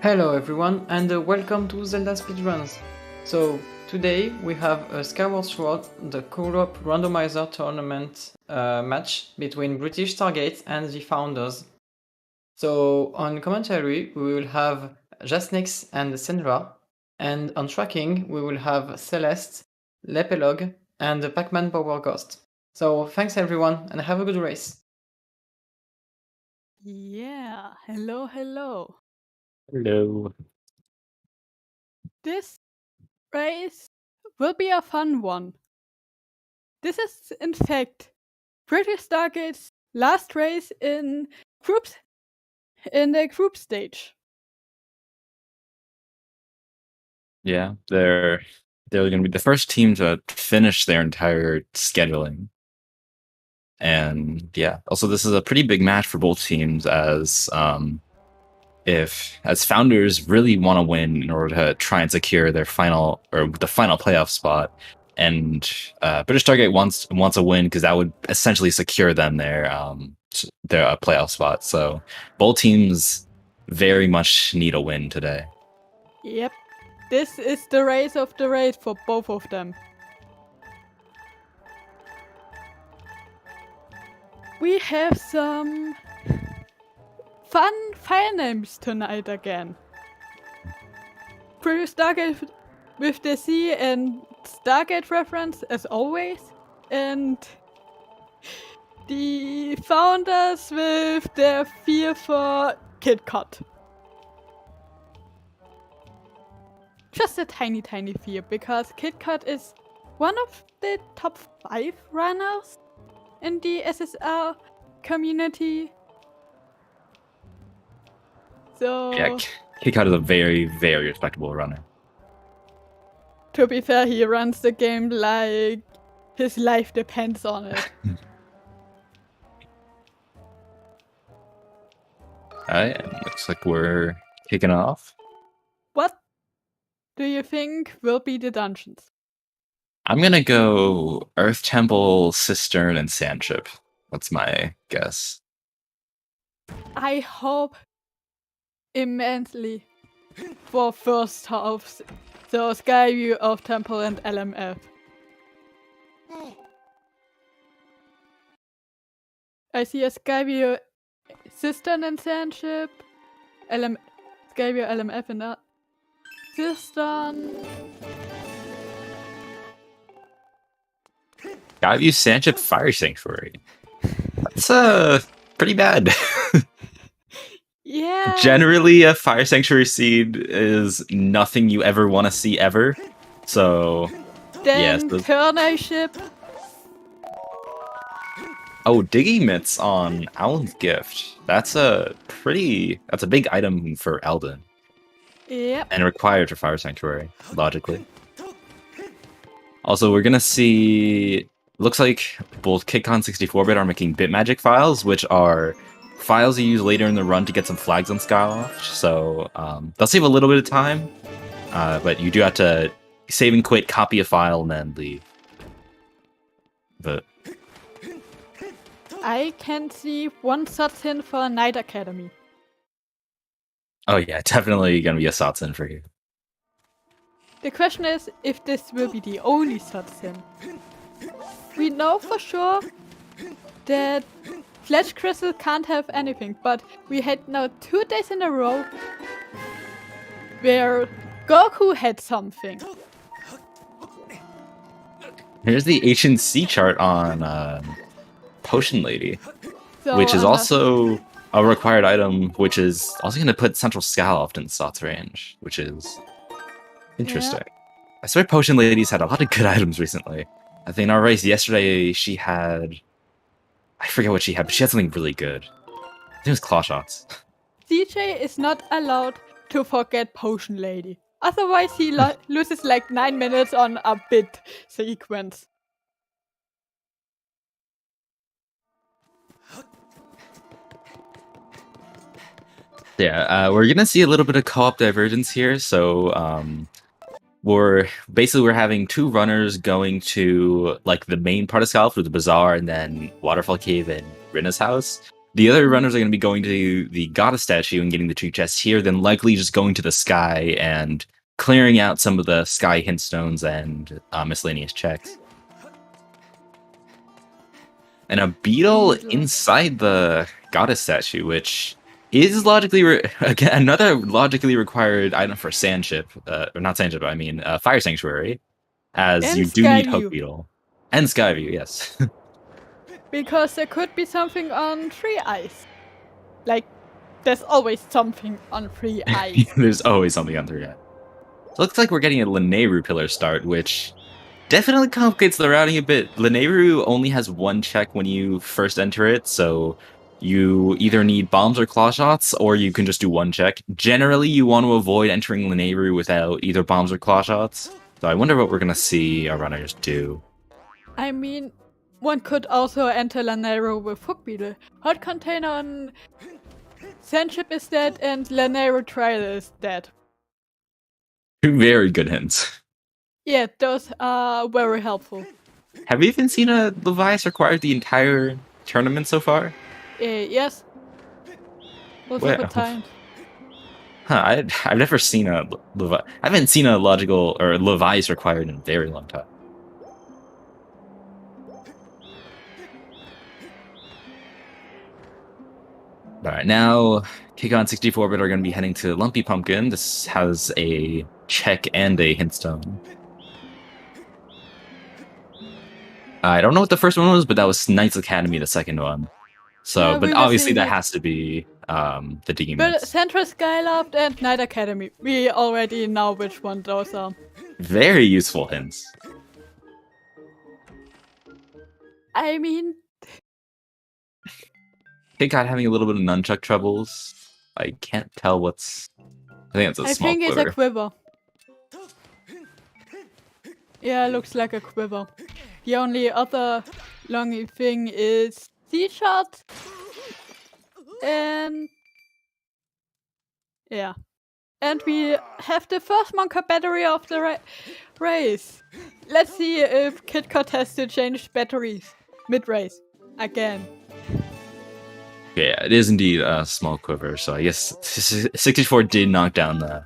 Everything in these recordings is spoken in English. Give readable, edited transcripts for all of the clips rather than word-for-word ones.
Hello everyone and welcome to ZeldaSpeedRuns. So today we have a Skyward Sword, the co-op randomizer tournament match between British Stargate and the founders. So on commentary we will have Jasnix and Senra, and on tracking we will have Celeste, Lepelog, and the Pac-Man Power Ghost. So thanks everyone and have a good race. Yeah, hello. Hello. This race will be a fun one. This is, in fact, British Stargate's last race in the group stage. Yeah, they're going to be the first team to finish their entire scheduling. And yeah, also this is a pretty big match for both teams as founders really want to win in order to try and secure their final playoff spot. And British Stargate wants a win because that would essentially secure them their playoff spot. So both teams very much need a win today. Yep, this is the race of the race for both of them. We have some fun file names tonight again. British Stargate with the C and Stargate reference as always, and the founders with their fear for KitKat. Just a tiny fear, because KitKat is one of the top 5 runners in the SSR community. So Yeah, KitKat is a very, very respectable runner. To be fair, he runs the game like his life depends on it. Alright, looks like we're kicking off. What do you think will be the dungeons? I'm gonna go Earth Temple, Cistern, and Sandship. That's my guess. I hope immensely for first halves, so Skyview, Earth Temple, and LMF. I see a Skyview, Cistern, and Sandship. Skyview, LMF, and that. Cistern. Skyview, Sandship, Fire Sanctuary. That's pretty bad. Yeah. Generally, a Fire Sanctuary seed is nothing you ever want to see ever. So, then yes. Turnership. Oh, Digging Mitts on Alden's Gift. That's a big item for Alden. Yep. And required for Fire Sanctuary, logically. Also, we're gonna see. Looks like both KitCon 64-bit are making Bitmagic files, which are files you use later in the run to get some flags on Skyloft. So they'll save a little bit of time, but you do have to save and quit, copy a file, and then leave. But I can see one such hint for Night Academy. oh yeah, definitely gonna be a Satsun for you. The question is if this will be the only such hint. We know for sure that Fletch Crystal can't have anything, but we had now 2 days in a row where Goku had something. Here's the Ancient Sea chart on Potion Lady, So, which is also a required item, which is also going to put Central Skyloft in Sot's range, which is interesting. Yeah. I swear Potion Lady's had a lot of good items recently. I think in our race yesterday, she had... I forget what she had, but she had something really good. I think it was Claw Shots. CJ is not allowed to forget Potion Lady. Otherwise, he loses like 9 minutes on a bit sequence. Yeah, we're gonna see a little bit of co-op divergence here. So we're having 2 runners going to like the main part of Skyloft with the bazaar and then Waterfall Cave and Rinna's house. The other runners are going to be going to the goddess statue and getting the 2 chests here, then likely just going to the sky and clearing out some of the sky hint stones and miscellaneous checks. And a beetle inside the goddess statue, which is logically again another logically required item for Sandship, or not Sandship, I mean Fire Sanctuary, as And you do need Skyview. Hook Beetle and Skyview, yes. Because there could be something on 3 eyes. Like, there's always something on 3 eyes. There's always something on 3 eyes. So it looks like we're getting a Lanayru pillar start, which definitely complicates the routing a bit. Lanayru only has 1 check when you first enter it, so you either need bombs or claw shots, or you can just do 1 check. Generally, you want to avoid entering Lanayru without either bombs or claw shots. So I wonder what we're going to see our runners do. I mean, one could also enter Lanayru with Hook Beetle. Hot Container on Sandship is dead, and Lanayru Trial is dead. 2 very good hints. Yeah, those are very helpful. Have you even seen a Levias require the entire tournament so far? Yes. Multiple times. Huh, I've never seen a Levias. I haven't seen a logical or Levias required in a very long time. Alright, now Kick-On 64-bit are going to be heading to Lumpy Pumpkin. This has a check and a hint stone. I don't know what the first one was, but that was Knights Academy, the second one. So, Yeah, but we obviously will see that it. has to be the Digging But Mix. Central Skyloft and Night Academy. We already know which one those are. Very useful hints. I mean, Kit-Kat having a little bit of nunchuck troubles. I can't tell what's... I think it's a I small think quiver. it's a quiver. Yeah, looks like a quiver. The only other long thing is C-shot. And... yeah. And we have the first Monka battery of the race. Let's see if KitKat has to change batteries mid-race. Again. Yeah, it is indeed a small quiver, so I guess 64 did knock down the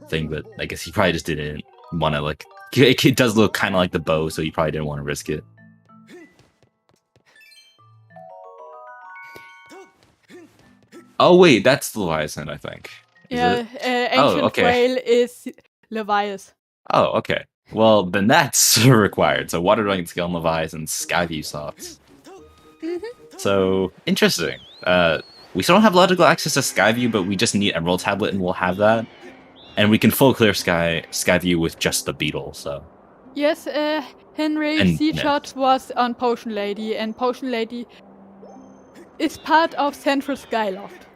thing, but I guess he probably just didn't want to, like... It does look kind of like the bow, so he probably didn't want to risk it. Oh wait, that's the Leviathan, I think. Is Yeah, it? Ancient okay. Whale is Levias. Oh, okay. Well, then that's required. So Water Dragon Scale and Leviathan, Skyview Socks. So, interesting. We still don't have logical access to Skyview, but we just need Emerald Tablet and we'll have that. And we can full clear Skyview with just the Beetle, so... Yes, Henry And C-shot was on Potion Lady, and Potion Lady is part of Central Skyloft.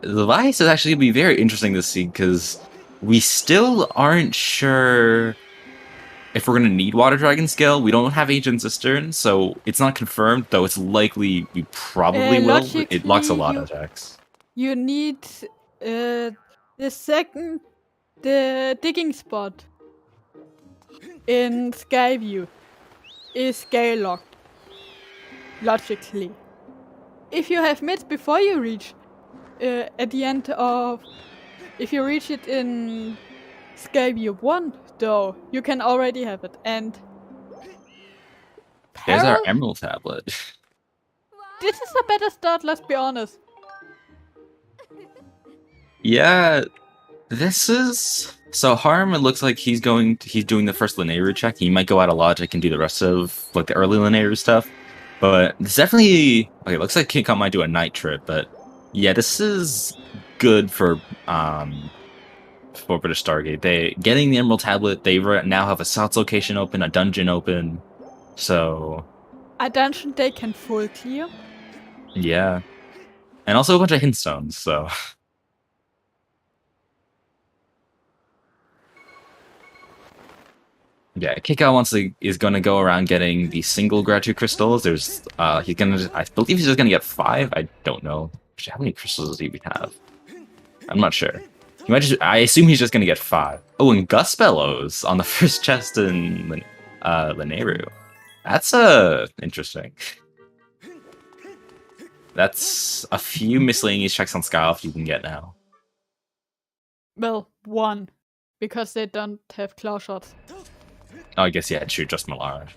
Levias is actually going to be very interesting to see, because we still aren't sure if we're going to need Water Dragon Scale. We don't have Ancient Cistern, so it's not confirmed, though it's likely we probably will. It locks a lot of attacks. You need the digging spot in Skyview is scale locked, logically. If you have mids before you reach at the end of... if you reach it in Skyview 1, though, you can already have it. And... There's our Emerald Tablet. This is a better start, let's be honest. Yeah, this is... So Harm, it looks like he's doing the first Lanayru check. He might go out of logic and do the rest of like the early Lanayru stuff. But it's definitely... Okay, it looks like KitKat might do a night trip, but yeah, this is good for British Stargate. Getting the Emerald Tablet, they now have a South location open, a dungeon open, so... A dungeon they can full clear. Yeah. And also a bunch of hint stones, so... Yeah, KitKat is gonna go around getting the single gratitude crystals. There's I believe he's just gonna get 5. I don't know. How many crystals does he even have? I'm not sure. I assume he's just gonna get 5. Oh, and Gus Bellows on the first chest in Lanayru. That's interesting. That's a few miscellaneous checks on Skyloft you can get now. Well, one. Because they don't have claw shots. Oh, I guess, yeah, true, just Malara.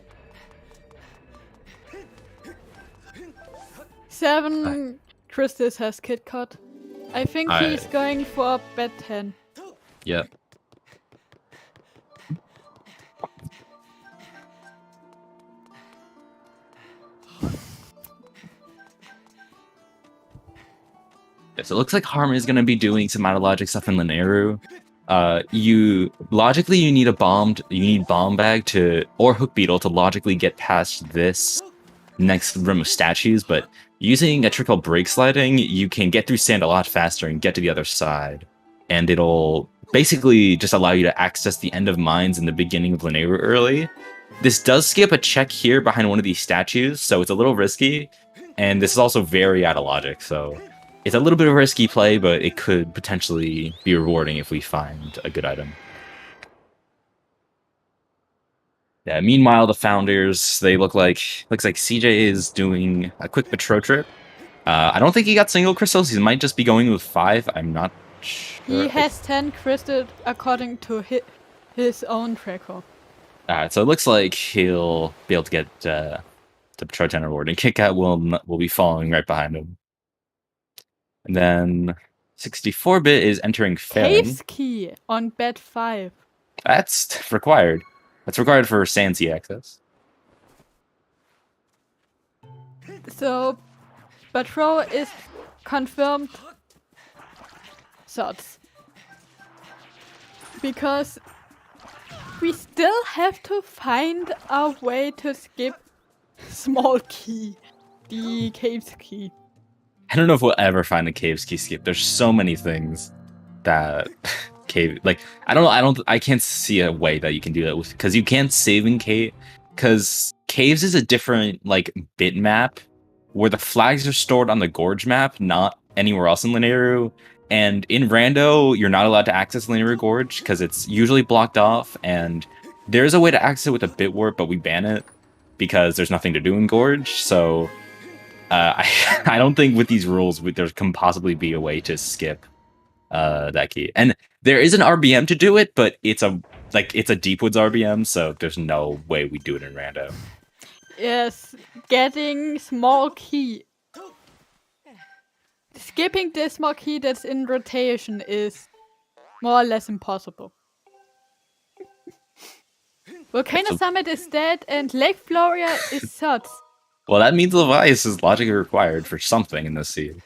7, Christus has Kit Kat. I think he's going for bet 10. Yep. So it looks like Harmon is going to be doing some out of logic stuff in Linearu. You need bomb bag or hook beetle to logically get past this next room of statues, but using a trick called break sliding, you can get through sand a lot faster and get to the other side. And it'll basically just allow you to access the end of mines in the beginning of Linearu early. This does skip a check here behind one of these statues, so it's a little risky. And this is also very out of logic, so it's a little bit of a risky play, but it could potentially be rewarding if we find a good item. Yeah, meanwhile, the founders, looks like CJ is doing a quick patrol trip. I don't think he got single crystals. He might just be going with 5. I'm not sure. He has 10 crystals according to his own tracker. Alright, so it looks like he'll be able to get the patrol 10 reward, and Kit Kat will be following right behind him. And then 64-bit is entering Farron. Cave's key on bet 5. That's required. That's required for Sansi access. So, Patrol is confirmed shots. Because we still have to find a way to skip small key. The Cave's key. I don't know if we'll ever find a Cave's key skip. There's so many things that Cave, like, I can't see a way that you can do that with, because you can't save in Cave, because Caves is a different, like, bitmap where the flags are stored on the Gorge map, not anywhere else in Linearu. And in Rando, you're not allowed to access Linearu Gorge because it's usually blocked off, and there's a way to access it with a bit warp, but we ban it because there's nothing to do in Gorge, so I don't think with these rules there can possibly be a way to skip that key. And there is an RBM to do it, but it's a Deepwoods RBM, so there's no way we do it in Rando. Yes, getting small key. Skipping this small key that's in rotation is more or less impossible. Volcano Summit is dead and Lake Floria is suds. Well, that means Levias is logically required for something in this seed.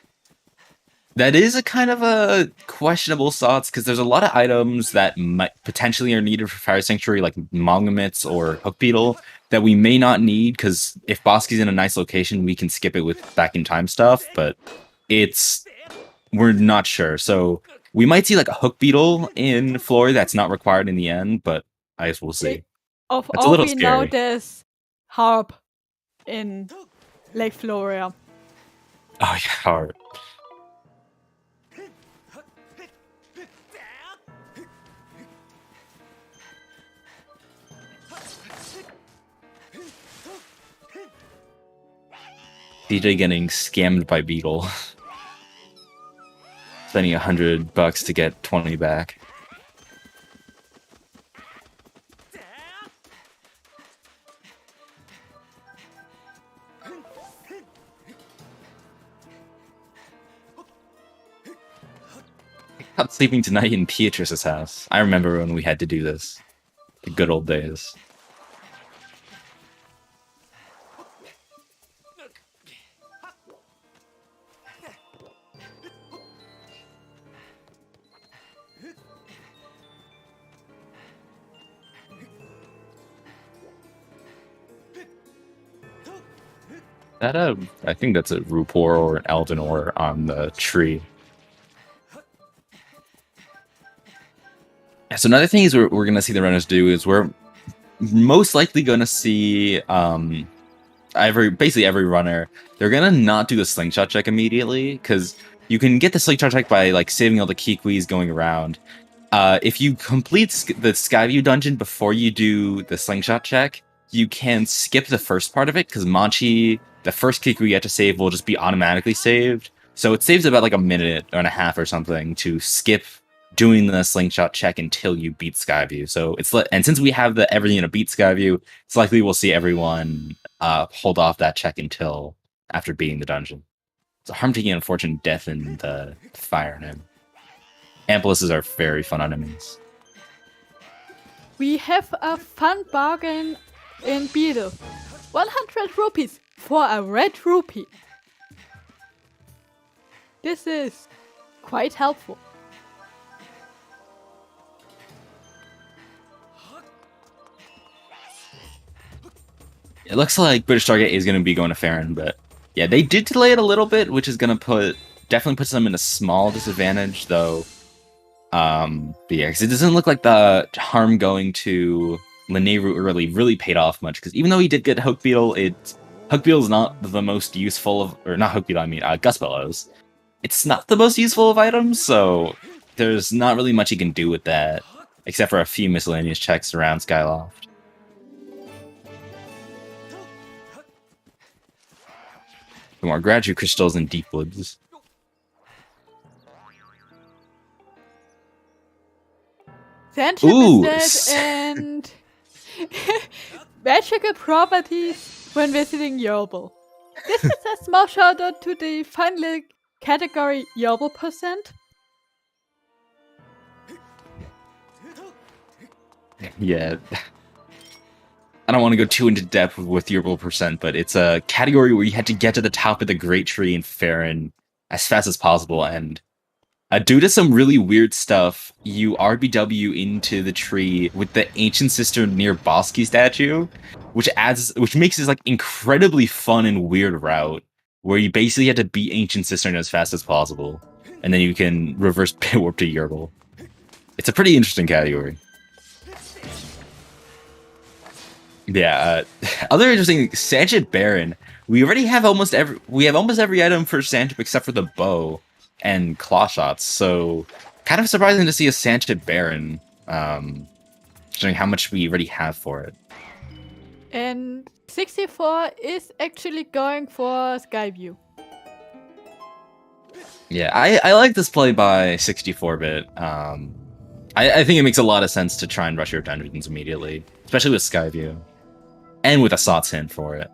That is a kind of a questionable thoughts, because there's a lot of items that might potentially are needed for Fire Sanctuary, like Mongamits or Hook Beetle, that we may not need, because if Bosky's in a nice location, we can skip it with back in time stuff, but we're not sure. So we might see like a Hook Beetle in Flory that's not required in the end, but I guess we'll see. Of That's all a little we scary. know, there's Harp in Lake Floria. Oh yeah, hard. DJ getting scammed by Beetle. Spending $100 to get 20 back. Not sleeping tonight in Beatrice's house. I remember when we had to do this. The good old days. That I think that's a Rupor or an Eldenor on the tree. So another thing is we're going to see the runners do is we're most likely going to see basically every runner, they're going to not do the slingshot check immediately, because you can get the slingshot check by like saving all the Kikwis going around. If you complete the Skyview dungeon before you do the slingshot check, you can skip the first part of it because Manchi, the first kick we get to save will just be automatically saved. So it saves about like a minute and a half or something to skip doing the slingshot check until you beat Skyview. So and since we have the everything in a beat Skyview, it's likely we'll see everyone hold off that check until after beating the dungeon. So Harm taking an unfortunate death in the fire nim. Ambulances are very fun enemies. We have a fun bargain in Beetle. 100 rupees for a red rupee. This is quite helpful. It looks like British Stargate is going to be going to Farron, but yeah, they did delay it a little bit, which is going to definitely puts them in a small disadvantage, though. But yeah, because it doesn't look like the harm going to Lineru early really paid off much, because even though he did get Hook Beetle, Hook Beetle is not the most useful of, or not Hook Beetle, I mean, Gust Bellows. It's not the most useful of items, so there's not really much he can do with that, except for a few miscellaneous checks around Skyloft. More graduate crystals and deep woods. Sandship Ooh. is dead and magical properties when visiting Yerbal. This is a small shout out to the final category Yerbal percent. Yeah. I don't want to go too into depth with Yerbal percent, but it's a category where you had to get to the top of the Great Tree in Farron as fast as possible, and due to some really weird stuff, you RBW into the tree with the Ancient Sister near Bosky statue, which makes this like incredibly fun and weird route where you basically have to beat Ancient Sister as fast as possible, and then you can reverse pit warp to Yerbal. It's a pretty interesting category. Yeah, other interesting, Sanchit Baron. We already have almost every item for Sanchit except for the bow and claw shots, so kind of surprising to see a Sanchit Baron, showing how much we already have for it. And 64 is actually going for Skyview. Yeah, I like this play by 64-bit. I think it makes a lot of sense to try and rush your dungeons immediately, especially with Skyview. And with a Sot's hint for it.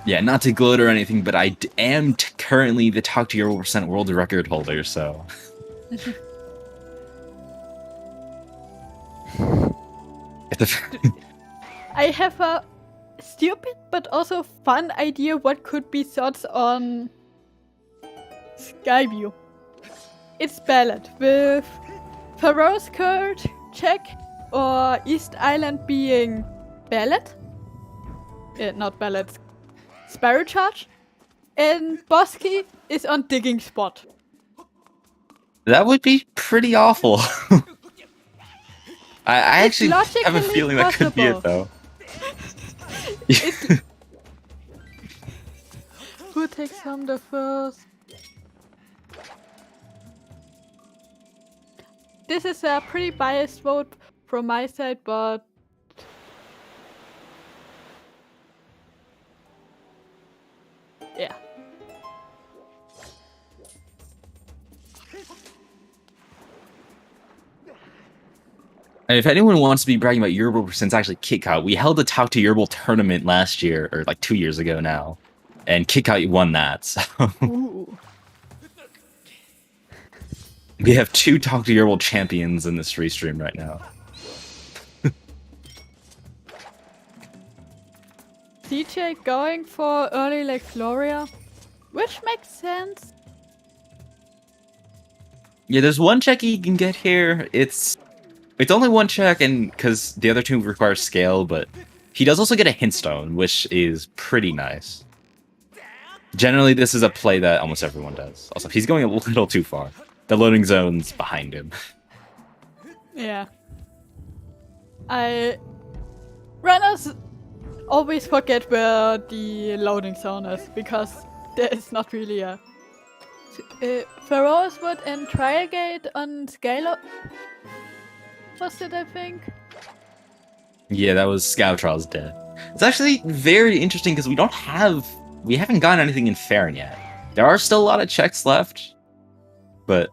Yeah, not to gloat or anything, but I am currently the Talk to Your % world record holder, so... I have a stupid but also fun idea what could be thoughts on Skyview. It's ballad with Pharaoh's Court check or East Island being ballad. Not ballad. Sparrow Charge. And Bosky is on digging spot. That would be pretty awful. I actually have a feeling that could be it, though. Who takes home the first? This is a pretty biased vote from my side, but yeah. And if anyone wants to be bragging about Yerbal since actually KitKat, we held the Talk to Yerbal tournament last year, or like 2 years ago now, and KitKat won that. So we have 2 Talk to Yerbal champions in this restream right now. DJ going for early Lake Floria, which makes sense. Yeah, there's one check you can get here. It's only one check, and because the other 2 require scale, but he does also get a hint stone, which is pretty nice. Generally, this is a play that almost everyone does. Also, he's going a little too far. The loading zone's behind him. Yeah. Runners always forget where the loading zone is, because there is not really a... Pharaoh's Wood and Triagate on Scalo... was it, I think? Yeah, that was Scoutraw's dead. It's actually very interesting because we haven't gotten anything in Farron yet. There are still a lot of checks left, but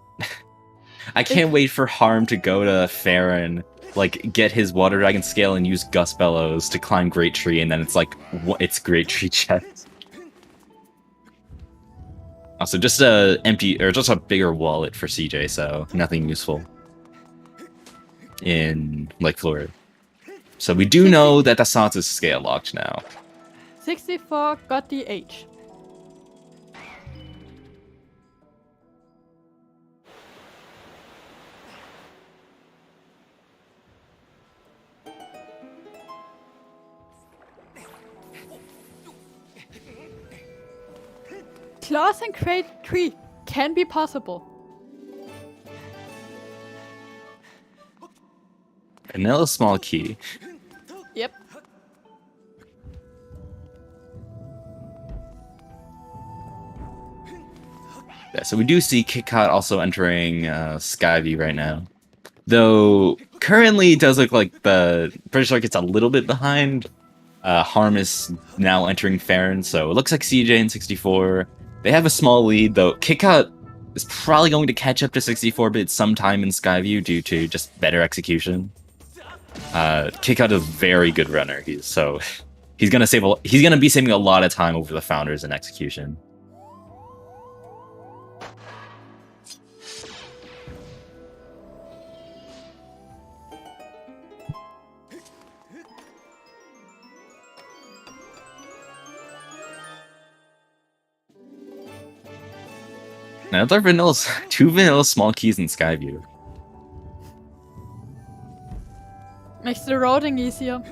I can't wait for Harm to go to Farron, like get his Water Dragon scale and use Gust Bellows to climb Great Tree, and then it's like it's Great Tree chest. Also, just a bigger wallet for CJ, so nothing useful in Lake Florida. So we do know that the Sans is scale locked now. 64 got the H. Claws and Crate 3 can be possible. Vanilla small key. Yep. Yeah, so we do see KitKat also entering Skyview right now. Though currently it does look like the British Circuit's a little bit behind. Harm is now entering Farron, so it looks like CJ and 64. They have a small lead, though KitKat is probably going to catch up to 64-bit sometime in Skyview due to just better execution. KitKat is a very good runner, he's gonna be saving a lot of time over the founders in execution. Now there are two vanilla small keys in Skyview. Makes the routing easier.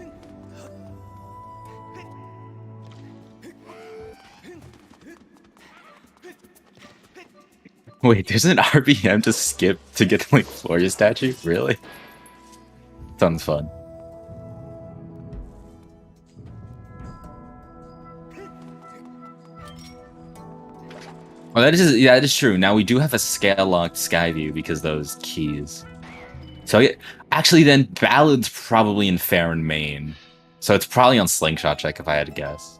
Wait, there's an RBM to skip to get the Lake Floria statue? Really? Sounds fun. Well, that is true. Now we do have a scale-locked Skyview because those keys. So actually then Ballad's probably in Farron main. So it's probably on Slingshot check if I had to guess.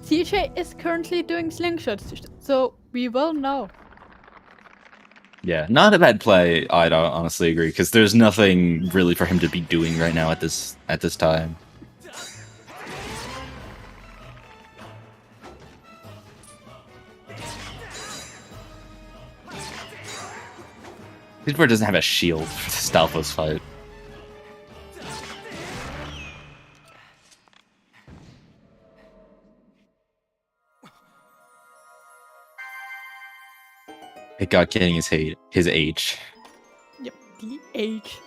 CJ is currently doing slingshots, so we will know. Yeah, not a bad play, I'd honestly agree, because there's nothing really for him to be doing right now at this time. Speedrun doesn't have a shield for the Stalfos fight. It got getting his H. Yep, the H.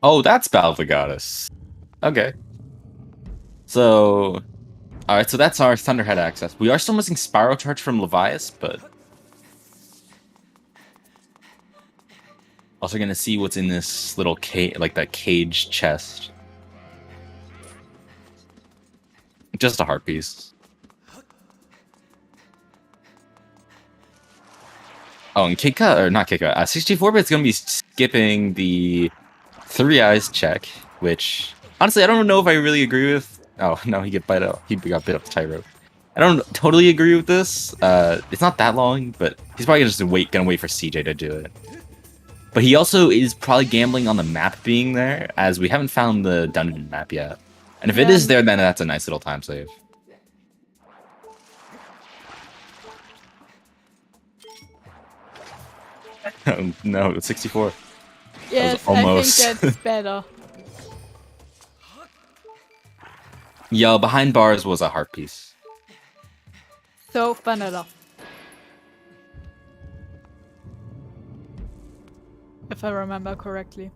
Oh, that's Balva Goddess. Okay. So... Alright, so that's our Thunderhead access. We are still missing Spiral Charge from Levias, but... Also gonna see what's in this little that cage chest. Just a heart piece. Oh, and KitKat, or not KitKat, 64-bit's gonna be skipping the 3 eyes check, which honestly I don't know if I really agree with. Oh no, he got bit up the tightrope. I don't totally agree with this. It's not that long, but he's probably gonna wait for CJ to do it. But he also is probably gambling on the map being there, as we haven't found the dungeon map yet. And if it is there, then that's a nice little time save. Oh, no, it's 64. Yes, almost. I think that's better. Yeah, behind bars was a heart piece. So, vanilla. If I remember correctly.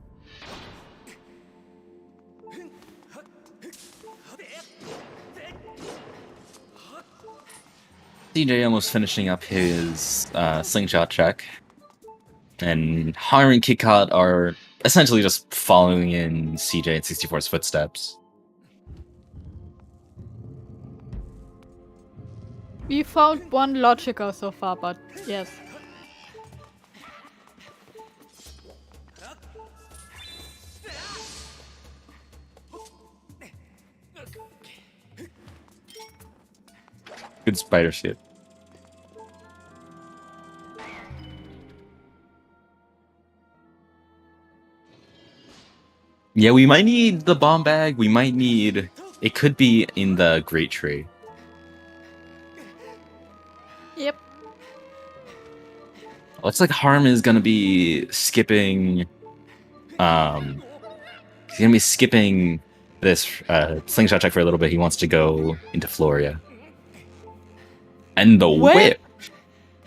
CJ almost finishing up his slingshot check. And Harm and KitKat are essentially just following in CJ and 64's footsteps. We found one logical so far, but yes. Good spider shit. Yeah, we might need the bomb bag. We might need... It could be in the Great Tree. Yep. Looks like Harm is gonna be skipping... He's gonna be skipping this slingshot check for a little bit. He wants to go into Floria. And the whip!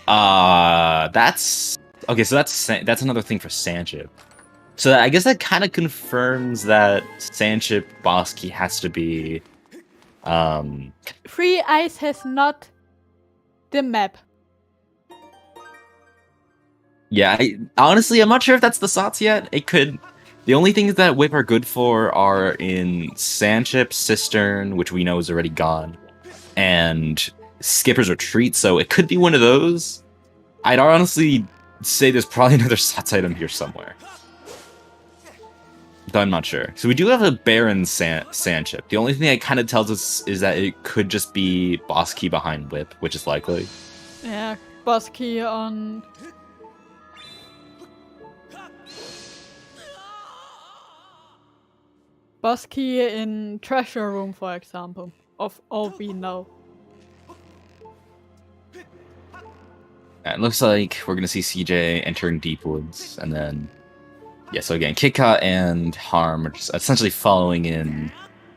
That's... Okay, so that's another thing for Sanchip. So I guess that kind of confirms that Sanchip boss key has to be... Free Ice has not the map. Yeah, honestly, I'm not sure if that's the Sots yet. It could... The only things that whip are good for are in Sanchip, Cistern, which we know is already gone, and Skipper's Retreat, so it could be one of those. I'd honestly say there's probably another Sots item here somewhere. Though I'm not sure. So we do have a Baron Sanchip. The only thing that kind of tells us is that it could just be boss key behind whip, which is likely. Yeah, boss key on... Boss key in Treasure Room, for example, of all we know. It looks like we're gonna see CJ entering Deep Woods, and then... Yeah, so again, KitKat and Harm are just essentially following in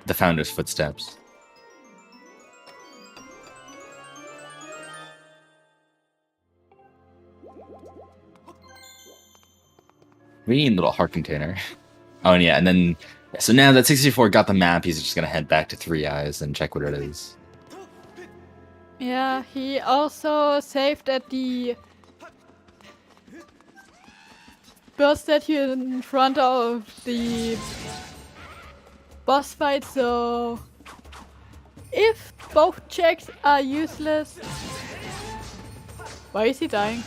the Founder's footsteps. We need a little heart container. Oh, and yeah, and then... So now that 64 got the map, he's just gonna head back to Three Eyes and check what it is. Yeah, he also saved at the bird statue in front of the boss fight, so if both checks are useless... Why is he dying?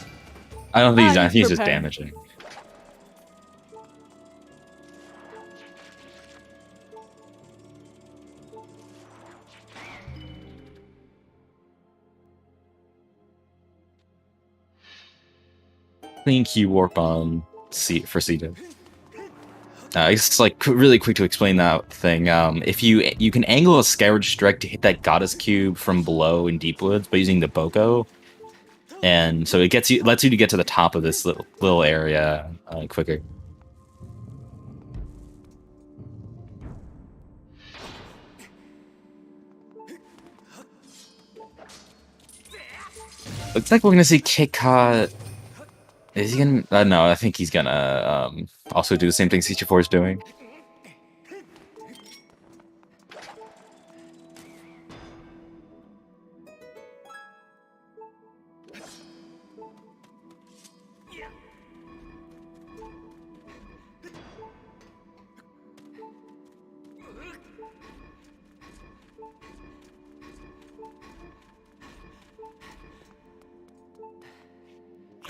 I don't think he's dying, he's just preparing. damaging. Clean key warp on for Ceta. It's like really quick to explain that thing. If you can angle a Skyward Strike to hit that Goddess Cube from below in Deep Woods by using the Boko, and so it lets you to get to the top of this little area quicker. Looks like we're gonna see KitKat. Is he gonna... no, I think he's gonna also do the same thing CG4 is doing.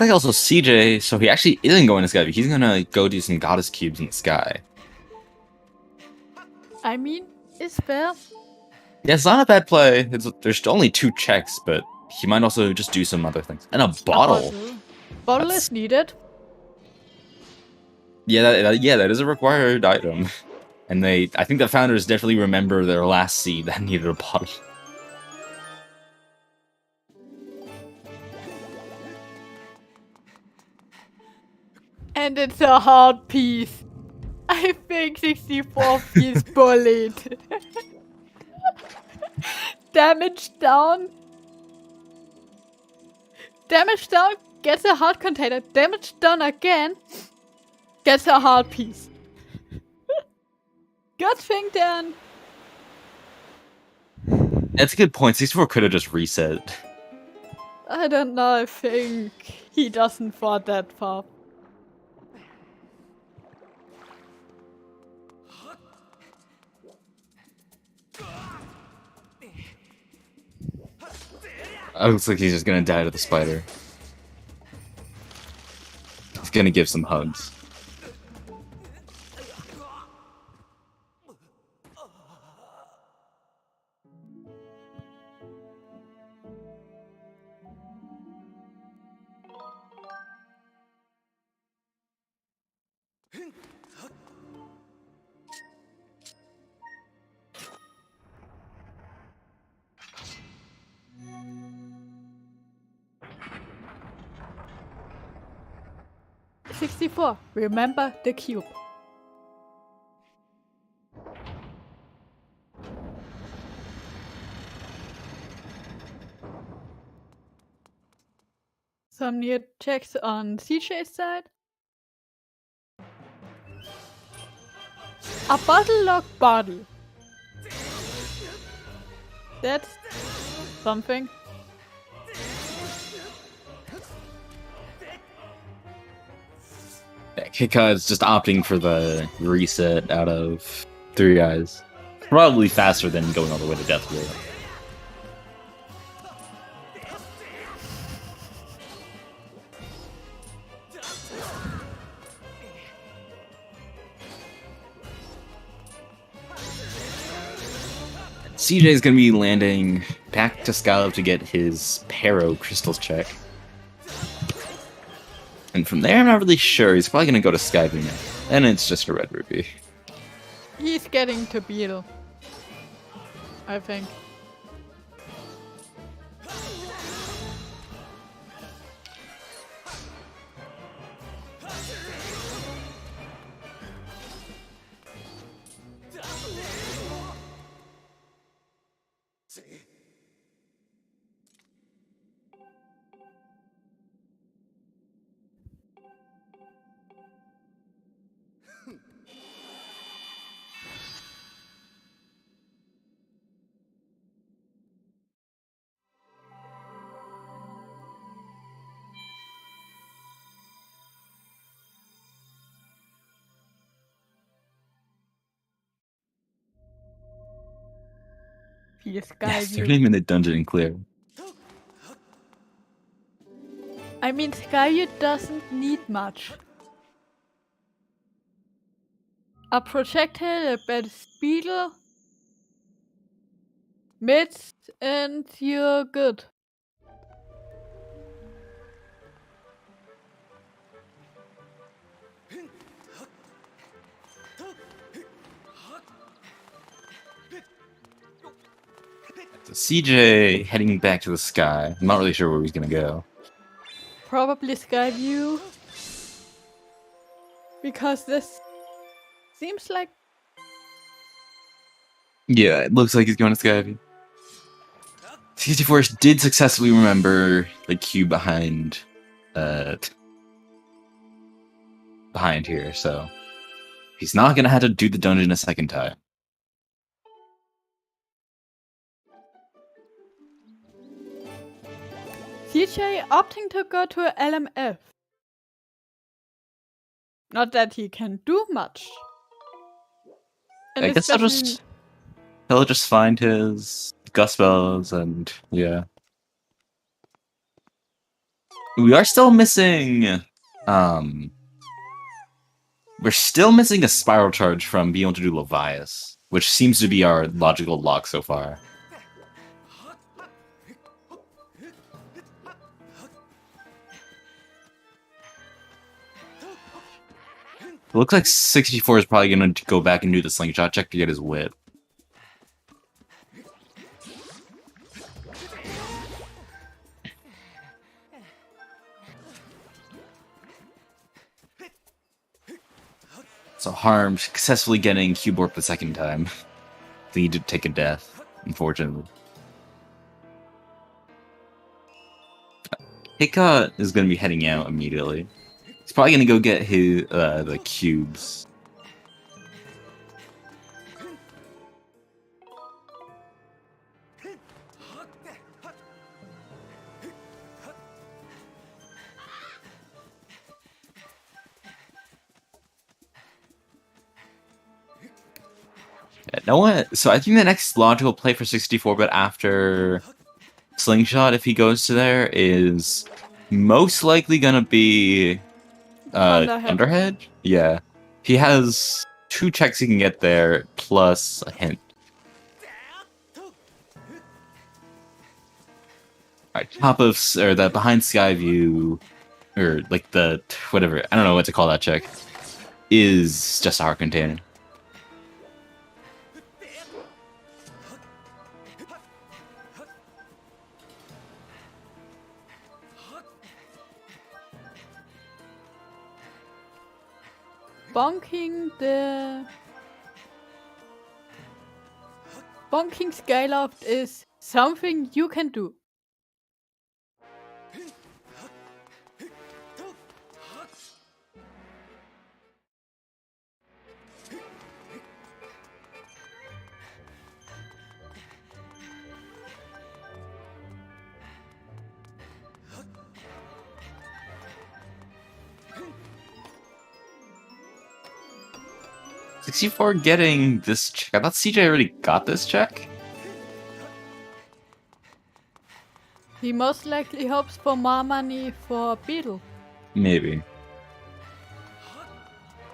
Like also CJ, so he actually isn't going to Sky. He's gonna go do some Goddess Cubes in the sky. I mean, it's fair. Yeah, it's not a bad play. There's only 2 checks, but he might also just do some other things. And a bottle. Bottle is needed. Yeah, that is a required item. And I think the founders definitely remember their last seed that needed a bottle. And it's a hard piece. I think 64 feels bullied. Damage down. Damage down gets a heart container. Damage down again gets a heart piece. Good thing then. That's a good point. 64 could have just reset. I don't know, I think he doesn't fall that far. It looks like he's just gonna die to the spider. He's gonna give some hugs. '64. Remember the cube. Some new checks on CJ's side. A bottle lock bottle. That's something. Kika is just opting for the reset out of 3 eyes. Probably faster than going all the way to death row. CJ is going to be landing back to Skylab to get his Paro crystals check. And from there, I'm not really sure. He's probably going to go to Skyview now. And it's just a red ruby. He's getting to Beetle, I think. He's Yes, Skyview. 30-minute dungeon clear. I mean, Skyview doesn't need much. A projectile, a better speeder, mids, and you're good. So CJ heading back to the sky. I'm not really sure where he's going to go. Probably Skyview. Because this seems like... Yeah, it looks like he's going to Skyview. 64 did successfully remember the cube behind here, so he's not gonna have to do the dungeon a second time. CJ opting to go to LMF. Not that he can do much. And I guess he'll just find his gust spells and yeah. We are still missing we're still missing a spiral charge from being able to do Levias, which seems to be our logical lock so far. It looks like 64 is probably going to go back and do the slingshot check to get his whip. So Harm successfully getting cube warp the second time. They need to take a death, unfortunately. Hika is going to be heading out immediately. He's probably going to go get his the cubes. No one. So I think the next logical play for 64-bit after Slingshot, if he goes to there, is most likely gonna be Thunderhead. Yeah, he has 2 checks he can get there plus a hint. Alright, top of or the behind Skyview, or like the whatever, I don't know what to call that check, is just a heart container. Bonking Skyloft is something you can do. $64 getting this check. I thought CJ already got this check. He most likely hopes for more money for Beetle. Maybe.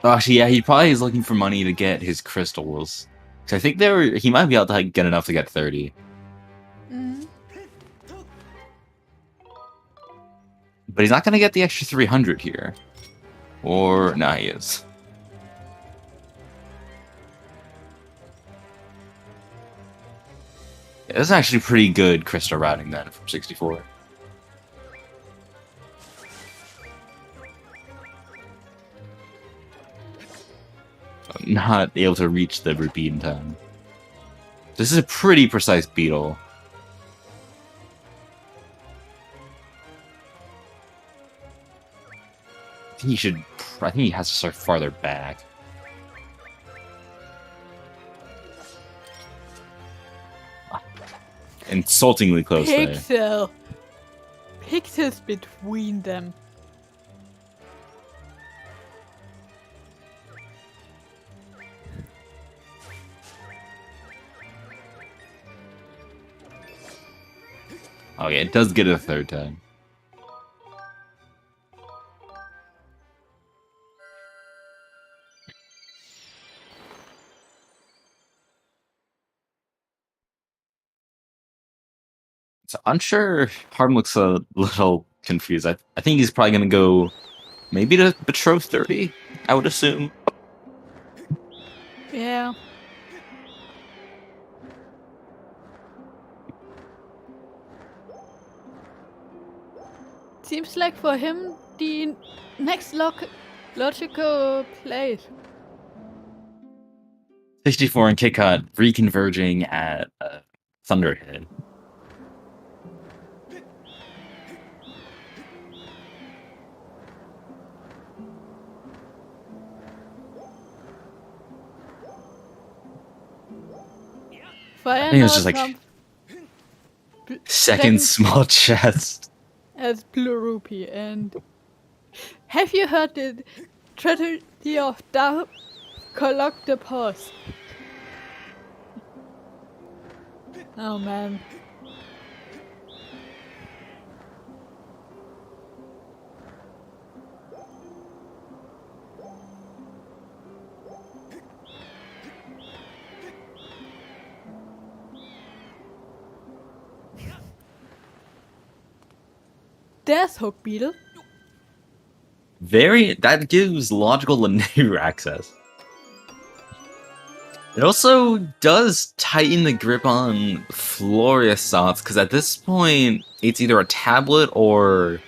Oh, actually, yeah, he probably is looking for money to get his crystals. So I think he might be able to get enough to get 30. Mm. But he's not going to get the extra 300 here. Or, nah, he is. Yeah, this is actually pretty good crystal routing then from 64. I'm not able to reach the repeat in time. This is a pretty precise beetle. I think he has to start farther back. Insultingly close there. Pixels between them. Okay, it does get it a third time. So unsure. Harm looks a little confused. I think he's probably gonna go maybe to Betroth 30, I would assume. Yeah. Seems like for him the next logical place. 64 and Kickhut reconverging at Thunderhead. I think it was just like second small chest. As Blue Rupee. And have you heard the tragedy of Dark Collectopus? Oh man. There's Hook Beetle. That gives logical Lanayru access. It also does tighten the grip on Floriasots, because at this point, it's either a tablet or,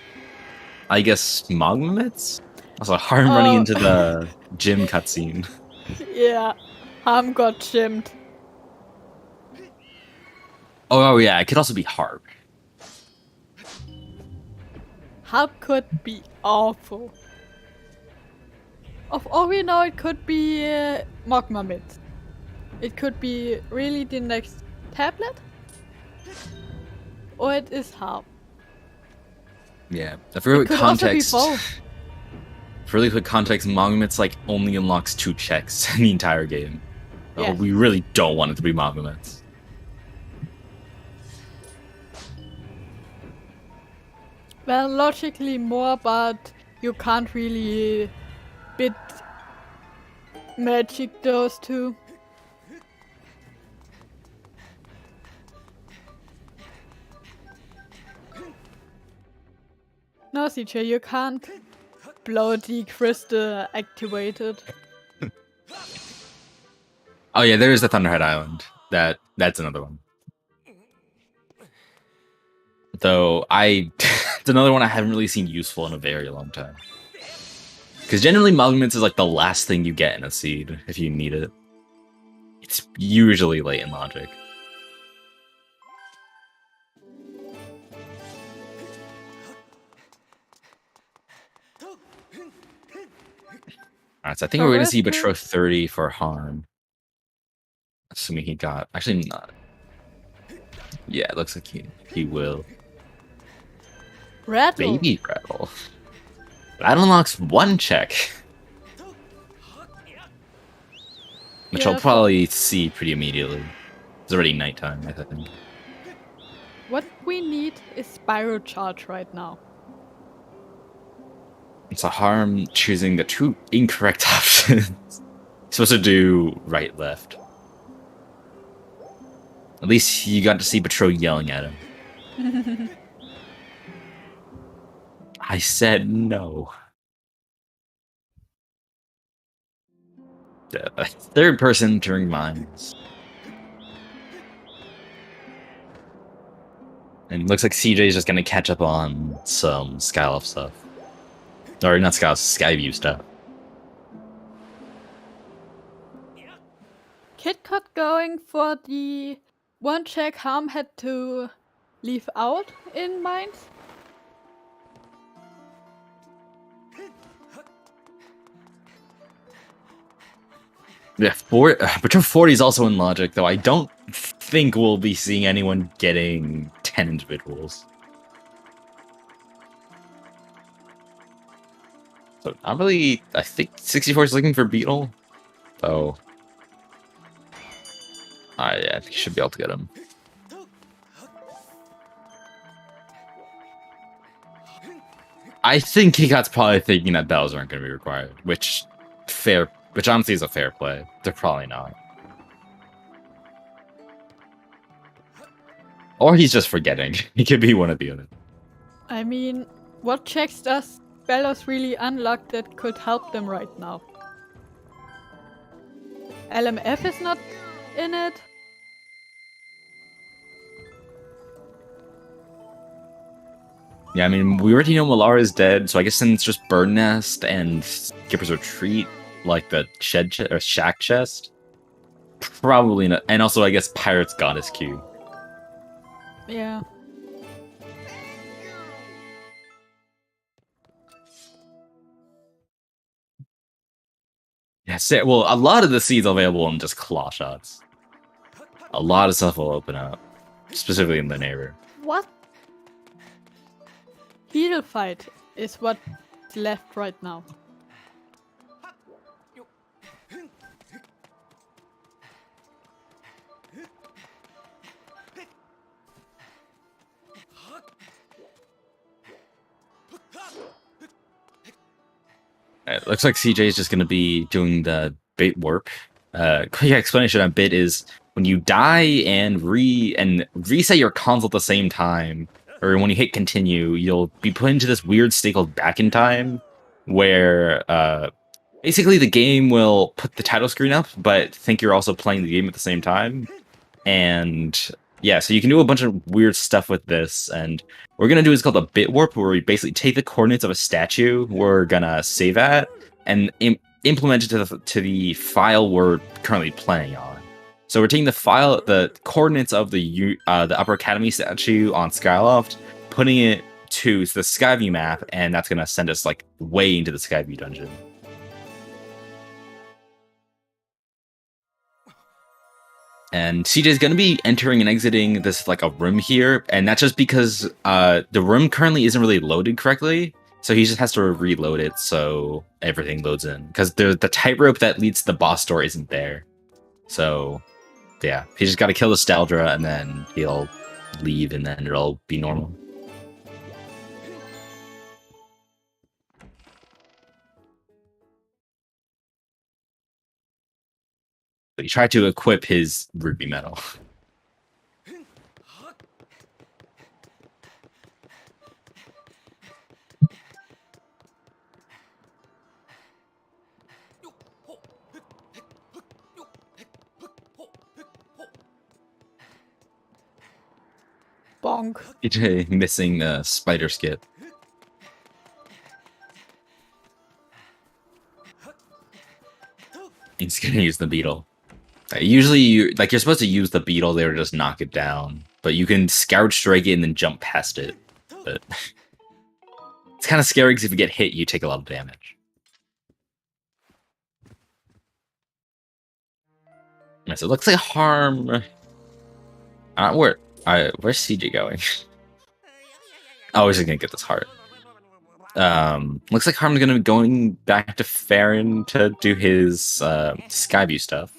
I guess, Mogmamits? Also, Harm running into the gym cutscene. Yeah, Harm got gymmed. Oh yeah, it could also be Harp. Harp could be awful. Of all we know, it could be Mogmamit. It could be really the next tablet. Or it is Harp. Yeah, for really quick context. Also be both. For really quick context, Mogmamit's like only unlocks 2 checks in the entire game. Oh, Yes. we really don't want it to be monuments. Well, logically more, but you can't really bit magic those two. No, CJ, you can't blow the crystal activated. Oh yeah, there is the Thunderhead Island. That's another one. Though it's another one I haven't really seen useful in a very long time. Because generally, monuments is like the last thing you get in a seed if you need it. It's usually late in logic. Alright, so I think we're going to see Betro 30 for harm. Assuming he got... Actually, not. Yeah, it looks like he will. Rattle. Baby Rattle. That unlocks one check. Which I'll probably see pretty immediately. It's already nighttime, I think. What we need is Spiral Charge right now. It's a harm choosing the two incorrect options. Supposed to do right, left. At least you got to see Betro yelling at him. I said no. Third person during mines. And it looks like CJ is just gonna catch up on some Skyloft stuff. Or not Skyloft, Skyview stuff. KitKat going for the one check Harm had to leave out in mines. Yeah, Betro 40 is also in logic, though I don't think we'll be seeing anyone getting 10 individuals. So not really. I think 64 is looking for Beetle, though. Yeah, I think you should be able to get him. I think Kikat's probably thinking that bells aren't going to be required, which honestly is a fair play. They're probably not. Or he's just forgetting. He could be one of the other. I mean, what checks does Bellos really unlock that could help them right now? LMF is not in it. Yeah, I mean, we already know Malara is dead, so I guess then it's just Bird Nest and Skipper's Retreat, like the or shack chest. Probably not. And also, I guess Pirate's Goddess Q. Yeah. Yeah, well, a lot of the seeds available in just claw shots. A lot of stuff will open up, specifically in the neighbor. What? Heal fight is what's left right now. It looks like CJ is just going to be doing the bait warp. Quick explanation on bit is when you die and reset your console at the same time, or when you hit continue, you'll be put into this weird state called back in time, where basically the game will put the title screen up, but think you're also playing the game at the same time. And yeah, so you can do a bunch of weird stuff with this, and what we're gonna do is called a bit warp, where we basically take the coordinates of a statue we're gonna save at, and implement it to the file we're currently playing on. So we're taking the coordinates of the Upper Academy statue on Skyloft, putting it to the Skyview map, and that's gonna send us like way into the Skyview dungeon. And CJ is going to be entering and exiting this like a room here, and that's just because the room currently isn't really loaded correctly, so he just has to reload it so everything loads in. Because the tightrope that leads to the boss door isn't there. So, yeah, he just got to kill the Staldra, and then he'll leave, and then it'll be normal. But he tried to equip his Ruby Medal. Bonk. Missing the spider skip. He's gonna use the beetle. Usually, you're supposed to use the beetle there to just knock it down, but you can Scourge Strike it and then jump past it. But it's kind of scary because if you get hit, you take a lot of damage. So it looks like Harm. Where's CJ going? Oh, he's just gonna get this heart. Looks like Harm's gonna be going back to Farron to do his Skyview stuff.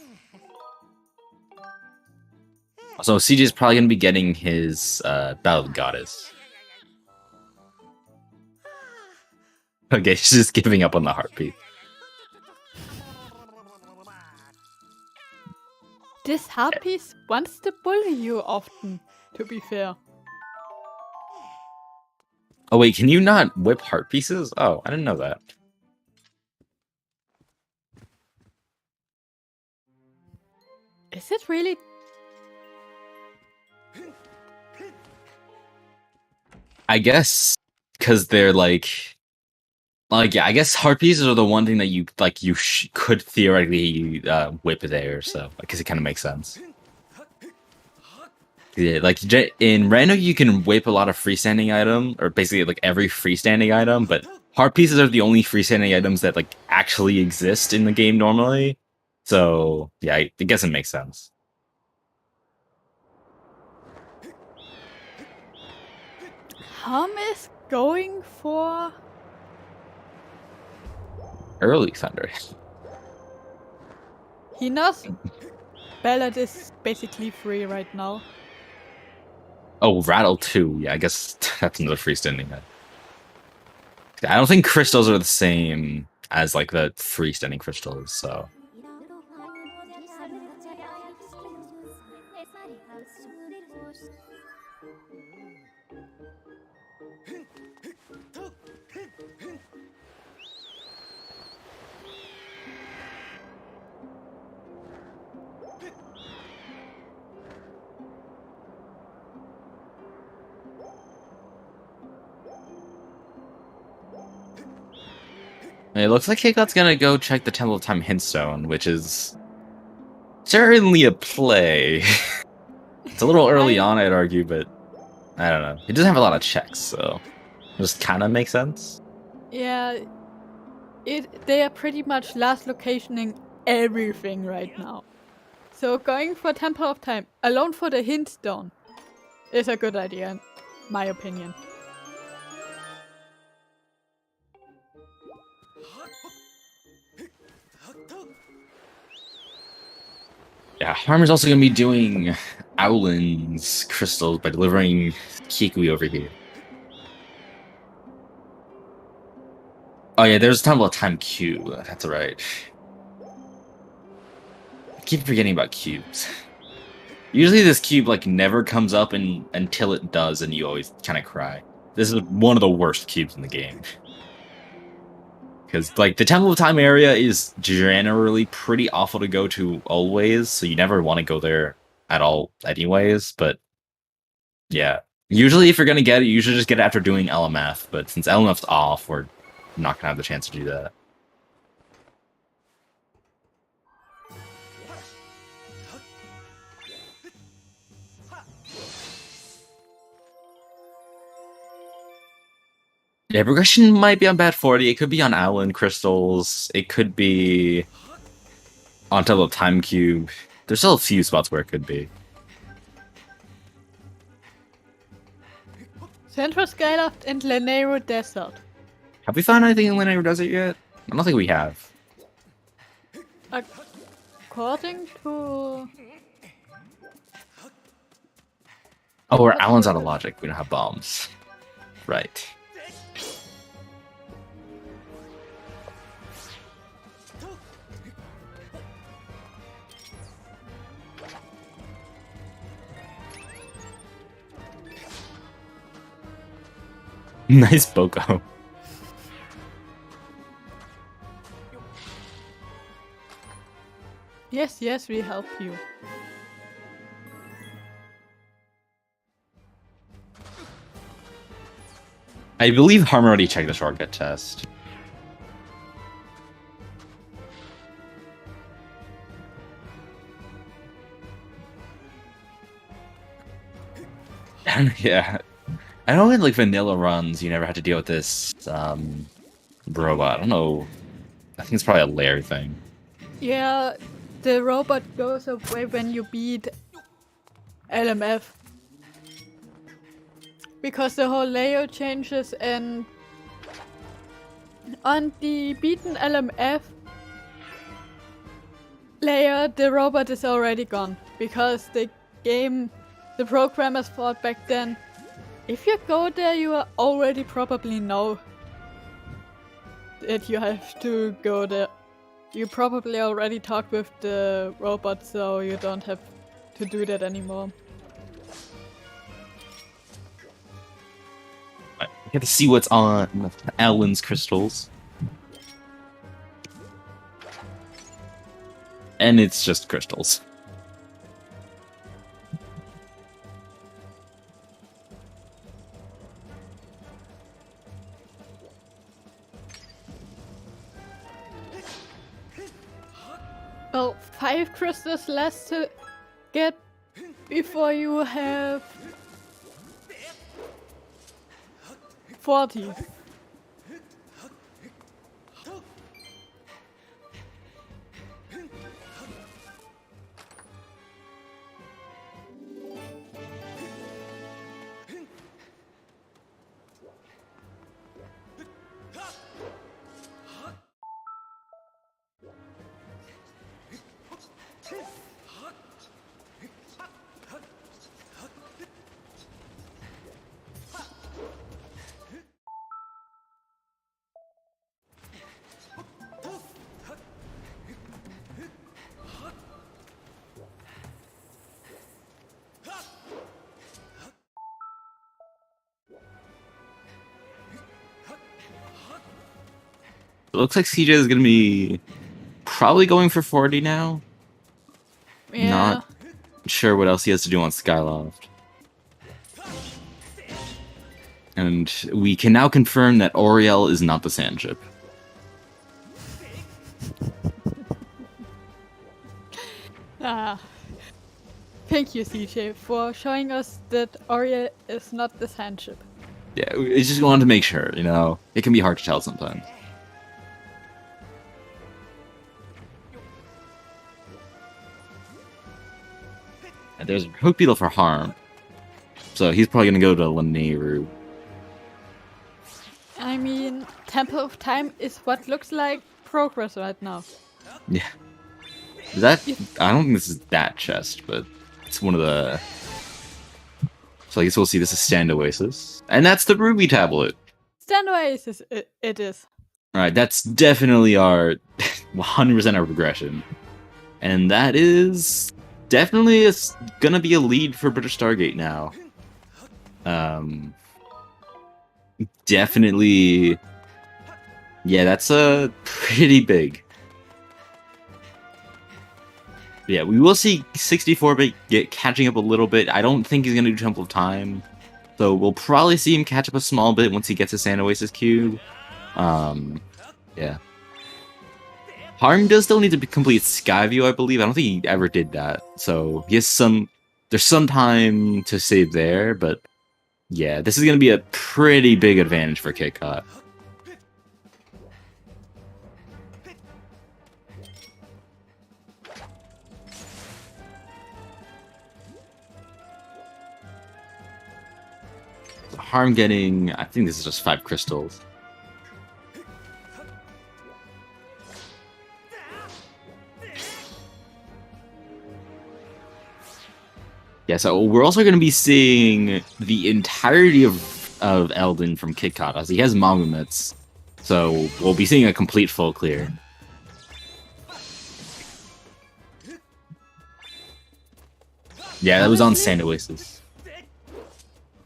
So CJ's probably gonna be getting his Battle of Goddess. Okay, he's just giving up on the heartbeat. This harpies wants to bully you often, to be fair. Oh wait, can you not whip heart pieces? Oh, I didn't know that. Is it really? I guess because they're yeah, I guess heart pieces are the one thing that you could theoretically whip there, so I guess it kind of makes sense. Yeah, like in Rando, you can whip a lot of freestanding item, or basically like every freestanding item, but heart pieces are the only freestanding items that like actually exist in the game normally. So yeah, I guess it makes sense. Harm is going for Early Thunder. he knows Ballad is basically free right now. Oh, Rattle 2. Yeah, I guess that's another freestanding item. I don't think crystals are the same as like the freestanding crystals, so. It looks like Hiccup's gonna go check the Temple of Time Hintstone, which is certainly a play. It's a little early on, I'd argue, but I don't know. It doesn't have a lot of checks, so it just kind of makes sense. Yeah, they are pretty much last locationing everything right now. So going for Temple of Time, alone for the Hint Stone, is a good idea, in my opinion. Yeah, Harmer's also going to be doing Owlin's crystals by delivering Kikui over here. Oh yeah, there's a Temple of Time cube. That's right. I keep forgetting about cubes. Usually this cube like never comes up until it does, and you always kind of cry. This is one of the worst cubes in the game. Because, like, the Temple of Time area is generally pretty awful to go to always, so you never want to go there at all anyways, but yeah. Usually if you're going to get it, you should just get it after doing LMF, but since LMF's off, we're not going to have the chance to do that. Yeah, progression might be on Bad 40. It could be on Owlin Crystals. It could be on Temple of Time Cube. There's still a few spots where it could be. Central Skyloft and Lanero Desert. Have we found anything in Lanero Desert yet? I don't think we have. according to... Oh, we're Alan's out of logic. We don't have bombs. Right. Nice Boko. Yes, yes, we help you. I believe Harm already checked the shortcut test. Yeah. I know in like vanilla runs you never had to deal with this robot. I don't know. I think it's probably a layer thing. Yeah, the robot goes away when you beat LMF. Because the whole layout changes, and on the beaten LMF layer, the robot is already gone. Because the programmers thought back then, if you go there, you already probably know that you have to go there. You probably already talked with the robot, so you don't have to do that anymore. I get to see what's on Alan's crystals. And it's just crystals. Well, 5 crystals less to get before you have 40. It looks like CJ is going to be probably going for 40 now. Yeah. Not sure what else he has to do on Skyloft. And we can now confirm that Oriel is not the sand ship. Thank you, CJ, for showing us that Arya is not the sand ship. Yeah, we just wanted to make sure, you know. It can be hard to tell sometimes. And there's Hook Beetle for Harm. So he's probably going to go to Lanayru. I mean, Temple of Time is what looks like progress right now. Yeah. I don't think this is that chest, but it's one of the... So I guess we'll see this is Stand Oasis. And that's the Ruby Tablet! Stand Oasis, it is. Alright, that's definitely our 100% our progression. And that is definitely gonna be a lead for British Stargate now. Definitely... Yeah, that's pretty big. Yeah, we will see 64-bit get catching up a little bit. I don't think he's going to do Temple of Time. So we'll probably see him catch up a small bit once he gets to Sand Oasis Cube. Yeah. Harm does still need to complete Skyview, I believe. I don't think he ever did that. So he has there's some time to save there, but yeah, this is going to be a pretty big advantage for KitKat. Harm getting, I think this is just 5 crystals. Yeah, so we're also going to be seeing the entirety of Eldon from KitKat, as he has Magumets. So we'll be seeing a complete full clear. Yeah, that was on Honestly, Sand Oasis.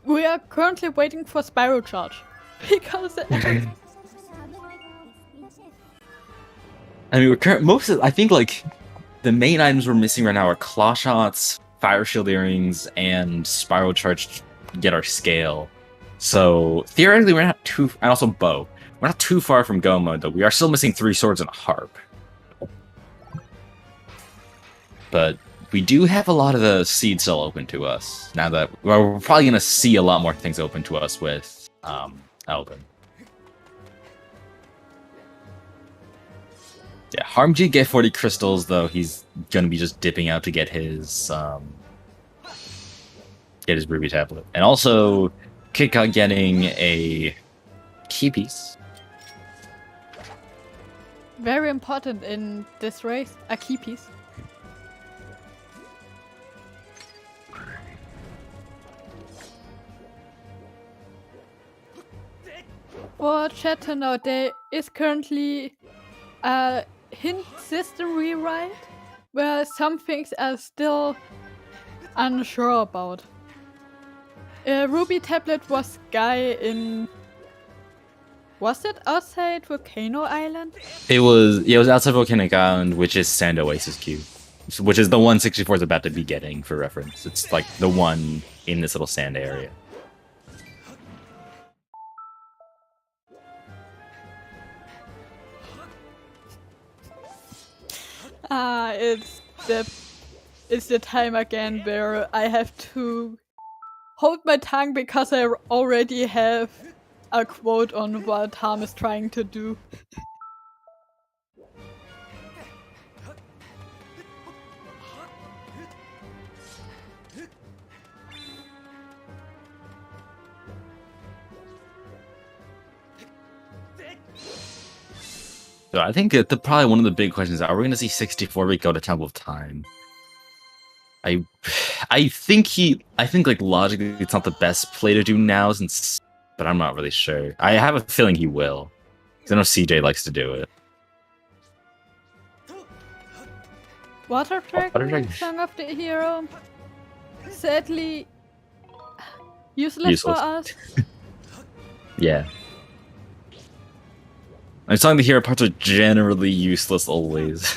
we are currently waiting for Spiral Charge. Because I mean, I think, like, the main items we're missing right now are Claw Shots, Fire Shield Earrings, and Spiral Charge to get our scale. So, theoretically, we're not too... And also Bow. We're not too far from Go mode, though. We are still missing 3 swords and a harp. But we do have a lot of the seeds still open to us. Now that... Well, we're probably going to see a lot more things open to us with Eldon. Yeah, Harmji get 40 crystals, though he's gonna be just dipping out to get his ruby tablet. And also KitKat getting a key piece. very important in this race, a key piece. For chat to know, there is currently a hint system rewrite where some things are still unsure about. Ruby tablet was Guy in... Was it outside Volcano Island? It was outside Volcanic Island, which is Sand Oasis Cube. Which is the one 64 is about to be getting, for reference. It's like the one in this little sand area. It's the time again where I have to hold my tongue because I already have a quote on what Harm is trying to do. So I think that probably one of the big questions are we going to see 64-bit go to Temple of Time? I think like logically it's not the best play to do now, but I'm not really sure. I have a feeling he will, because I know CJ likes to do it. Water Dragon, Dragon. Song of the Hero. Sadly, useless for us. Yeah. I'm telling the hero parts are generally useless always.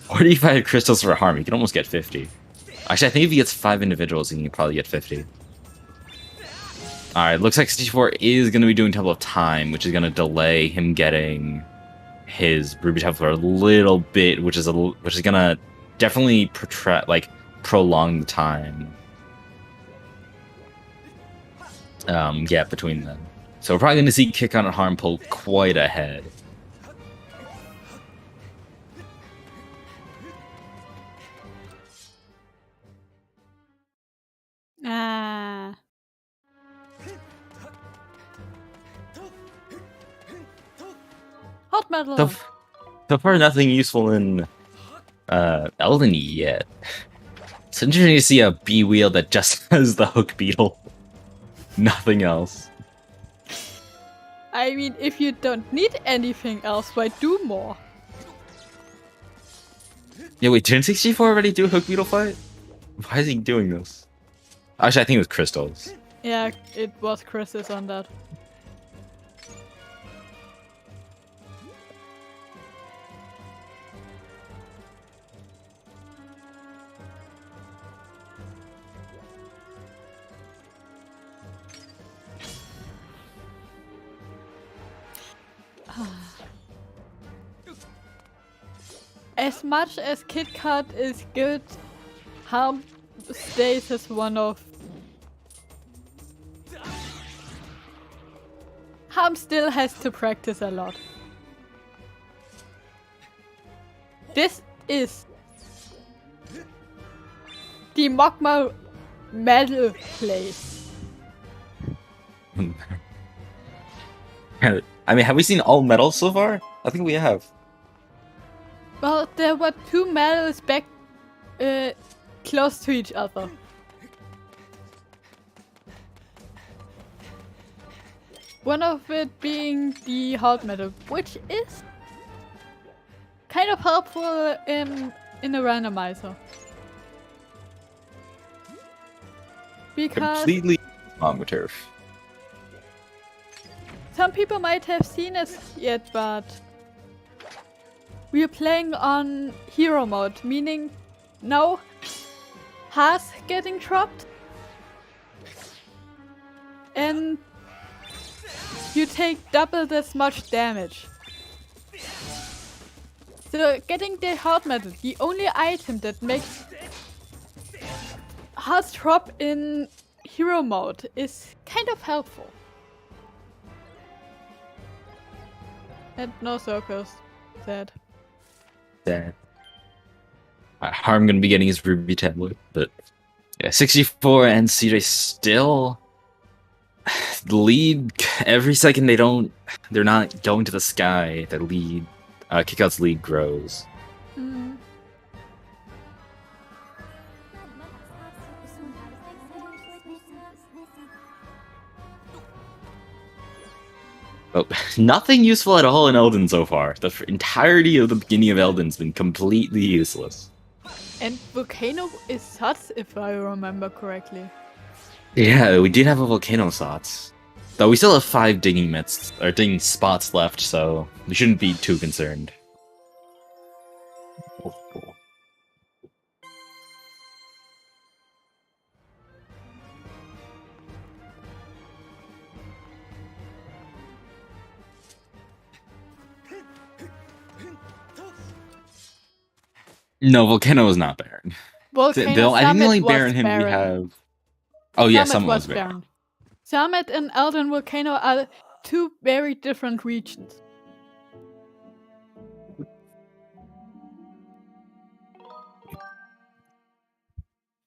45 crystals for Harm, you can almost get 50. Actually, I think if he gets 5 individuals, he can probably get 50. Alright, looks like 64 is going to be doing Temple of Time, which is going to delay him getting his Ruby Tablet for a little bit, which is going to definitely prolong the time gap between them. So we're probably going to see KitKat and Harm pull quite ahead. Hot metal. So far, nothing useful in Elden yet. It's interesting to see a B wheel that just has the hook beetle. Nothing else. I mean, if you don't need anything else, why do more? Yeah, wait, didn't 64 already do a hook beetle fight? Why is he doing this? Actually, I think it was crystals. Yeah, it was Chris's on that. As much as KitKat is good, Harm stays as one of... Harm still has to practice a lot. This is the Mogma metal play. I mean, have we seen all metals so far? I think we have. Well, there were two medals back close to each other. One of it being the hard metal, which is kind of helpful in a randomizer. Because Completely wrong with turf. some people might have seen it yet, but we are playing on hero mode, meaning no hearts getting dropped. And you take double this much damage. So getting the hard metal, the only item that makes hearts drop in hero mode, is kind of helpful. And no circles, sad. Yeah. Harm gonna be getting his Ruby tablet, but yeah, 64 and CJ still the lead. Every second they're not going to the sky. The lead, Kickout's lead grows. Mm. Oh, nothing useful at all in Elden so far. The entirety of the beginning of Elden's been completely useless. And Volcano is sus, if I remember correctly. Yeah, we did have a volcano slots. Though we still have 5 digging spots left, so we shouldn't be too concerned. No, volcano is not barren. Volcano I think the only Summit barren was hint we barren. have. Oh yeah, Summit was barren. barren. Summit and Elden Volcano are two very different regions.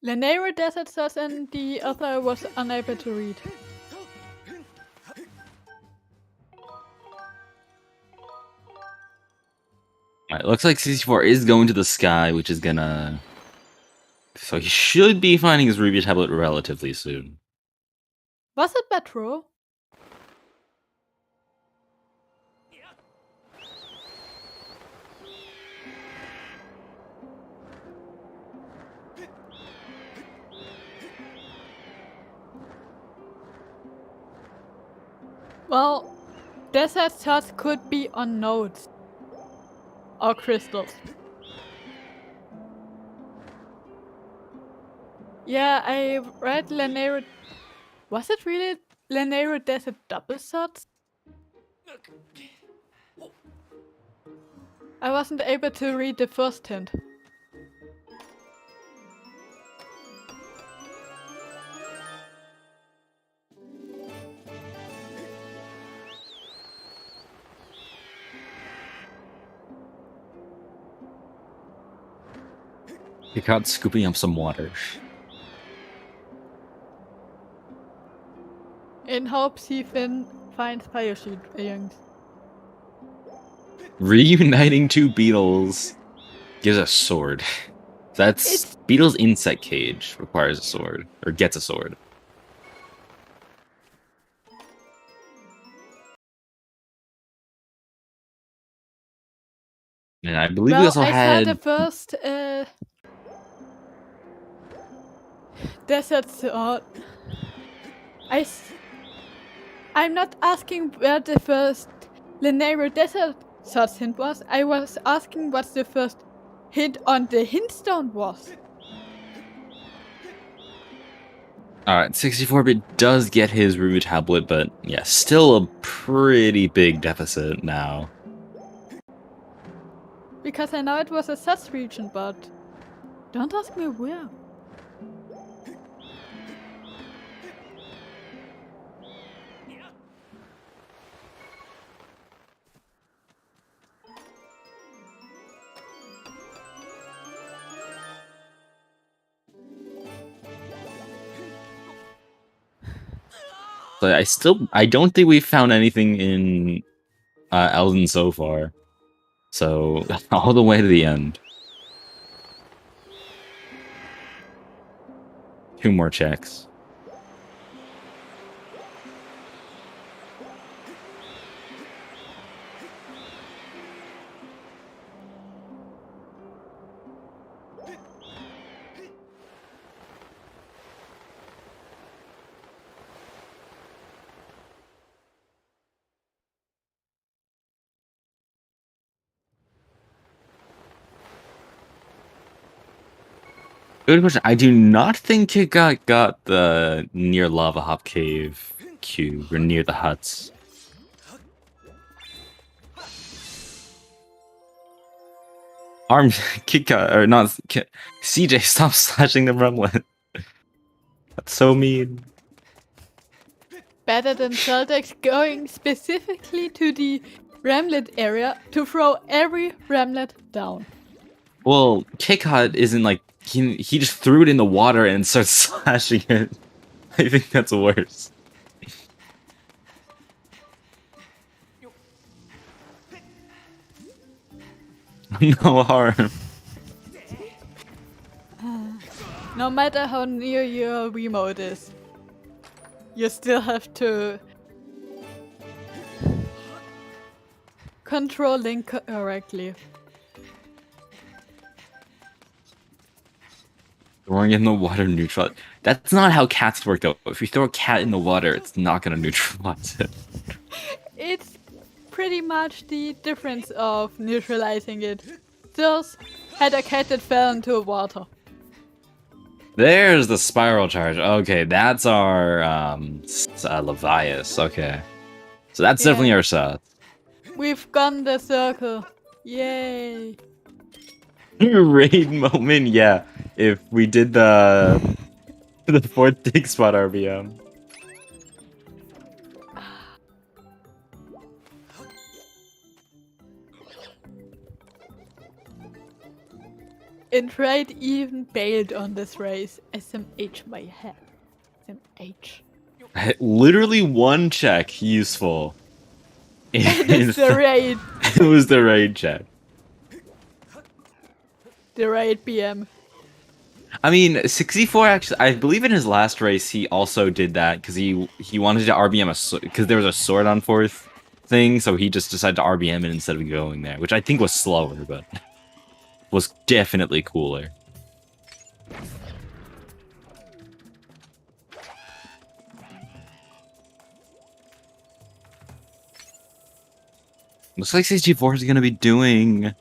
Lanayru Desert Sauce and the other was unable to read. Alright, looks like 64 is going to the sky, which is gonna... So he should be finding his Ruby tablet relatively soon. Was it Metro? Well, desert sauce could be on nodes. Or crystals. Yeah, I read Lanayru. Was it really Lanayru Desert double shots? I wasn't able to read the first hint. He caught scooping up some water. In hopes he finds fire sheet youngs. Reuniting 2 beetles gives a sword. That's Beetle's insect cage requires a sword, or gets a sword. And I believe we also had... saw the first desert sword. I'm not asking where the first Lanayru Desert Sword hint was. I was asking what the first hint on the hint stone was. Alright, 64-bit does get his Ruby tablet, but yeah, still a pretty big deficit now. Because I know it was a sus region, but don't ask me where. But I don't think we found anything in Elden so far. So, all the way to the end. 2 more checks. Good question. I do not think it got the near Lava Hop Cave cube or near the huts. Arm Kika or not CJ, stop slashing the Remlet. That's so mean. Better than Zelda going specifically to the Ramlet area to throw every Ramlet down. Well, Kickhut isn't like he just threw it in the water and starts slashing it. I think that's worse. No harm. No matter how near your remote is, you still have to control Link correctly. Throwing in the water neutral. That's not how cats work though. If you throw a cat in the water, it's not gonna neutralize it. It's pretty much the difference of neutralizing it. Just had a cat that fell into water. There's the spiral charge. Okay, that's our Levias. Okay, so that's definitely our Seth. We've gone the circle. Yay! Raid moment, yeah. If we did the 4th dig spot RBM. And Raid even bailed on this race. SMH my head. SMH. Literally 1 check useful. It's the raid. It was the raid check. The raid BM. I mean, 64 actually. I believe in his last race he also did that because he wanted to RBM because there was a sword on 4th thing, so he just decided to RBM it instead of going there, which I think was slower, but was definitely cooler. Looks like 64 is going to be doing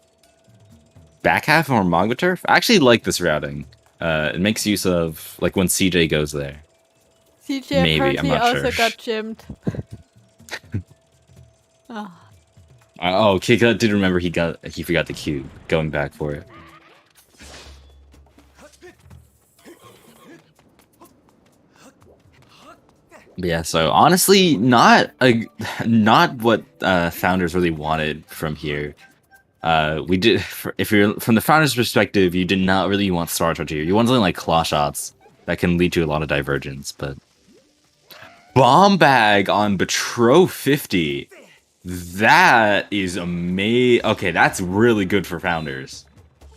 back half or Magma Turf. I actually like this routing. It makes use of like when CJ goes there. CJ Maybe, I'm apparently not also sure. got gemmed. Oh. Oh, Kika did remember he forgot the cube. Going back for it. But yeah, so honestly, not what founders really wanted from here. We did if you're from the founders' perspective, you did not really want Star Charge here. You want something like claw shots that can lead to a lot of divergence. But bomb bag on Betro 50, that is amazing. Okay, that's really good for founders.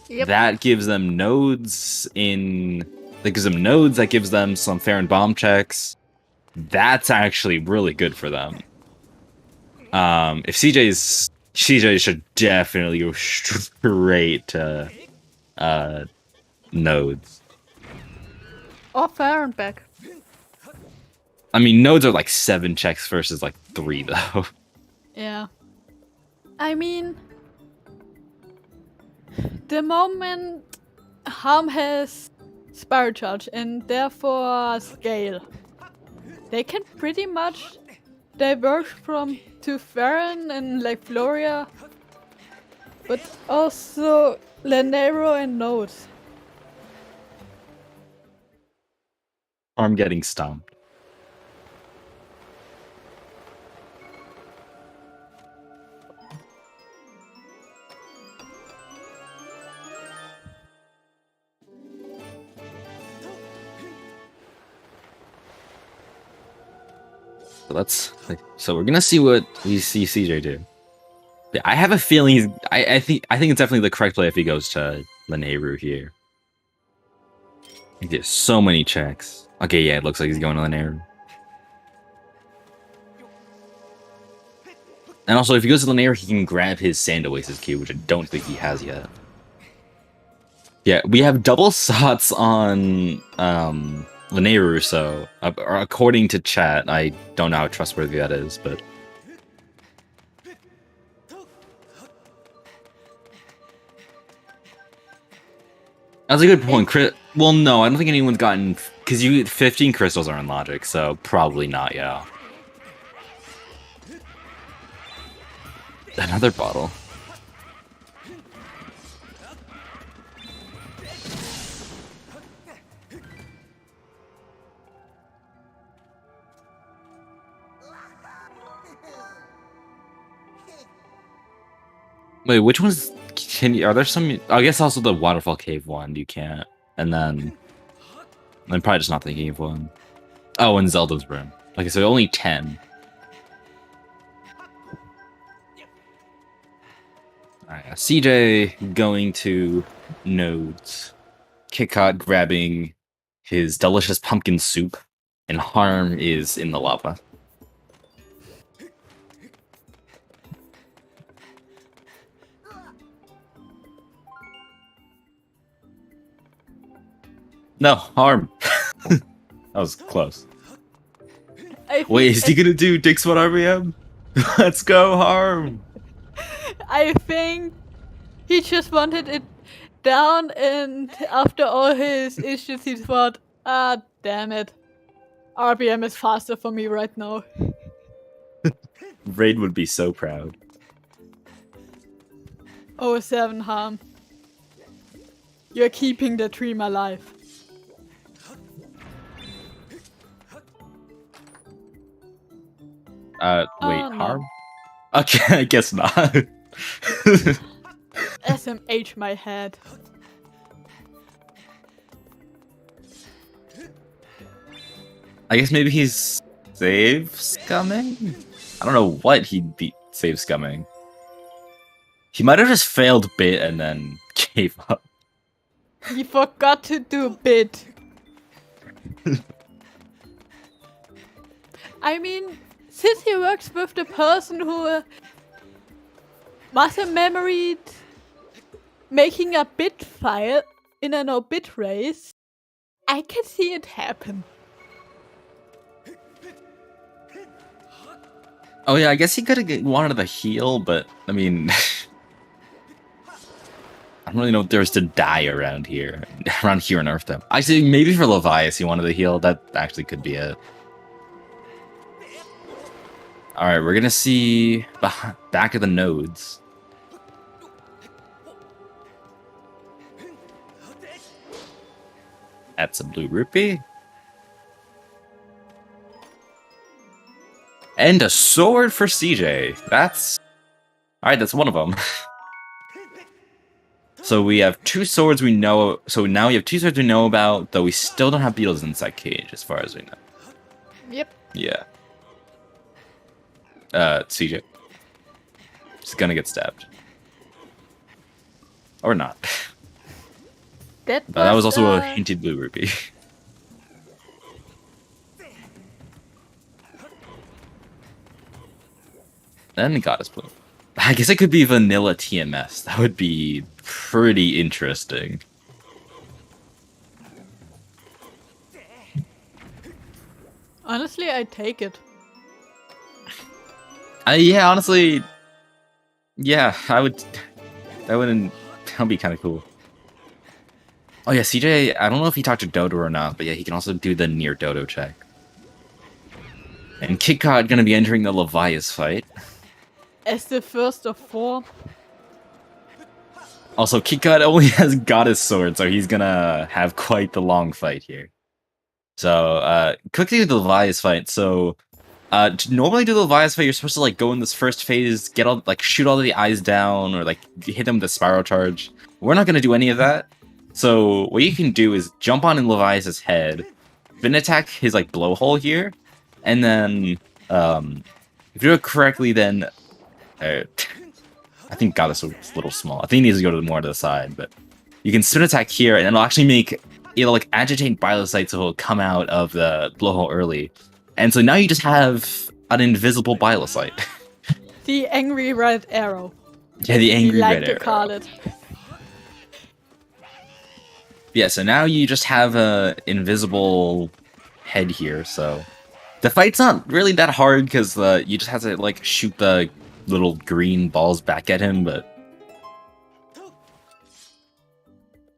Yep. That gives them nodes in. That gives them nodes. That gives them some fair and bomb checks. That's actually really good for them. If CJ should definitely go straight to nodes. Or far and back. I mean, nodes are like 7 checks versus like 3 though. Yeah. I mean, the moment Harm has Spiral Charge and therefore Scale, they can pretty much diverge from to Farron and like Floria, but also Lanero and Nodes. I'm getting stomped. So we're gonna see what we see CJ do. I have a feeling he's. I think it's definitely the correct play if he goes to Lanayru here. He did so many checks. Okay, yeah, it looks like he's going to Lanayru. And also, if he goes to Lanayru, he can grab his Sand Oasis key, which I don't think he has yet. Yeah, we have double sots on Lanayru, so according to chat, I don't know how trustworthy that is, but. That's a good point. Well, no, I don't think anyone's gotten... Because 15 crystals are in Logic, so probably not, yeah. Another bottle. Wait, which one's... are there some... I guess also the Waterfall Cave one, you can't. And then... I'm probably just not thinking of one. Oh, and Zelda's room. Okay, so only 10. Alright, CJ going to nodes. Kitkat grabbing his delicious pumpkin soup. And Harm is in the lava. No, Harm. That was close. Wait, is he gonna do Dick's 1 RBM? Let's go, Harm! I think he just wanted it down, and after all his issues, he thought, ah, damn it. RBM is faster for me right now. Raid would be so proud. 07 Harm. You're keeping the dream alive. Wait, no. Harm? Okay, I guess not. SMH my head. I guess maybe he's save scumming? I don't know what he'd be save scumming. He might have just failed bit and then gave up. He forgot to do bit. I mean, since he works with the person who muscle memoried making a bit file in a no-bit race, I can see it happen. Oh yeah, I guess he could have wanted the heal, but I mean, I don't really know if there's to die around here in Earthdom. Actually, maybe for Levias he wanted the heal. That actually could be it. All right, we're gonna see back of the nodes. That's a blue rupee. And a sword for CJ. That's... Alright, that's one of them. So we have 2 swords we know... So now we have 2 swords we know about, though we still don't have Beetle's Inside Cage, as far as we know. Yep. Yeah. CJ. She's gonna get stabbed. Or not. That was also a hinted blue rupee. Then Goddess Bloom. I guess it could be vanilla TMS. That would be pretty interesting. Honestly, I'd take it. Yeah, honestly, yeah, I would. That would be kind of cool. Oh yeah, CJ. I don't know if he talked to Dodo or not, but yeah, he can also do the near Dodo check. And KitKat gonna be entering the Levias fight. As the first of 4. Also, KitKat only has Goddess Sword, so he's gonna have quite the long fight here. So, quickly to the Levias fight. So, to normally do the Levias fight, you're supposed to like go in this first phase, get all shoot all the eyes down, or like hit them with a spiral charge. We're not gonna do any of that. So, what you can do is jump on in Levias's head, then attack his like blowhole here, and then if you do it correctly, then I think God is a little small. I think he needs to go to more to the side, but you can spin attack here, and it'll actually make it'll like agitate Bilocyte, so it'll come out of the blowhole early. And so now you just have an invisible Bilocyte. The angry red arrow. Yeah, the angry we like red to arrow. call it. Yeah, so now you just have a invisible head here, so the fight's not really that hard because you just have to like shoot the little green balls back at him, but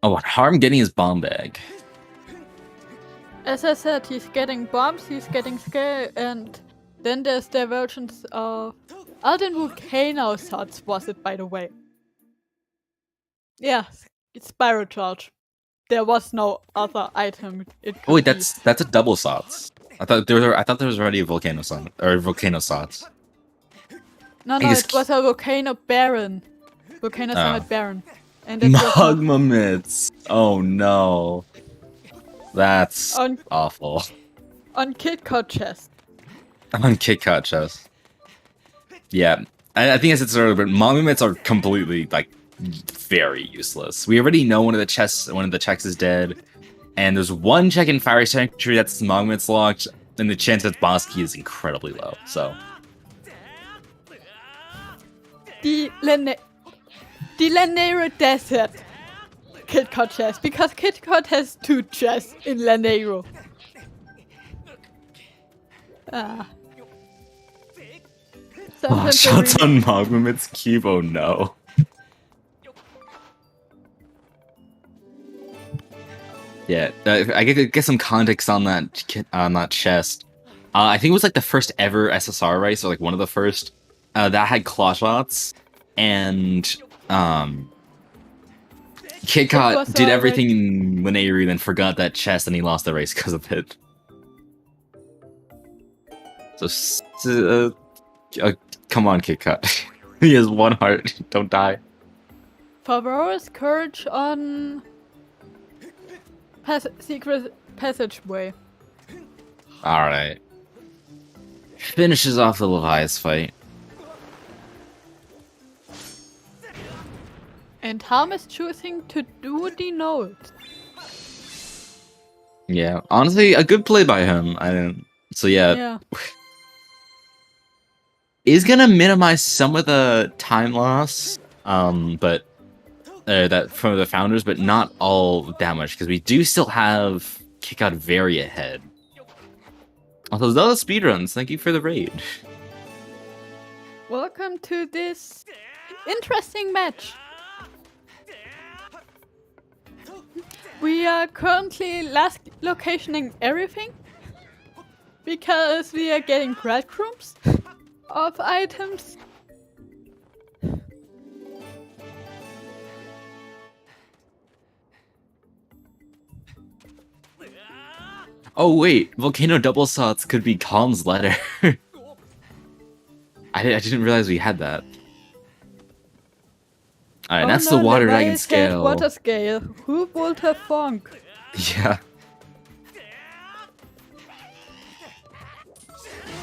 oh, and Harm getting his bomb bag. As I said, he's getting bombs, he's getting scale, and then there's divergence of Alden Volcano Shots, was it, by the way? Yeah, it's Spiral Charge. There was no other item it could Oh wait, be. that's a double Sots. I thought there was already a Volcano Sun or Volcano Sots. No, guess- it was a Volcano Baron. Volcano Summit Baron. And it was Magma Mitts. Oh no, that's on, awful. on Kid Cod Chest. On Kit Kat chest. Yeah, I think I said this earlier, but Magma Mitts are completely like very useless. We already know one of the checks is dead, and there's one check in Fire Sanctuary that's Magma Mitts locked, and the chance that boss key is incredibly low. So The Lanero Desert Kid Cod Chest, because Kid Cod has 2 chests in Lanero. oh, shots on Magma Mitts cube. Oh no. Yeah, I get some context on that chest. I think it was like the first ever SSR race, or like one of the first that had claw shots, and Kit Kat did everything in Lineary, then forgot that chest, and he lost the race because of it. So, come on, Kit Kat. He has 1 heart. Don't die. Favoro's Courage on Secret Passageway. Alright. Finishes off the Levi's fight. And Harm is choosing to do the note. Yeah, honestly, a good play by him. So Yeah. Is gonna minimize some of the time loss, but that from the founders, but not all that much, because we do still have Kick Out very ahead. Also, ZeldaSpeedRuns, thank you for the raid. Welcome to this interesting match. We are currently last locationing everything because we are getting breadcrumbs of items. Oh wait, Volcano Double Sots could be Calm's letter. I didn't realize we had that. Alright, that's the Water Dragon scale. Water scale. Who would have thunk? Yeah.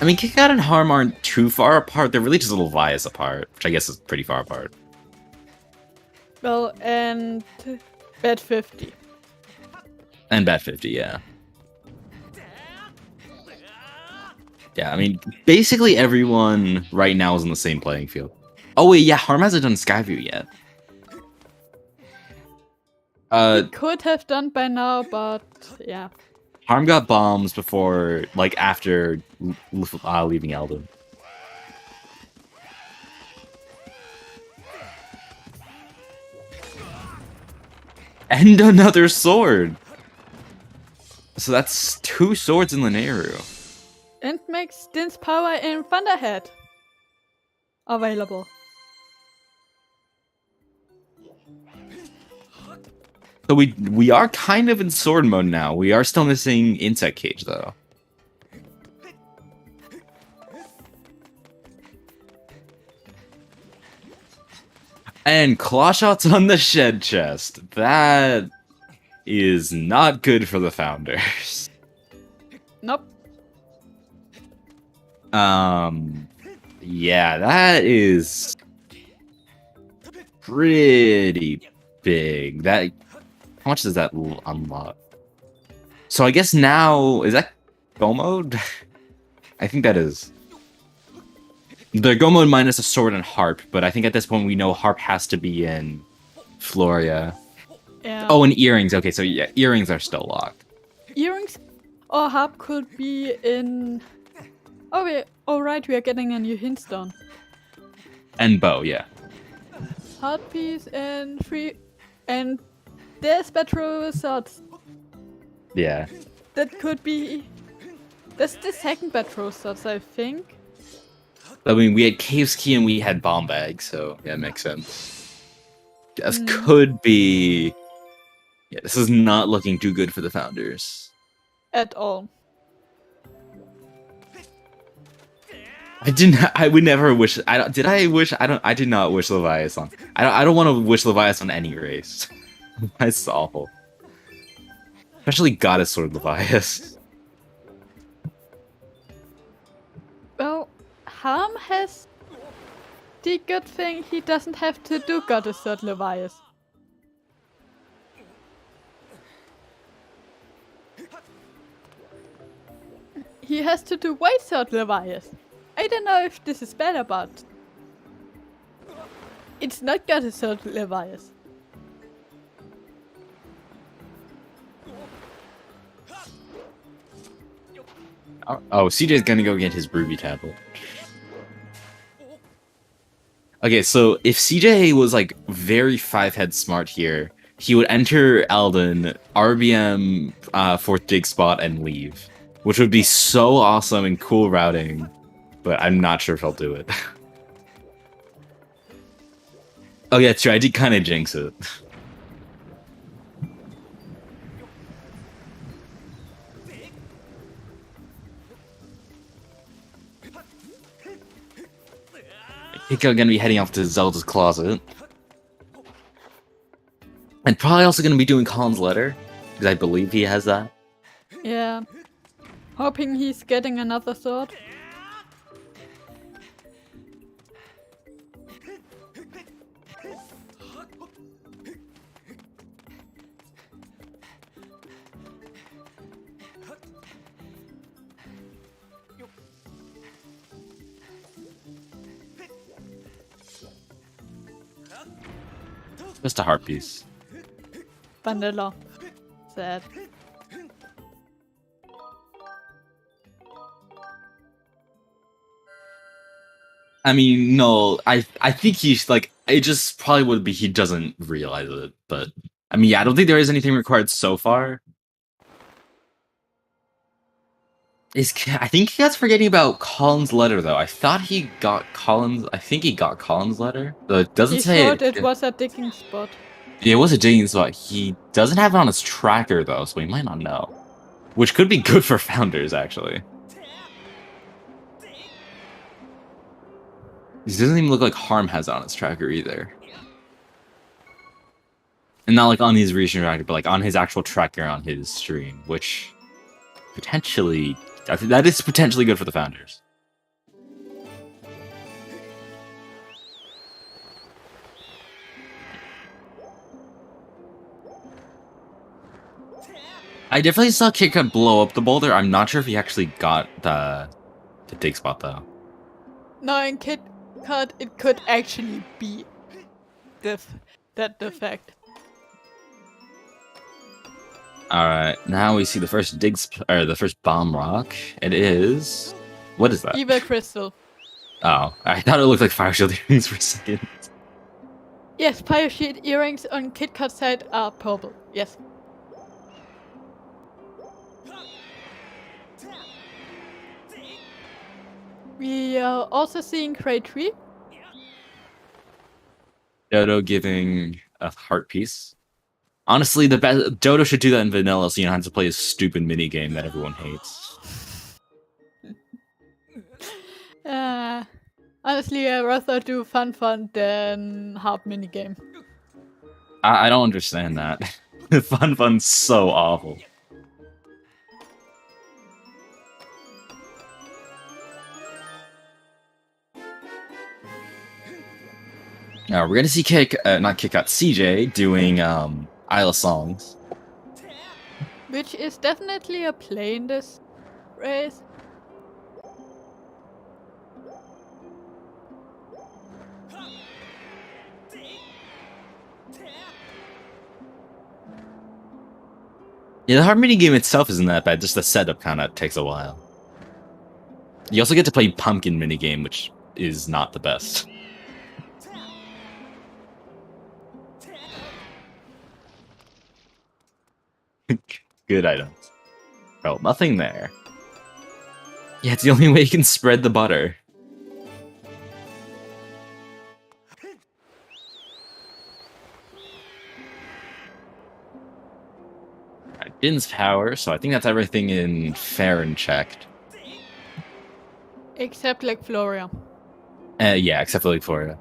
I mean, Kick Out and Harm aren't too far apart. They're really just a little Vias apart, which I guess is pretty far apart. Well, and Bet 50. And Bat 50, yeah. Yeah, I mean, basically everyone right now is on the same playing field. Oh wait, yeah, Harm hasn't done Skyview yet. Could have done by now, but yeah. Harm got bombs before, like, after leaving Eldon. And another sword! So that's 2 swords in Linearu. And makes Din's power in Thunderhead available. So we are kind of in sword mode now. We are still missing Insect Cage, though. And claw shots on the shed chest. That is not good for the founders. Nope. Yeah, that is pretty big. That how much does that unlock? So I guess now is that go mode? I think that is. The go mode minus a sword and harp, but I think at this point we know harp has to be in Floria. Yeah. Oh, and earrings. Okay, so yeah, earrings are still locked. Earrings or harp could be in. Oh right, we are getting a new hint stone. And bow, yeah. Heart piece and free, and there's battle swords. Yeah. That could be. That's the second battle swords, I think. I mean, we had Cave's Key and we had Bomb Bag, so yeah, it makes sense. This could be... Yeah, this is not looking too good for the Founders. At all. I would never wish... Did I wish... I did not wish Levias on... I don't want to wish Levias on any race. That's awful. Especially Goddess Sword Levias. Well, Harm has the good thing he doesn't have to do Goddess Sword Levias. He has to do White Sword Levias. I don't know if this is better, but it's not Goddess Sword Levias. Oh, CJ's gonna go get his Ruby tablet. Okay, so if CJ was like very 5-head smart here, he would enter Elden, RBM, 4th dig spot, and leave. Which would be so awesome and cool routing, but I'm not sure if he'll do it. Oh yeah, true, I did kind of jinx it. I think I'm gonna be heading off to Zelda's closet. And probably also gonna be doing Colin's letter, because I believe he has that. Yeah. Hoping he's getting another sword. Just a heart piece. Vanilla. Sad. I mean, no, I think he's like, it just probably would be he doesn't realize it, but I mean, yeah, I don't think there is anything required so far. I think that's forgetting about Colin's letter though. I thought he got Colin's. I think he got Colin's letter. Though it doesn't He say thought it was a digging spot. Yeah, it was a digging spot. He doesn't have it on his tracker though, so he might not know. Which could be good for Founders actually. It doesn't even look like Harm has it on his tracker either. And not like on his region tracker, but like on his actual tracker on his stream, which potentially, I think that is potentially good for the Founders. I definitely saw KitKat blow up the boulder. I'm not sure if he actually got the dig spot though. No, in KitKat it could actually be that defect. All right, now we see the first the first bomb rock. It is, what is that? Evil crystal. Oh, I thought it looked like fire shield earrings for a second. Yes, fire shield earrings on KitKat's side are purple. Yes. We are also seeing Grade 3. Dodo giving a heart piece. Honestly, the best Dodo should do that in vanilla, so you don't have to play a stupid mini game that everyone hates. Honestly, I'd rather do fun than hard minigame. I don't understand that. Fun's so awful. We're gonna see not kick out CJ doing Isle of Songs. Which is definitely a play in this race. Yeah, the hard minigame itself isn't that bad, just the setup kind of takes a while. You also get to play Pumpkin minigame, which is not the best. Good items. Oh, nothing there. Yeah, it's the only way you can spread the butter. Alright, Din's power, so I think that's everything in fair and checked. Except like Floria. Yeah, except for Victoria.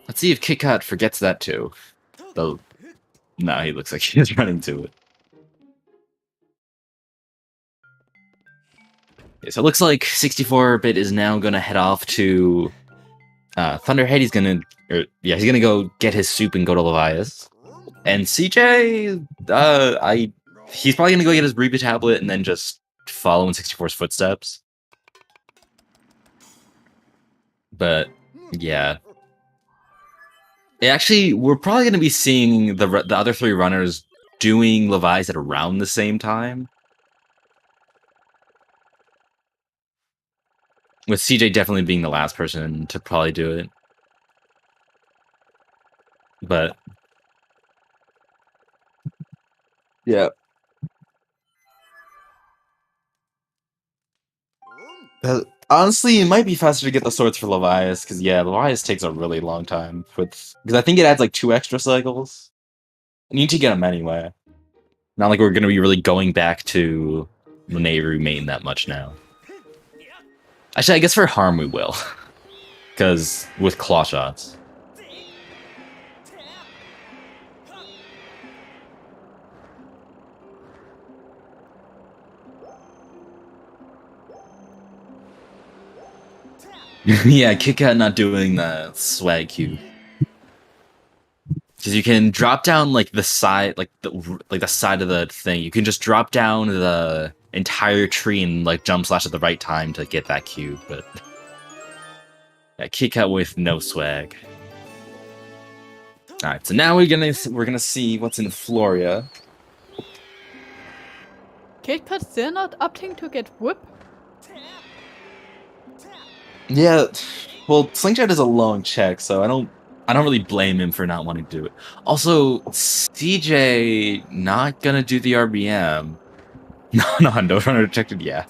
Let's see if KitKat forgets that too. Though, no, he looks like he's running to it. Okay, so it looks like 64-bit is now gonna head off to Thunderhead. He's gonna go get his soup and go to Levias. And CJ, he's probably gonna go get his Reba tablet and then just follow in 64's footsteps. But yeah, actually, we're probably gonna be seeing the other three runners doing Levias at around the same time. With CJ definitely being the last person to probably do it. But yeah. Honestly, it might be faster to get the swords for Levias, because yeah, Levias takes a really long time because I think it adds like 2 extra cycles. You need to get them anyway. Not like we're gonna be really going back to Nehru main that much now. Actually, I guess for harm we will. Because with claw shots. Yeah, KitKat not doing the swag cube. Because you can drop down like the side, like the side of the thing. You can just drop down the entire tree and like jump slash at the right time to get that cube. But yeah, KitKat with no swag. All right, so now we're gonna see what's in Floria. KitKat still not opting to get Whip? Yeah, well, Slingshot is a long check, so I don't really blame him for not wanting to do it. Also, CJ not gonna do the RBM. No runner detected. Yeah.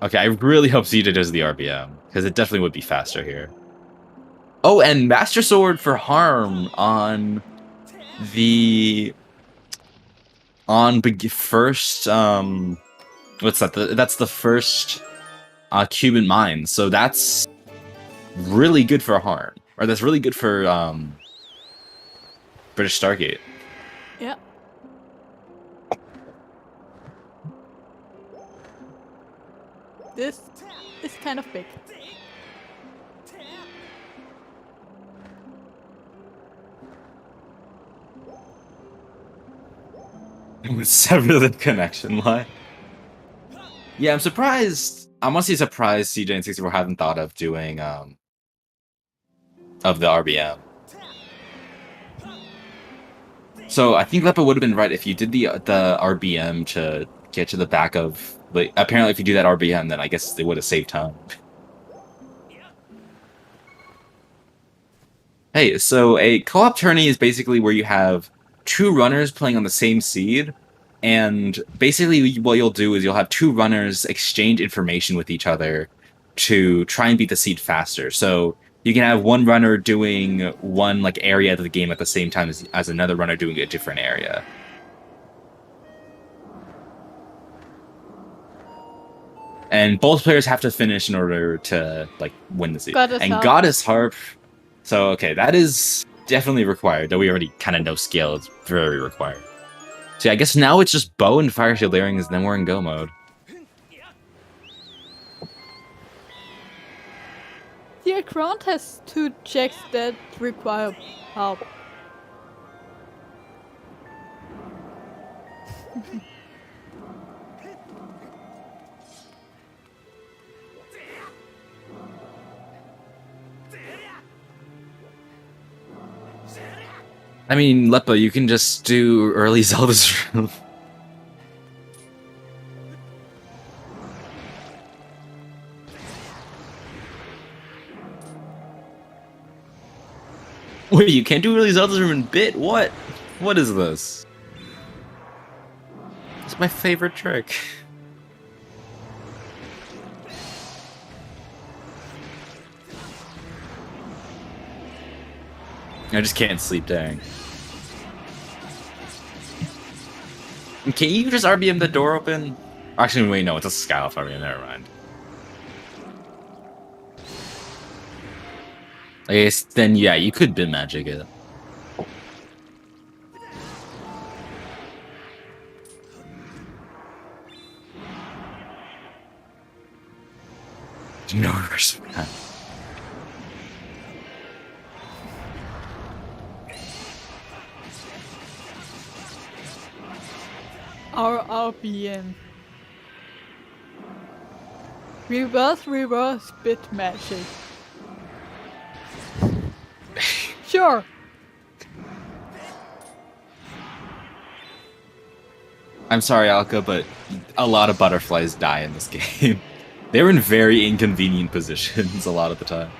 Okay, I really hope CJ does the RBM because it definitely would be faster here. Oh, and Master Sword for harm on the first what's that? That's the first Cuban mine. So that's really good for harm, or that's really good for British Stargate. Yeah. This is kind of big. Sever the connection line. Yeah, I'm surprised. I'm honestly surprised CJ and 64 haven't thought of doing of the RBM. So I think Lepa would have been right if you did the RBM to get to the back of. But apparently, if you do that RBM, then I guess they would have saved time. Hey, so a co-op tourney is basically where you have 2 runners playing on the same seed, and basically what you'll do is you'll have 2 runners exchange information with each other to try and beat the seed faster. So you can have one runner doing one like area of the game at the same time as another runner doing a different area. And both players have to finish in order to like win the seed. Goddess Harp. So okay, that is definitely required, though we already kind of know scale is very required. So yeah, I guess now it's just bow and fire shield earrings, and then we're in go mode. The ground has 2 checks that require help. I mean, Leppa, you can just do early Zelda's room. Wait, you can't do early Zelda's room in bit? What? What is this? It's my favorite trick. I just can't sleep, dang. Can you just RBM the door open? Actually, wait, no, it's a Skyloft RBM, never mind. I guess then, yeah, you could bit magic it. No respect. Our RBM. Reverse bit magic. Sure. I'm sorry, Alka, but a lot of butterflies die in this game. They're in very inconvenient positions a lot of the time.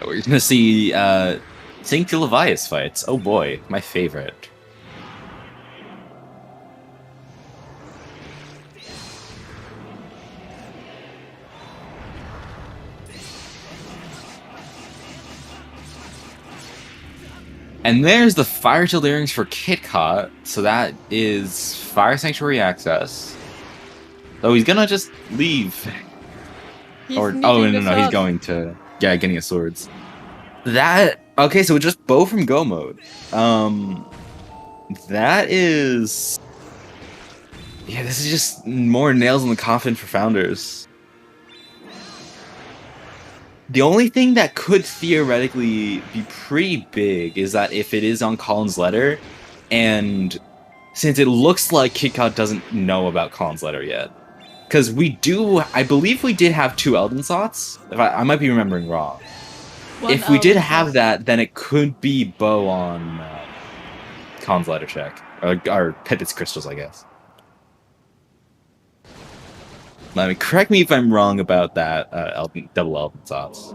We're gonna see St. Levias fights. Oh boy, my favorite. And there's the Fire Shield earrings for KitKat, so that is Fire Sanctuary access. Oh, he's gonna just leave. Oh no, he's going to getting his swords. That okay, so just bow from go mode. That is this is just more nails in the coffin for founders. The only thing that could theoretically be pretty big is that if it is on Colin's letter, and since it looks like KitKat doesn't know about Colin's letter yet, because I believe we did have 2 Elden Slots. If I might be remembering wrong. If we did have that, then it could be bow on Colin's letter check, or Pippet's crystals, I guess. I mean, correct me if I'm wrong about that double Elden Slots.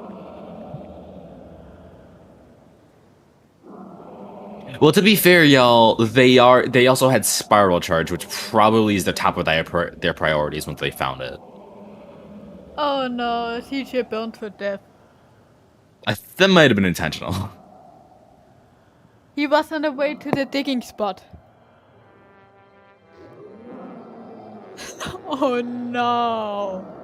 Well, to be fair, y'all, they also had Spiral Charge, which probably is the top of their priorities once they found it. Oh no, TJ burned to death. That might have been intentional. He was on the way to the digging spot. Oh no.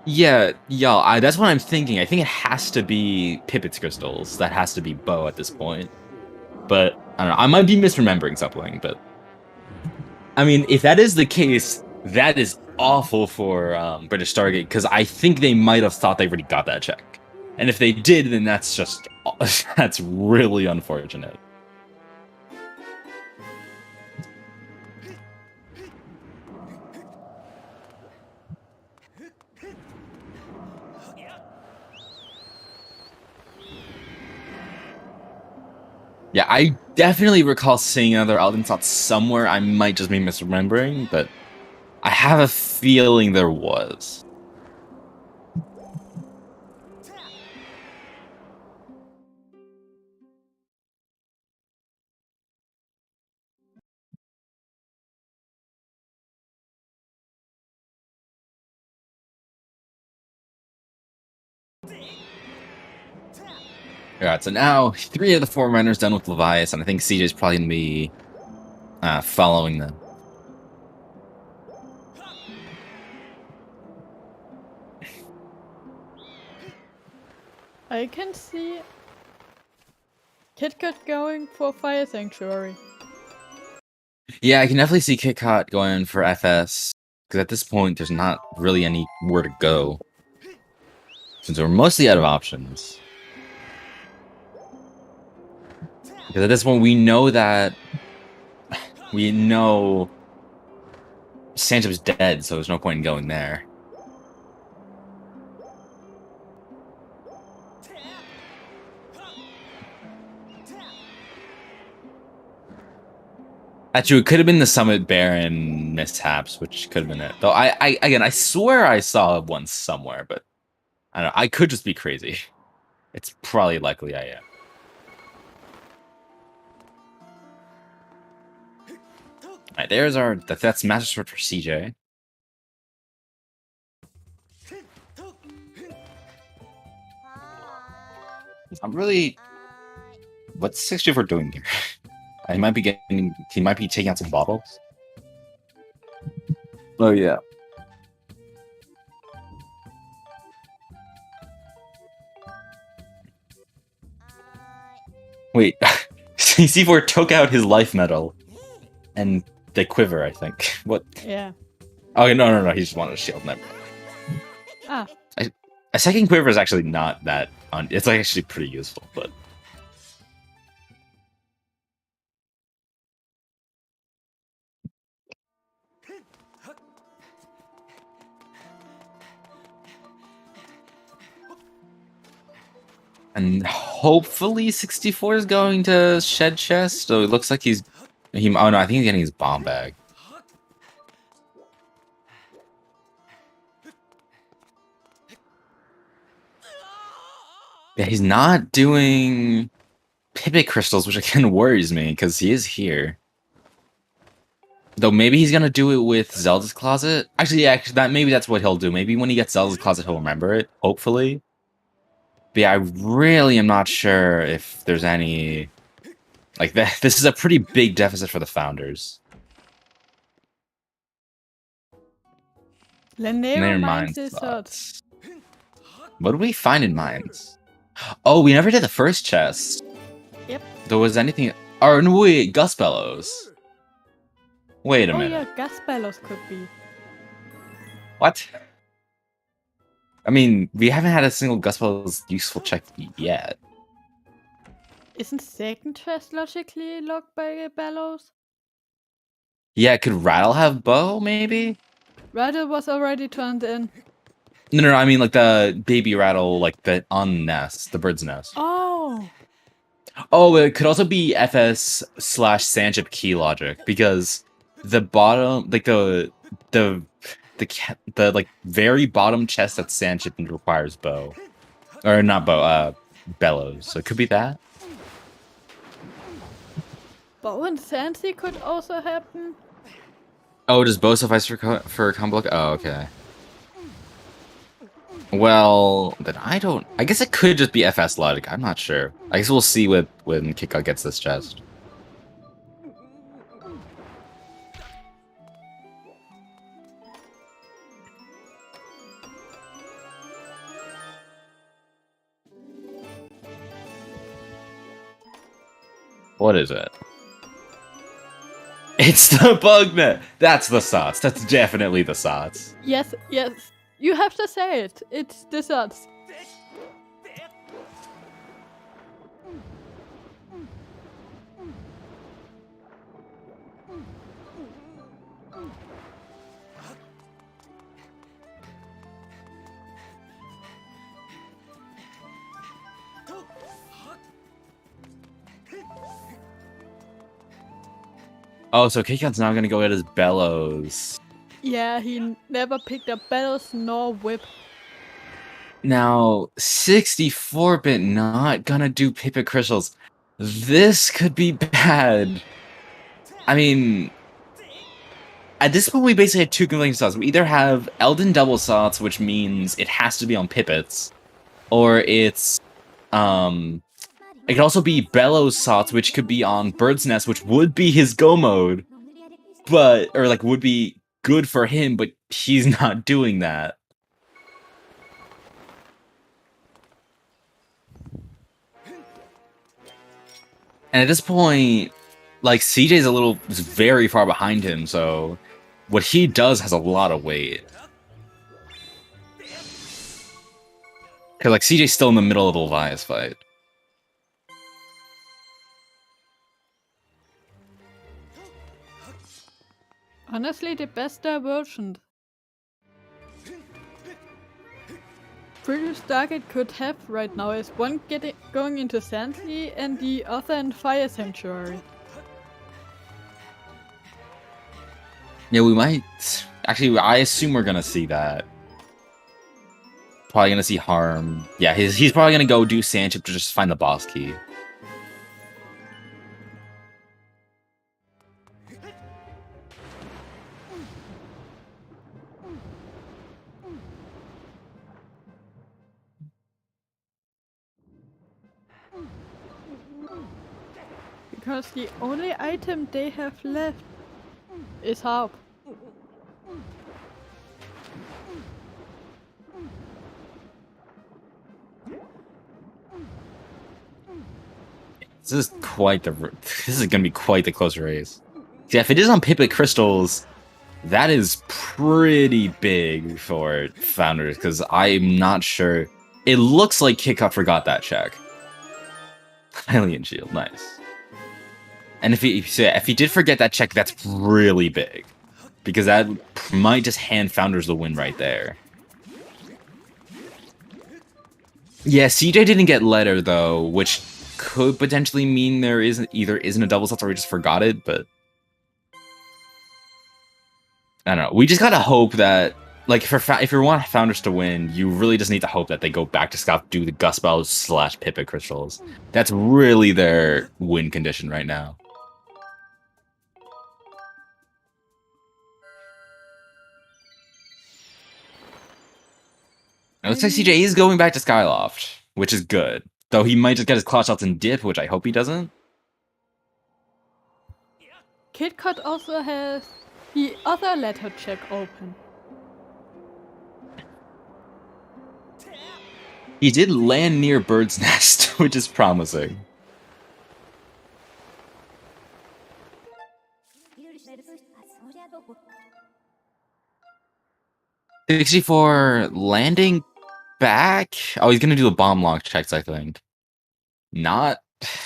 Yeah, that's what I'm thinking. I think it has to be Pippet's crystals. That has to be bow at this point. But I don't know. I might be misremembering something, but I mean, if that is the case, that is awful for British Stargate, because I think they might have thought they already got that check. And if they did, then that's just that's really unfortunate. Yeah, I definitely recall seeing another Elden Slot somewhere. I might just be misremembering, but I have a feeling there was. Alright, so now 3 of the 4 runners done with Levias, and I think CJ's probably going to be following them. I can see KitKat going for Fire Sanctuary. Yeah, I can definitely see KitKat going for FS, because at this point, there's not really anywhere to go. Since we're mostly out of options. Because at this point, we know that... We know... Sanchip's dead, so there's no point in going there. Actually, it could have been the Summit Baron mishaps, which could have been it. Though I swear I saw one somewhere, but I don't know. I could just be crazy. It's probably likely I am. Alright, there's our... That's Master Sword for CJ. I'm really... What's 64 doing here? He might be taking out some bottles. Oh yeah. Wait, C4 took out his life medal and the quiver, I think. What? Yeah. Oh no, he just wanted a shield. Never. Ah. A second quiver is actually not that. It's actually pretty useful, but. And hopefully 64 is going to shed chest. So it looks like oh no, I think he's getting his bomb bag. Yeah, he's not doing pivot crystals, which again worries me because he is here. Though maybe he's gonna do it with Zelda's Closet. Actually, yeah, maybe that's what he'll do. Maybe when he gets Zelda's Closet, he'll remember it. Hopefully. But yeah, I really am not sure if there's any... Like, this is a pretty big deficit for the founders. Never mind his thoughts. What did we find in mines? Oh, we never did the first chest. Yep. There was anything... Or, no, wait, Gus Bellows. Wait a minute. Oh yeah, Gus Bellows could be. What? I mean, we haven't had a single Gus Bellows useful check yet. Isn't second chest logically locked by Bellows? Yeah, could Rattle have bow, maybe? Rattle was already turned in. No, I mean like the baby Rattle, like the on nest, the bird's nest. Oh! Oh, it could also be FS/Sanchip key logic, because the bottom, like the like very bottom chest that Sanchip requires bow. Or not bow, bellows. So it could be that. Bow and Sansi could also happen. Oh, does bow suffice for combo block? Oh, okay. Well, then I guess it could just be FS logic. I'm not sure. I guess we'll see when KitKat gets this chest. What is it? It's the bug net! That's the Sots. That's definitely the Sots. Yes. You have to say it. It's the Sots. Oh, so KitKat's now gonna go get his bellows. Yeah, he never picked up Bellows nor Whip. Now, 64-bit not gonna do pivot crystals. This could be bad. I mean, at this point we basically have two conflicting Sots. We either have Elden double Sots, which means it has to be on pivots, or it's it could also be Bellows Sots, which could be on Bird's Nest, which would be his go mode, or like would be good for him, but he's not doing that. And at this point, like, CJ's is very far behind him, so what he does has a lot of weight. Because, like, CJ's still in the middle of the Elias fight. Honestly, the best diversion previous Stargate could have right now is one going into Sandsea and the other in Fire Sanctuary. Yeah, we might... Actually, I assume we're gonna see that. Probably gonna see Harm. Yeah, he's probably gonna go do Sandship to just find the boss key. Because the only item they have left is Harp. This is gonna be quite the close race. Yeah, if it is on Pipit Crystals, that is pretty big for Founders, because I'm not sure. It looks like KitKat forgot that check. Alien Shield, nice. And if he did forget that check, that's really big. Because that might just hand Founders the win right there. Yeah, CJ didn't get letter, though, which could potentially mean there either isn't a double slot or he just forgot it, but... I don't know. We just gotta hope that, like, if you want Founders to win, you really just need to hope that they go back to Scout, do the Gust Bells / Pipit Crystals. That's really their win condition right now. It looks like CJ is going back to Skyloft, which is good. Though he might just get his claw shots and dip, which I hope he doesn't. KitKat also has the other letter check open. He did land near Bird's Nest, which is promising. $64 landing back? Oh, he's gonna do the bomb launch checks, I think. Not.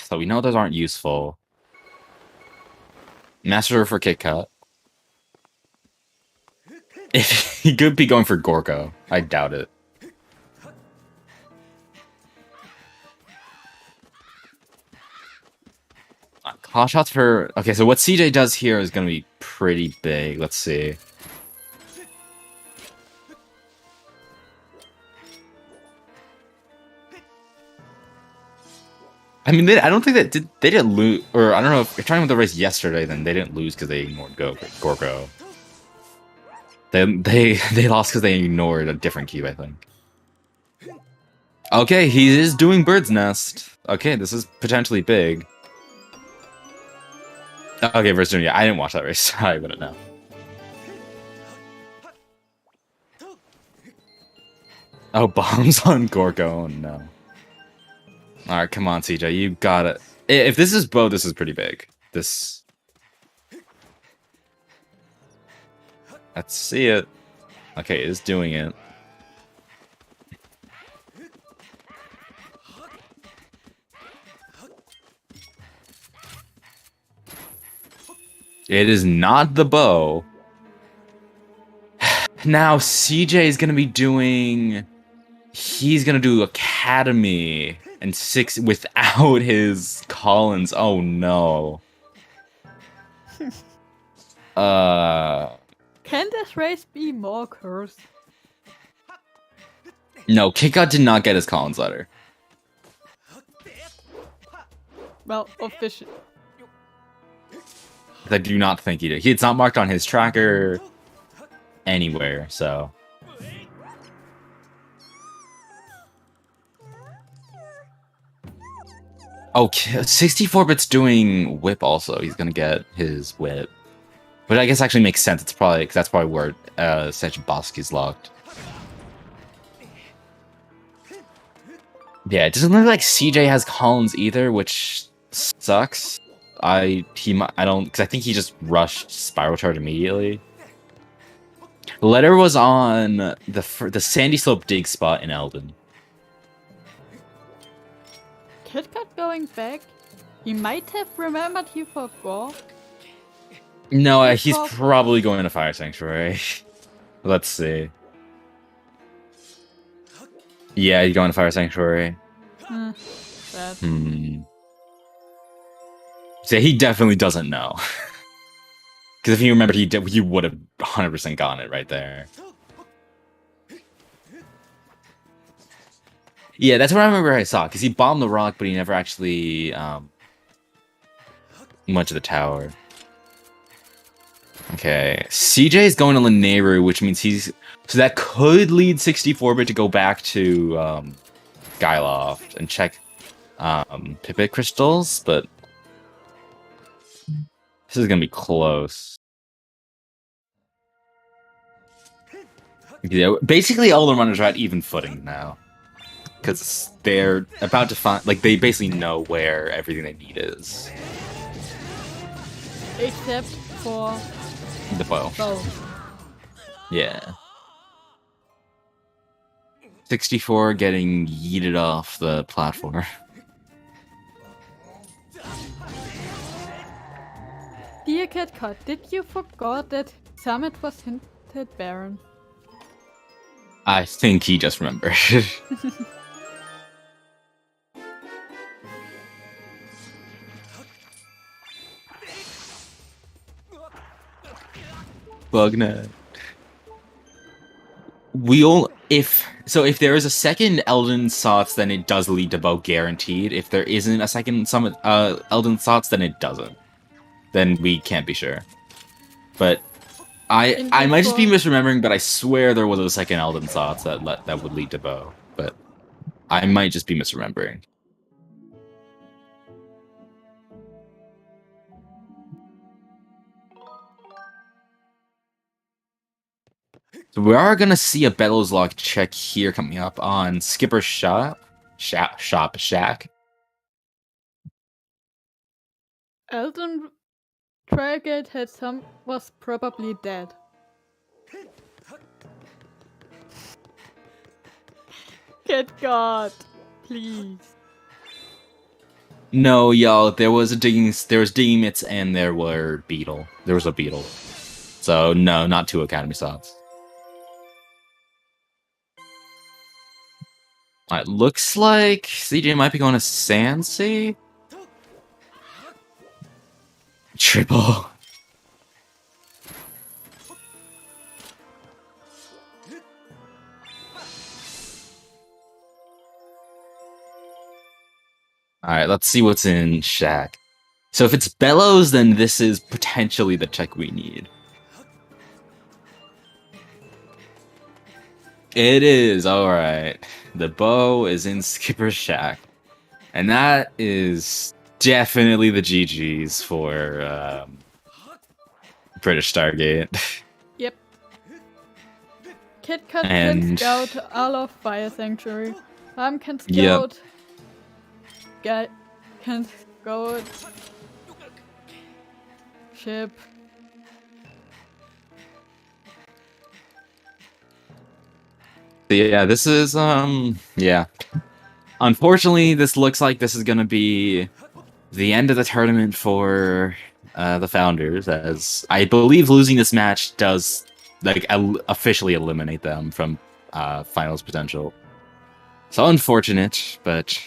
So we know those aren't useful. Master for KitKat. He could be going for Gorko. I doubt it. Claw shots for... Okay, so what CJ does here is going to be pretty big. Let's see. I mean, I don't think they didn't lose, or I don't know if you're talking about the race yesterday. Then they didn't lose because they ignored Gorko. They lost because they ignored a different cube, I think. Okay, he is doing Bird's Nest. Okay, this is potentially big. Okay, versus Junior. I didn't watch that race. I wouldn't know. Oh, bombs on Gorko. Oh, no. Alright, come on, CJ. You got it. If this is Bo, this is pretty big. Let's see it. Okay, it's doing it. It is not the bow. Now, CJ is going to be doing... He's going to do Academy and 6 without his Collins. Oh, no. Can this race be more cursed? No, KitKat did not get his Collins letter. Well, officially. I do not think he did. It's not marked on his tracker anywhere, so... Okay, 64-bit's doing whip also. He's gonna get his whip. But I guess actually makes sense. It's probably, because that's probably where Sech Boski's locked. Yeah, it doesn't look like CJ has Collins either, which sucks. I don't, because I think he just rushed Spiral Charge immediately. Letter was on the Sandy Slope dig spot in Elden. KitKat going back? He might have remembered he forgot. No, he's probably going to Fire Sanctuary. Let's see. Yeah, he's going to Fire Sanctuary. Bad. So he definitely doesn't know. Because if you remember, he would have 100% gotten it right there. Yeah, that's what I remember I saw. Because he bombed the rock, but he never actually went to the tower. Okay, CJ is going to Lanayru, which means he's... So that could lead 64-bit to go back to Skyloft and check Pipit crystals, but this is going to be close. Yeah, basically all the runners are at even footing now. Because they're about to find... Like, they basically know where everything they need is. Except for... The bow. Yeah. 64 getting yeeted off the platform. Dear KitKat, did you forget that Summit was hinted Baron? I think he just remembered. Bugnet. If there is a second Elden Sots, then it does lead to bow guaranteed. If there isn't a second Summit Elden Sots, then it doesn't. Then we can't be sure. But I might just be misremembering, but I swear there was a second Elden Sots that would lead to bow. But I might just be misremembering. So we are gonna see a Bellows Lock check here coming up on Skipper's Shack. Elden Stargate was probably dead. KitKat, please. No, y'all, there was digging mitts and there was a beetle. So no, not 2 Academy Sots. It looks like CJ might be going to Sansea. Triple. Alright, let's see what's in Shack. So if it's Bellows, then this is potentially the check we need. It is, alright. The bow is in Skipper's Shack. And that is definitely the GG's for British Stargate. Yep. KitKat can scout all of Fire Sanctuary. Can scout... Yep. Can scout... Ship. Yeah, this is, yeah. Unfortunately, this looks like this is gonna be the end of the tournament for the Founders, as I believe losing this match does, like, officially eliminate them from finals potential. So unfortunate, but...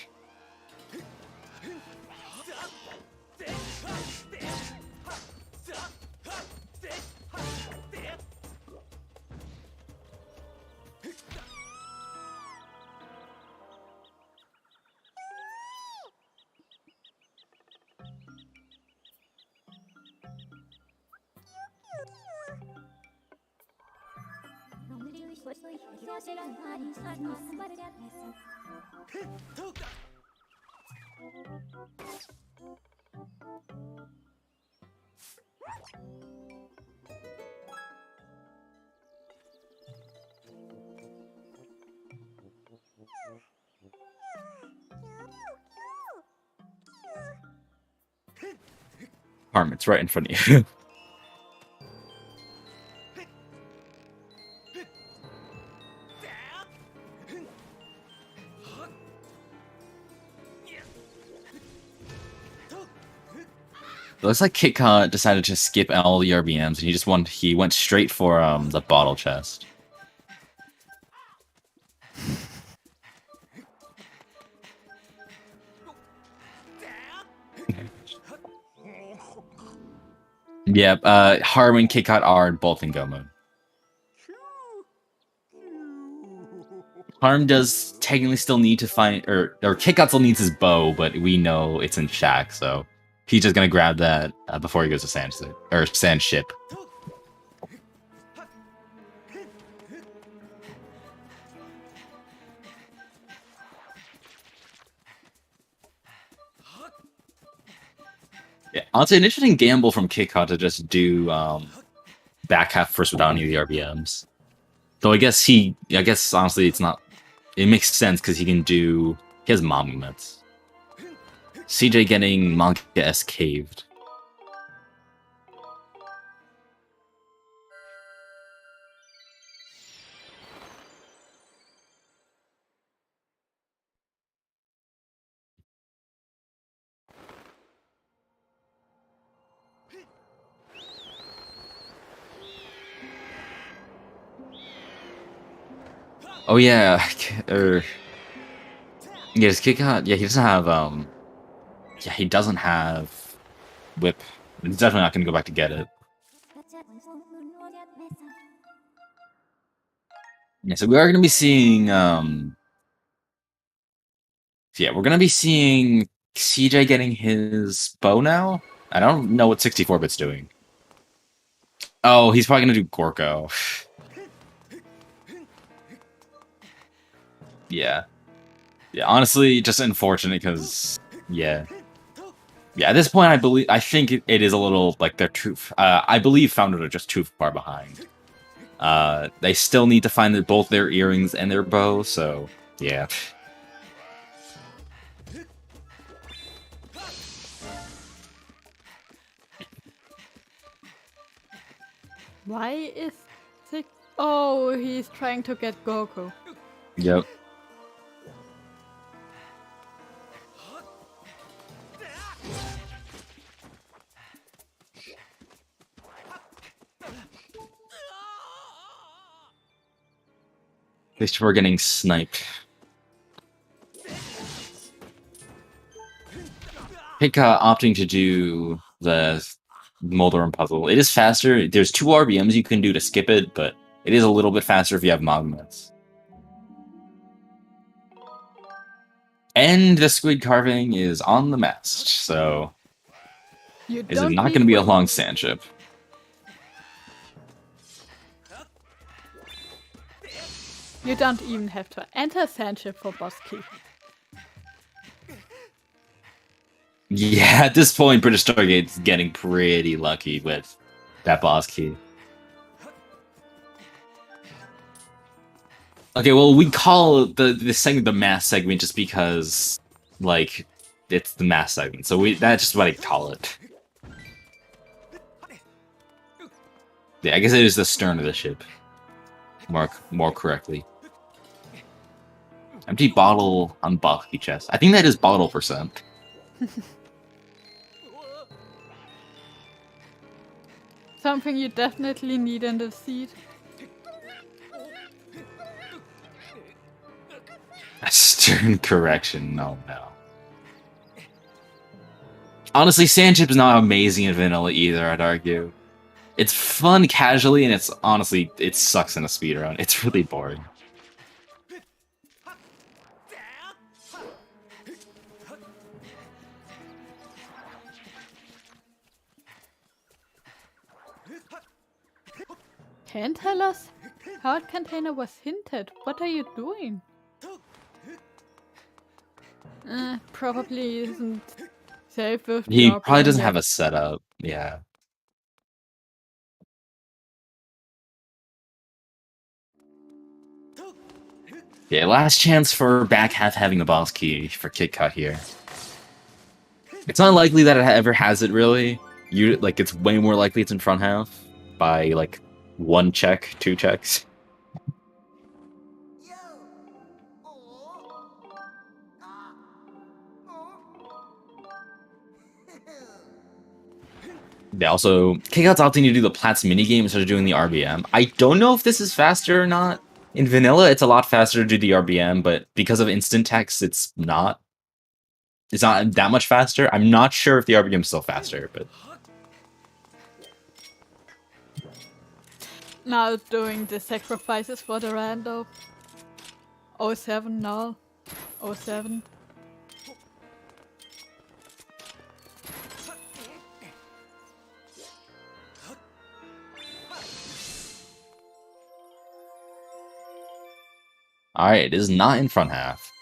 Harm, it's right in front of you. It looks like KitKat decided to skip all the RBMs and he went straight for the bottle chest. Yep, Harm and KitKat are both in go mode. Harm does technically still need to find, or KitKat still needs his bow, but we know it's in Shack, so he's just gonna grab that before he goes to Sand Ship. Yeah, honestly, an interesting gamble from KitKat to just do back half first without any of the RBMs. Though I guess honestly it's not. It makes sense because he has mom movements. CJ getting manga-esque caved. Oh yeah, does KitKat? Yeah, he doesn't have yeah, he doesn't have whip. He's definitely not gonna go back to get it. Yeah, so we are gonna be seeing yeah, we're gonna be seeing CJ getting his bow now. I don't know what 64-bit's doing. Oh, he's probably gonna do Gorko. Yeah. Yeah, honestly, just unfortunate because, yeah. Yeah, at this point, I think it is a little, like, they're too, I believe Founders are just too far behind. They still need to find both their earrings and their bow, so, yeah. Why is Sig? Oh, he's trying to get Goku. Yep. At least we're getting sniped. KitKat opting to do the Moldoran puzzle. It is faster. There's 2 RBMs you can do to skip it, but it is a little bit faster if you have Mogmets. And the squid carving is on the mast, so is it not going to be a long sand ship? You don't even have to enter sand ship for boss key. Yeah, at this point, British Stargate's getting pretty lucky with that boss key. Okay, well, we call the segment the mass segment just because, like, it's the mass segment. So that's just what I call it. Yeah, I guess it is the stern of the ship. More correctly. Empty bottle on Bucky chest. I think that is bottle percent. Something you definitely need in the seat. A stern correction. No. Honestly, Sandship is not amazing in vanilla either, I'd argue. It's fun casually, and it sucks in a speedrun. It's really boring. Can tell us? Heart container was hinted. What are you doing? Probably isn't safe with He the probably doesn't yet. have a setup. Yeah. Yeah, last chance for back half having the boss key for KitKat here. It's unlikely that it ever has it, really. you like it's way more likely it's in front half by like 1 check, 2 checks. They also Kick-Out's opting to do the Platts minigame instead of doing the RBM. I don't know if this is faster or not. In vanilla, it's a lot faster to do the RBM, but because of instant text, it's not that much faster. I'm not sure if the RBM is still faster, but Now doing the sacrifices for the rando. 07 now. 07. alright, it is not in front half.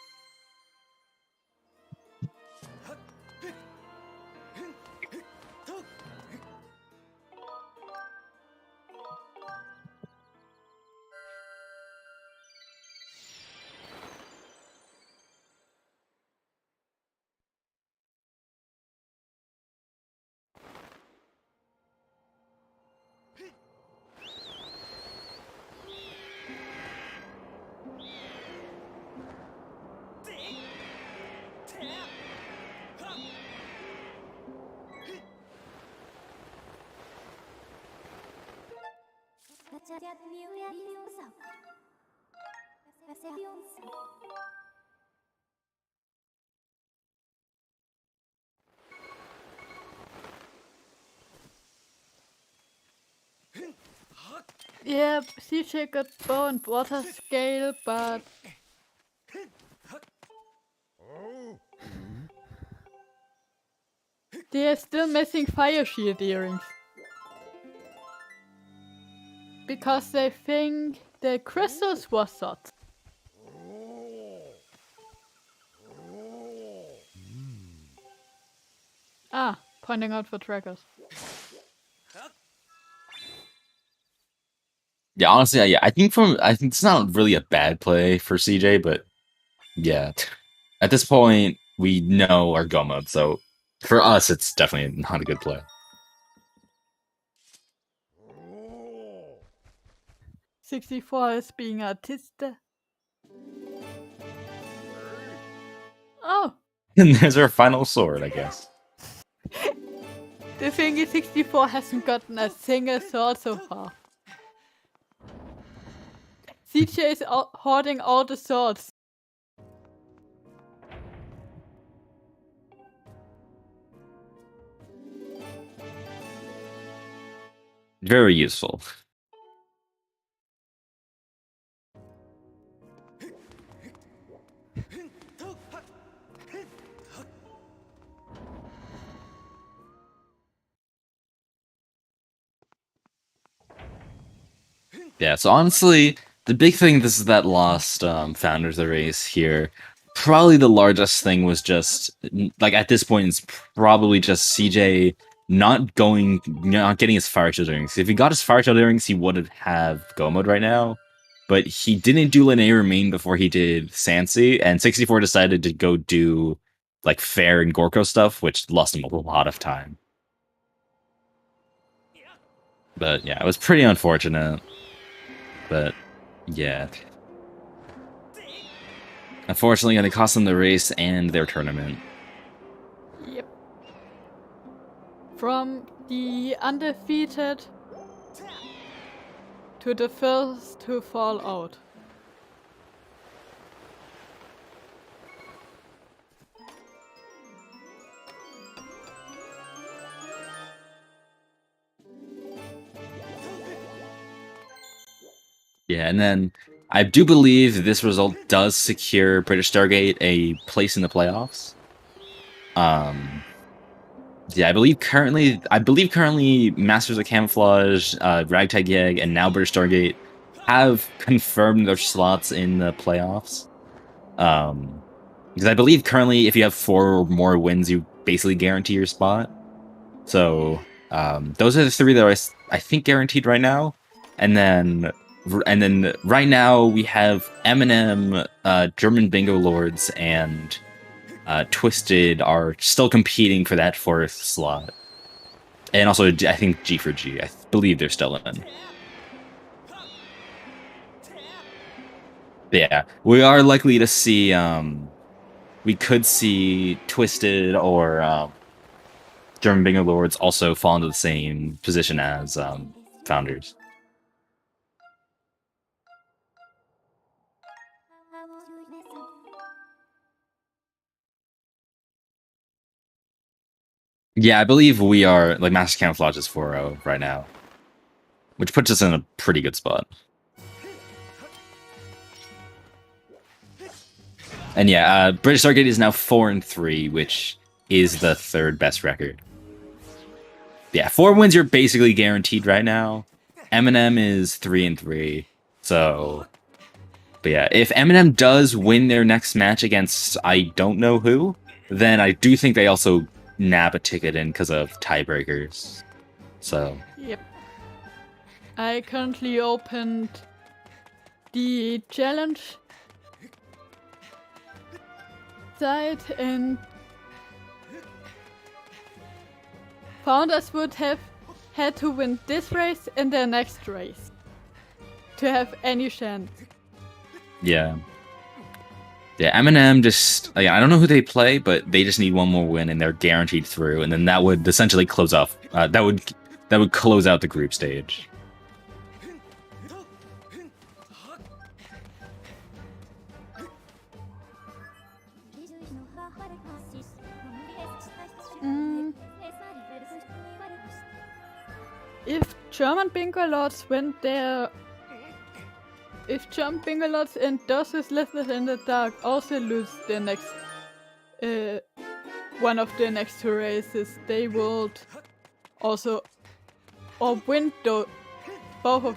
Yeah, CJ got bow and water scale, but they are still missing fire shield earrings. Because they think the crystals was shot. Ah, pointing out for trackers. Yeah, honestly, yeah, I think it's not really a bad play for CJ, but yeah, at this point we know our go mode, so for us it's definitely not a good play. 64 is being artista. Oh, And there's our final sword, I guess. the thing is 64 hasn't gotten a single sword so far. CJ is hoarding all the swords. Very useful. Yeah, so honestly, the big thing this is that lost Founders of the Race here. Probably the largest thing was just like at this point it's probably just CJ not getting his fire shield earrings. If he got his fire shield earrings, he would have go mode right now. But he didn't do Linnea Remain before he did Sansi, and 64 decided to go do like Fair and Gorko stuff, which lost him a lot of time. But yeah, it was pretty unfortunate. But yeah. Unfortunately, gonna cost them the race and their tournament. Yep. From the undefeated to the first to fall out. Yeah, and then I do believe this result does secure British Stargate a place in the playoffs. Yeah, I believe currently Masters of Camouflage, Ragtag Yeg, and now British Stargate have confirmed their slots in the playoffs. Because I believe currently if you have 4 or more wins, you basically guarantee your spot. So those are the 3 that are I think guaranteed right now. And then right now we have Eminem, German Bingo Lords, and Twisted are still competing for that 4th slot. And also, I think G for G. I believe they're still in. Yeah, we are likely to see. We could see Twisted or German Bingo Lords also fall into the same position as Founders. Yeah, I believe we are, like, Master Camouflage is 4-0 right now, which puts us in a pretty good spot. And yeah, British Stargate is now 4-3, which is the third best record. Yeah, 4 wins you're basically guaranteed right now. Eminem is 3-3, so... But yeah, if Eminem does win their next match against I don't know who, then I do think they also nab a ticket in because of tiebreakers. So... Yep. I currently opened the challenge site, and Founders would have had to win this race and their next race to have any chance. Yeah. Yeah, Eminem just... I don't know who they play, but they just need one more win and they're guaranteed through, and then that would essentially close off... that would close out the group stage. If German Bingo Lords win their... If German Bingo Lords and Doses Listed in the Dark also lose their next... one of their next 2 races, they would also... or win both of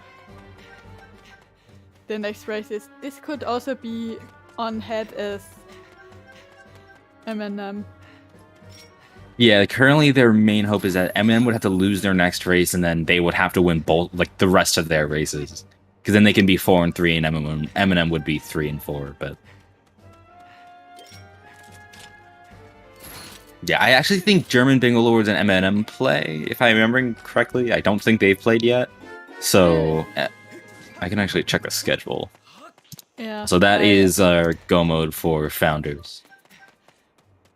the next races. This could also be on head as Eminem. Yeah, currently their main hope is that Eminem would have to lose their next race, and then they would have to win both, like, the rest of their races, because then they can be 4-3, and Eminem would be 3-4. But yeah, I actually think German Bingo Lords and Eminem play, if I'm remembering correctly. I don't think they've played yet, so I can actually check the schedule. Yeah. So that is our go mode for Founders.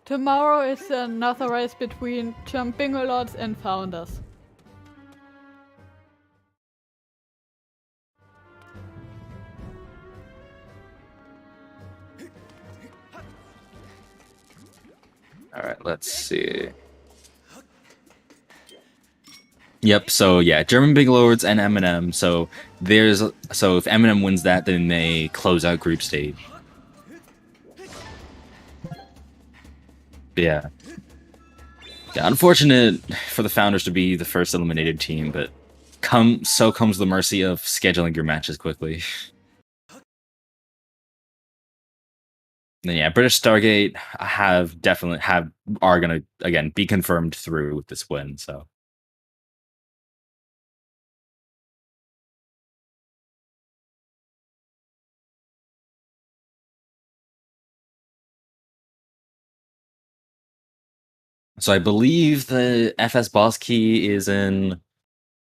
Tomorrow is another race between German Bingo Lords and Founders. Alright, let's see. Yep, so yeah, German Big Lords and Eminem. So if Eminem wins that, then they close out group stage. Yeah. Yeah, unfortunate for the Founders to be the first eliminated team, but so comes the mercy of scheduling your matches quickly. Then yeah, British Stargate are gonna again be confirmed through with this win, so. So I believe the FS boss key is in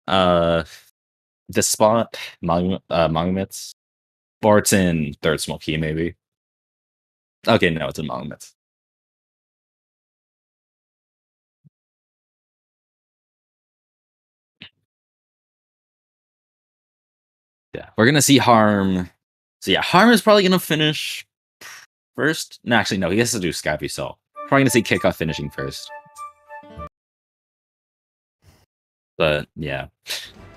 this spot, Monuments. Or it's in third small key, maybe. Okay, no, it's in Monuments. Yeah, we're gonna see Harm. So yeah, Harm is probably gonna finish first. No, actually, no, he has to do Skype Soul. Probably gonna see Kickoff finishing first. But yeah,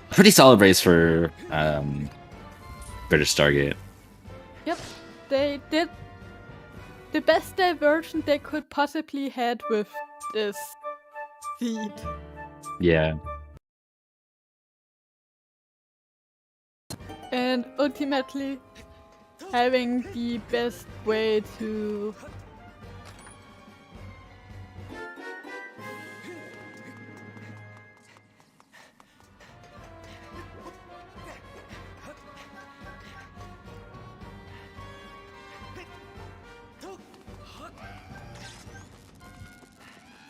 pretty solid race for British Stargate. Yep, they did the best diversion they could possibly had with this seed. Yeah. And ultimately having the best way to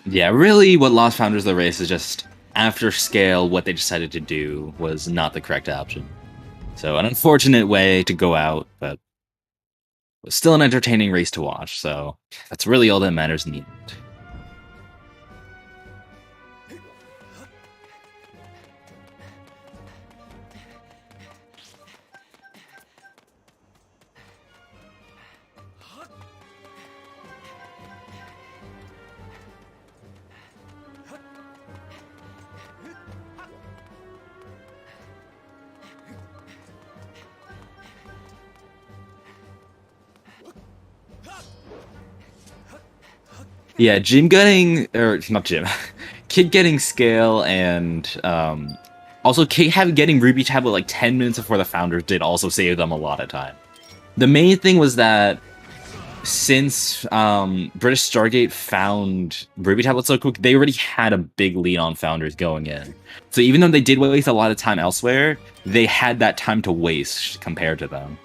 Yeah, really what lost Founders of the race is just after scale, what they decided to do was not the correct option. So an unfortunate way to go out, but it was still an entertaining race to watch. So that's really all that matters in the end. Yeah, Jim getting, or not Jim, Kid getting scale and also Kid getting Ruby Tablet like 10 minutes before the founders did also save them a lot of time. The main thing was that since British Stargate found Ruby Tablet so quick, they already had a big lead on founders going in. So even though they did waste a lot of time elsewhere, they had that time to waste compared to them.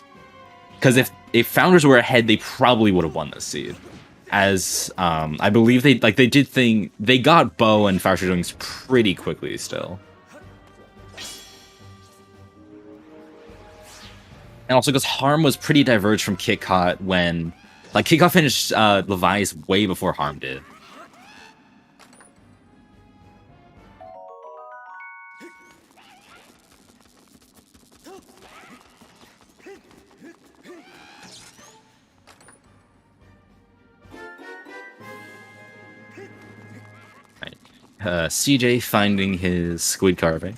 Because if founders were ahead, they probably would have won this seed. As I believe they got Bo and Fire Doings pretty quickly still. And also because Harm was pretty diverged from KitKat when KitKat finished Levi's way before Harm did. CJ finding his squid carving.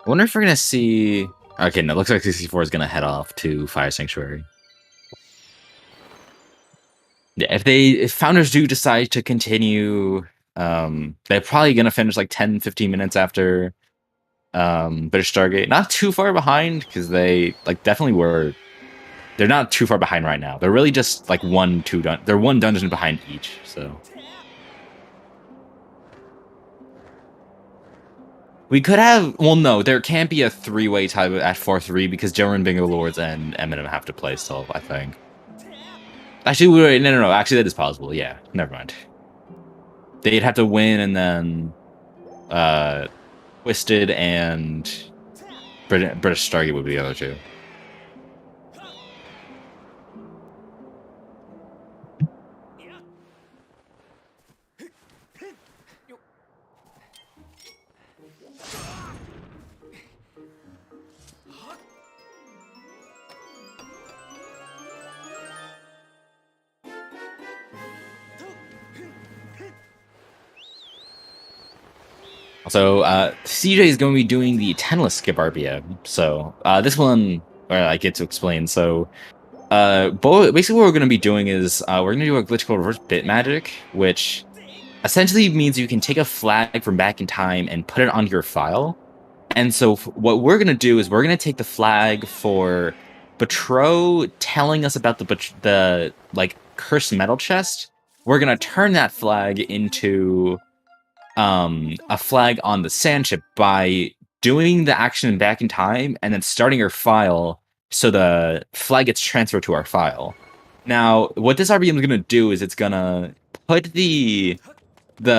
I wonder if we're gonna see. Okay, no, it looks like 64 is gonna head off to Fire Sanctuary. Yeah, if founders do decide to continue, they're probably gonna finish like 10-15 minutes after British Stargate. Not too far behind, because they definitely were. They're not too far behind right now. They're really just like they're one dungeon behind each, so. We could have, well, no, there can't be a three-way tie at 4-3 because Joran, Bingo Lords, and Eminem have to play still, I think. Actually, wait, no, actually that is possible, yeah, never mind. They'd have to win and then, Twisted and British Stargate would be the other two. So, CJ is going to be doing the Tenless skip RPM. So, this one, I get to explain. So, basically what we're going to be doing is, we're going to do a glitch called Reverse Bit Magic, which essentially means you can take a flag from back in time and put it onto your file. And so, what we're going to do is we're going to take the flag for Betro telling us about the cursed metal chest. We're going to turn that flag into a flag on the sand chip by doing the action back in time and then starting our file so the flag gets transferred to our file. Now, what this RBM is going to do is it's going to put the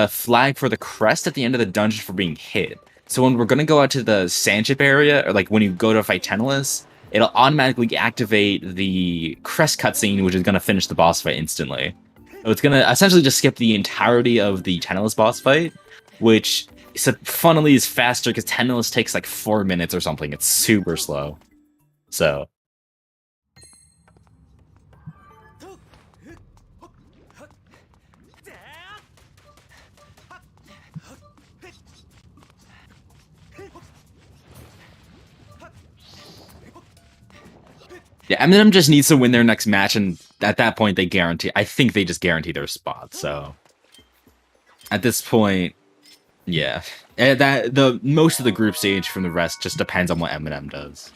flag for the crest at the end of the dungeon for being hit. So when we're going to go out to the sand chip area, or when you go to fight Tenless, it'll automatically activate the crest cutscene, which is going to finish the boss fight instantly. So it's going to essentially just skip the entirety of the Tenless boss fight, which funnily is faster because Tenless takes like 4 minutes or something. It's super slow. So. Yeah, Eminem just needs to win their next match, and at that point, I think they just guarantee their spot, so. At this point, yeah. Most of the group stage from the rest just depends on what Eminem does.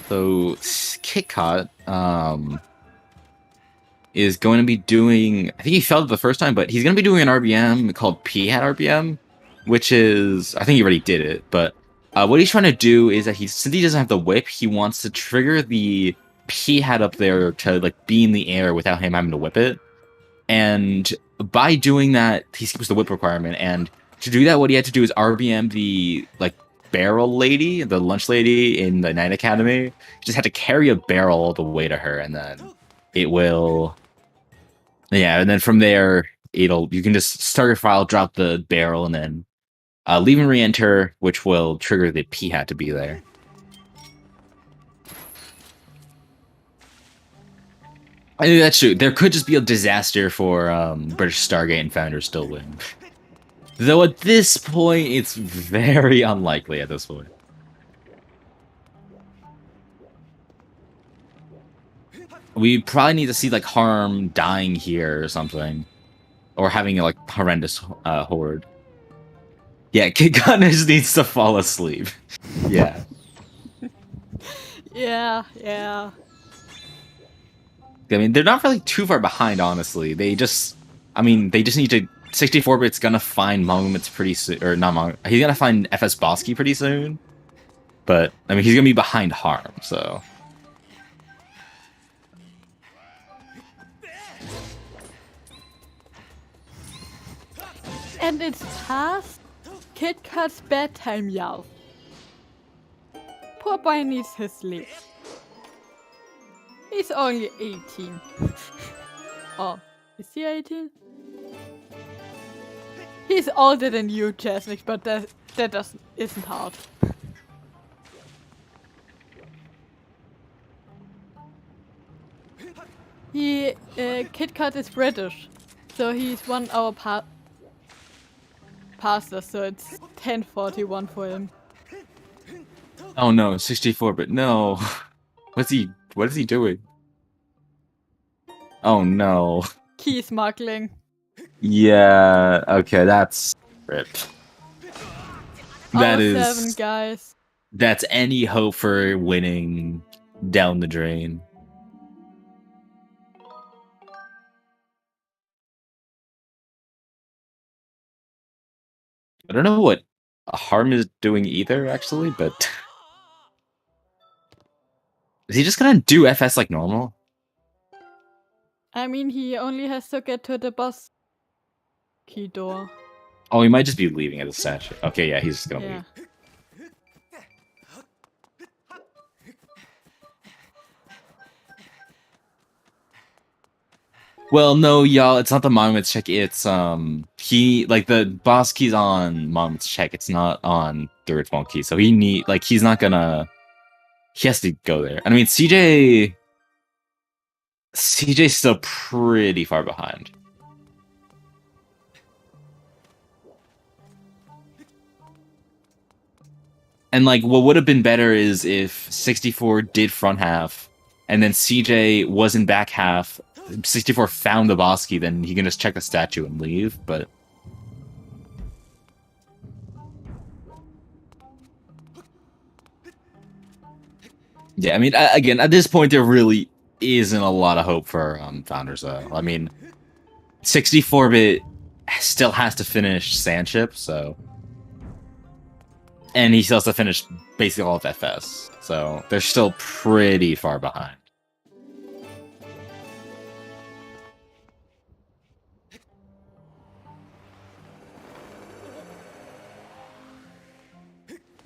So KitKat is going to be doing. I think he failed it the first time, but he's going to be doing an RBM called P-Hat RBM, which is I think he already did it. But what he's trying to do is that since he doesn't have the whip, he wants to trigger the P-Hat up there to like be in the air without him having to whip it. And by doing that, he skips the whip requirement. And to do that, what he had to do is RBM the like barrel lady, the lunch lady in the Night Academy. He just had to carry a barrel all the way to her, and then it will. Yeah, and then from there, you can just start your file, drop the barrel, and then leave and re-enter, which will trigger the P-Hat to be there. I think that's true. There could just be a disaster for British Stargate and Founders still win. Though at this point, it's very unlikely at this point. We probably need to see like Harm dying here or something. Or having a like horrendous horde. Yeah, KitKat just needs to fall asleep. Yeah. Yeah. I mean, they're not really too far behind, honestly. They just need to. 64-bit's gonna find Moments pretty soon, or not he's gonna find FS Bosky pretty soon. But I mean, he's gonna be behind Harm, so. And it's past KitKat's bedtime, y'all. Poor boy needs his sleep. He's only 18. Oh, is he 18? He's older than you, Jasmine, but that isn't hard. KitKat is British, so he's 1 hour past us, so it's 10:41 for him. Oh no, 64-bit, no. What is he doing? Oh no. Key smuggling. Yeah, okay, that's rip. That is 7, guys. That's any hope for winning down the drain. I don't know what Harm is doing either, actually, but is he just gonna do FS like normal? I mean, he only has to get to the boss key door. Oh, he might just be leaving at the statue. Okay, yeah, he's just gonna leave. Well, no, y'all, it's not the Monuments check, it's, the boss key's on Monuments check, it's not on the Ritual key, so he's not gonna, he has to go there. I mean, CJ's still pretty far behind. And, like, what would have been better is if 64 did front half, and then CJ was in back half, 64 found the boss key, then he can just check the statue and leave, but... Yeah, I mean, again, at this point, there really isn't a lot of hope for Founders, though. I mean, 64-bit still has to finish Sandship, so... And he still has to finish basically all of FS, so they're still pretty far behind.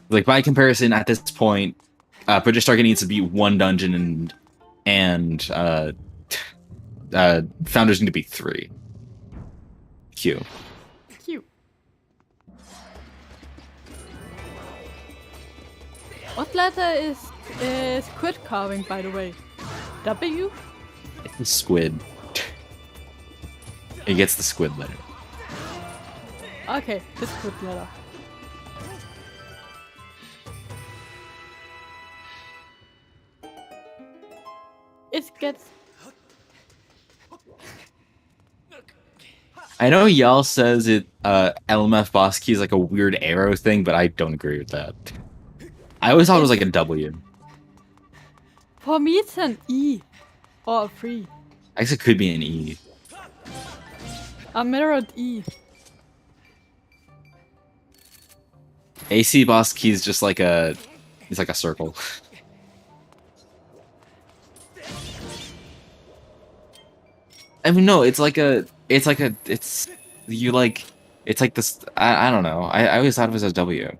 Like, by comparison, at this point, British Stargate needs to be 1 dungeon and Founders need to be 3. Q. What letter is squid carving, by the way? W? It's squid. It gets the squid letter. Okay, the squid letter. It gets... I know y'all says it LMF boss key is like a weird arrow thing, but I don't agree with that. I always thought it was like a W. For me, it's an E or a 3. I guess it could be an E. A mirrored E. AC boss key is just like a, it's like a circle. I mean, no, it's like you like, it's like this. I don't know. I always thought of it as a W.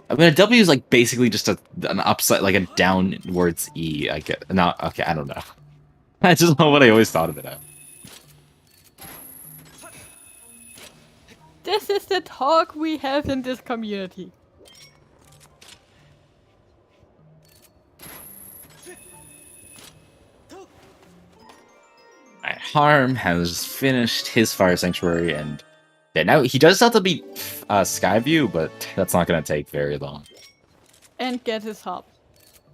I mean, a W is like basically just an upside, like a downwards E. I get not okay. I don't know. I just know what I always thought of it as. This is the talk we have in this community. Alright, Harm has finished his Fire Sanctuary, and yeah, now he does have to beat Skyview, but that's not going to take very long. And get his harp.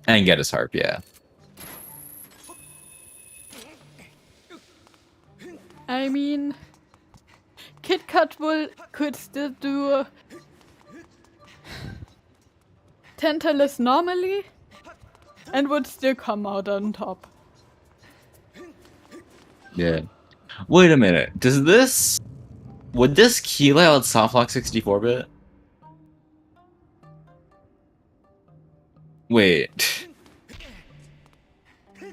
And get his harp, yeah. I mean, Kit Kat could still do Tantalus normally and would still come out on top. Yeah. Wait a minute. Would this key layout softlock 64-bit? Wait.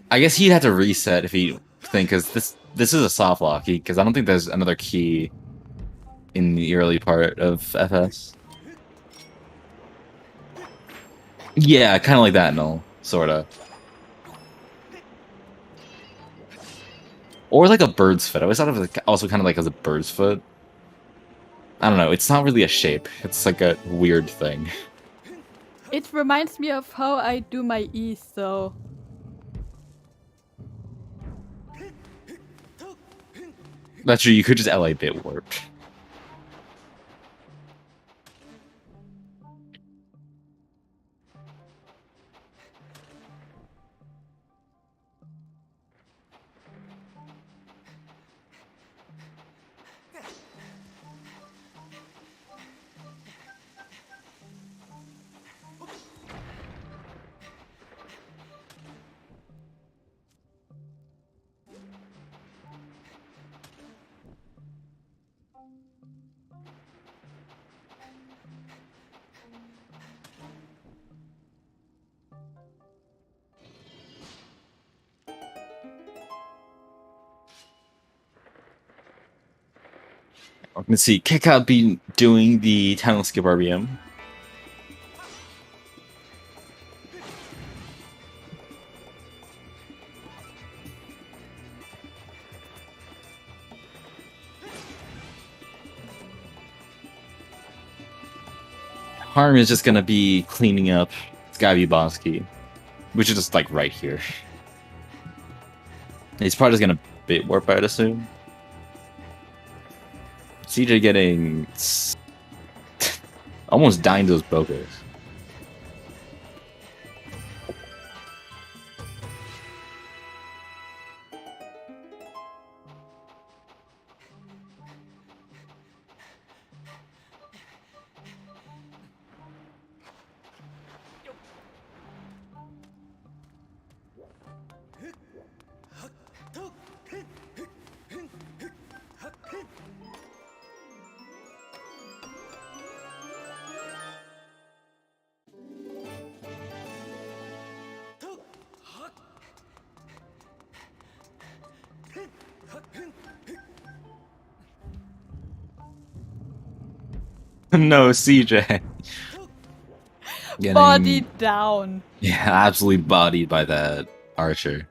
I guess he'd have to reset if he because this is a softlock key, because I don't think there's another key in the early part of FS. Yeah, kind of like that, no, sorta. Or like a bird's foot. I always thought of it also kind of like as a bird's foot. I don't know. It's not really a shape. It's like a weird thing. It reminds me of how I do my E, so... That's true. You could just LA bit warp. Let's see. Kika be doing the Tunnel Skip RBM. Harm is just gonna be cleaning up Skybosky, which is just like right here. He's probably just gonna bit warp, I'd assume. CJ getting almost dying to those bokers. No, CJ. Getting, Body down. yeah, absolutely bodied by that archer.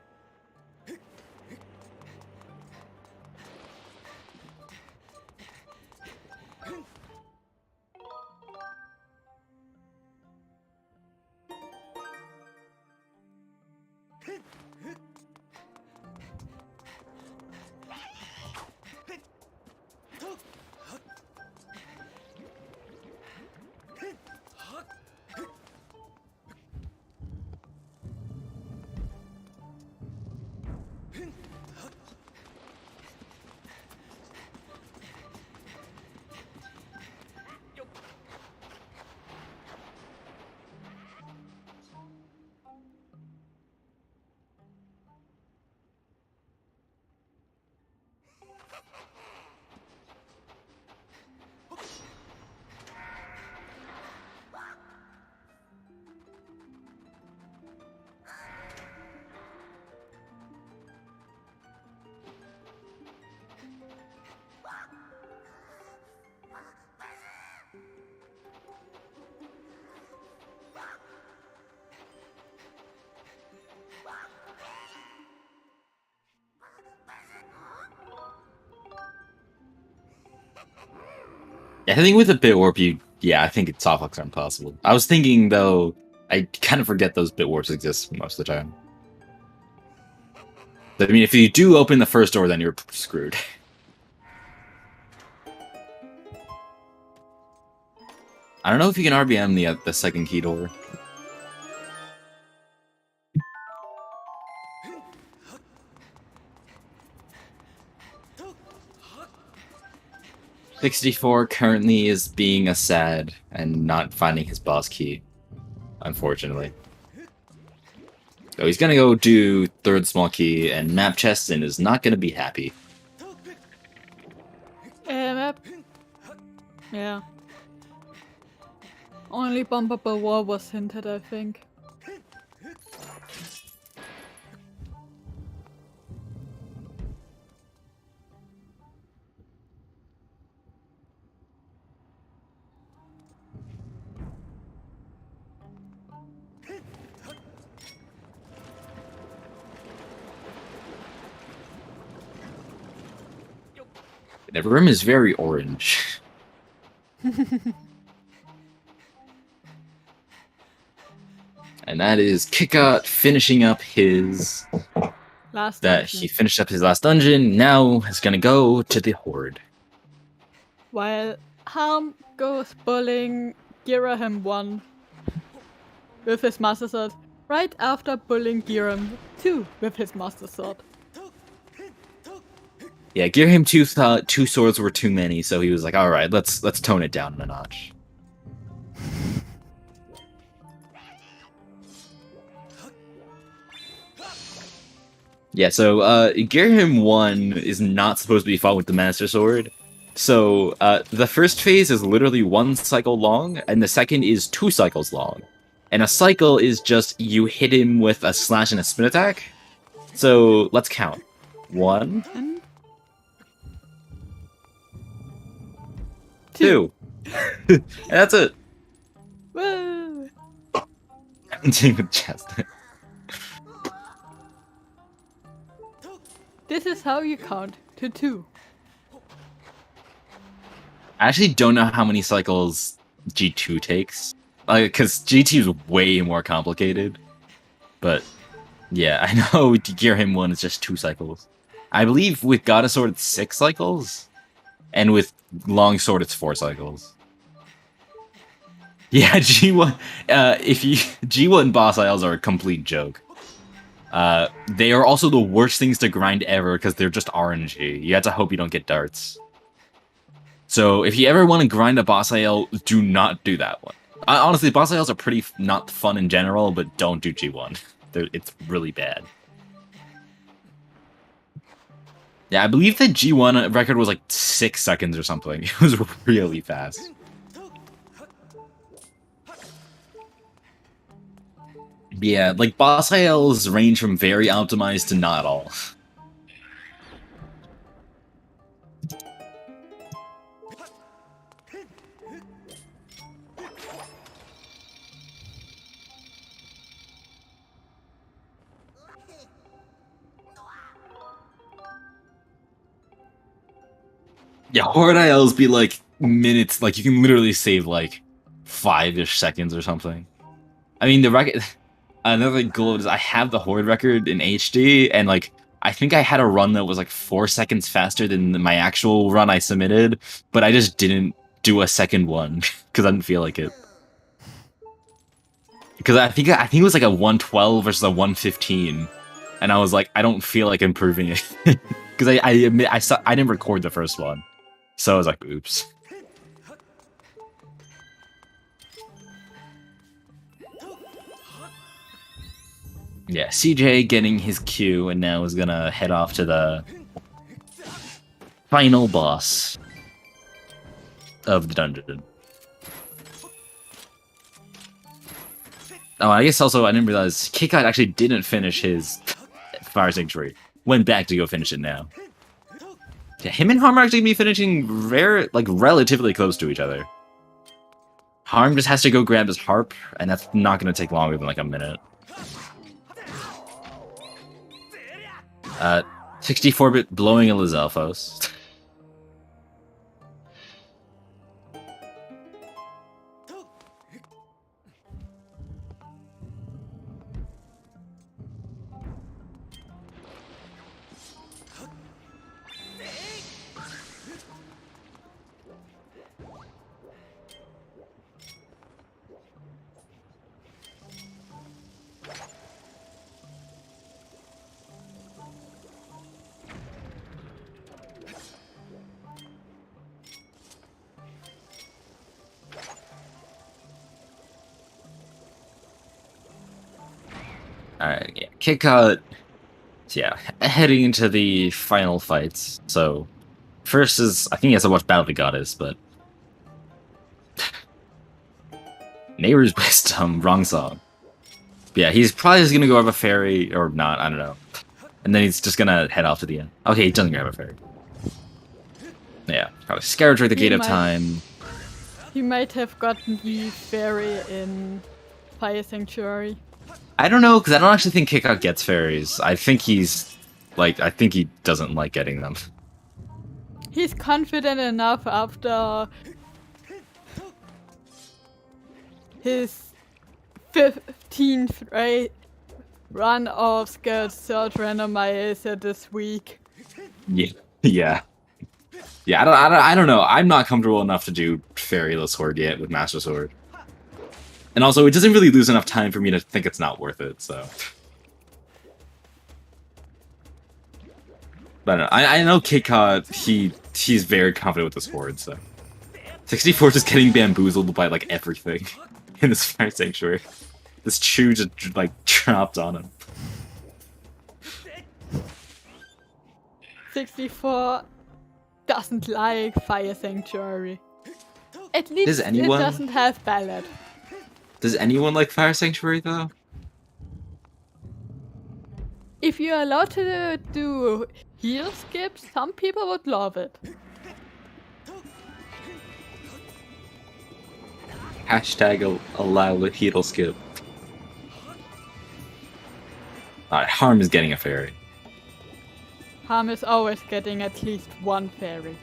I think with a bit warp, I think it's soft locks are impossible. I was thinking though, I kind of forget those bit warps exist most of the time. I mean, if you do open the first door, then you're screwed. I don't know if you can RBM the second key door. $64 currently is being a sad and not finding his boss key, unfortunately. So he's gonna go do third small key and map chest and is not gonna be happy. Map. Yeah. Only bumpable wall was hinted, I think. The room is very orange. And that is Kickout finishing up his... Last that dungeon. he finished up his last dungeon, now is gonna go to the Horde. While Harm goes bullying Girahim 1 with his Master Sword, right after bullying Girahim 2 with his Master Sword. Yeah, Girahim 2 thought 2 swords were too many, so he was like, alright, let's tone it down a notch. Yeah, so Girahim 1 is not supposed to be fought with the Master Sword. So the first phase is literally 1 cycle long, and the second is 2 cycles long. And a cycle is just you hit him with a slash and a spin attack. So let's count. 1, And 2. And that's it. woo! With chest. This is how you count to 2. I actually don't know how many cycles G2 takes. Because G2 is way more complicated. But, yeah, I know Girahim 1 is just 2 cycles. I believe with God of Sword it's 6 cycles. And with Long Sword it's 4 cycles. Yeah, G1... G1 boss isles are a complete joke. They are also the worst things to grind ever because they're just RNG. You have to hope you don't get darts. So if you ever want to grind a boss isle, do not do that one. Honestly, boss isles are pretty not fun in general, but don't do G1. It's really bad. Yeah, I believe the G1 record was like 6 seconds or something. It was really fast. Yeah, like boss isles range from very optimized to not all. Yeah, Horde ILs be like minutes, like you can literally save like 5-ish seconds or something. I mean, the record. Another goal is I have the Horde record in HD, and like I think I had a run that was like 4 seconds faster than my actual run I submitted, but I just didn't do a second one because I didn't feel like it. Because I think it was like a 112 versus a 115, and I was like, I don't feel like improving it because I admit I didn't record the first one, so I was like, oops. Yeah, CJ getting his Q and now is gonna head off to the final boss of the dungeon. Oh, I guess also I didn't realize Kickout actually didn't finish his Fire Sanctuary. Went back to go finish it now. Yeah, him and Harm are actually be finishing relatively close to each other. Harm just has to go grab his harp, and that's not gonna take longer than like a minute. 64-bit blowing a Lizalfos. Alright, yeah. Kick-Out. Yeah, heading into the final fights. So, first is, I think he has to watch Battle of the Goddess, but... Neighbor's Wisdom, wrong song. But yeah, he's probably just gonna go have a fairy, or not, I don't know. And then he's just gonna head off to the end. Okay, he doesn't grab a fairy. Yeah, probably Scourge the Gate of Time. He might have gotten the fairy in Fire Sanctuary. I don't know, because I don't actually think Kick-Out gets fairies. I think he's, like, I think he doesn't like getting them. He's confident enough after his 15th run of Scourge third randomizer this week. Yeah. Yeah, I don't know. I'm not comfortable enough to do Fairyless Horde yet with Master Sword. And also, it doesn't really lose enough time for me to think it's not worth it, so... But I know Kick-Out, he's very confident with this Horde, so... 64 just getting bamboozled by, like, everything in this Fire Sanctuary. This Chew just, like, dropped on him. 64 doesn't like Fire Sanctuary. At least it doesn't have Ballad. Does anyone like Fire Sanctuary, though? If you're allowed to do heal skips, some people would love it. Hashtag allow the heal skip. Alright, Harm is getting a fairy. Harm is always getting at least one fairy.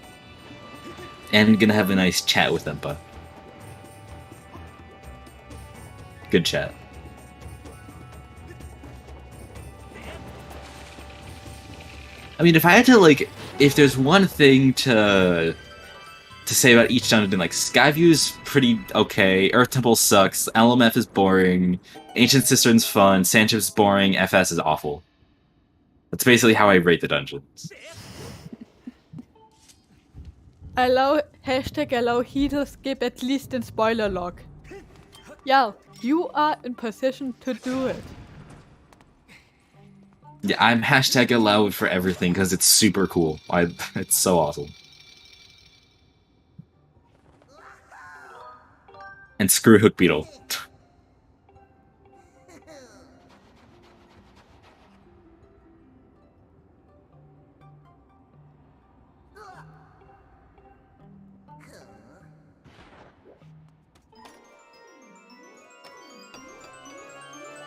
And gonna have a nice chat with them, but good chat. I mean, if I had to, like, if there's one thing to say about each dungeon, like, Skyview's pretty okay, Earth Temple sucks, LMF is boring, Ancient Cistern's fun, Sanchiv's boring, FS is awful. That's basically how I rate the dungeons. Allow heal skip at least in spoiler log. Yeah, you are in position to do it. Yeah, I'm hashtag allowed for everything because it's super cool. It's so awesome. And screw Hook Beetle.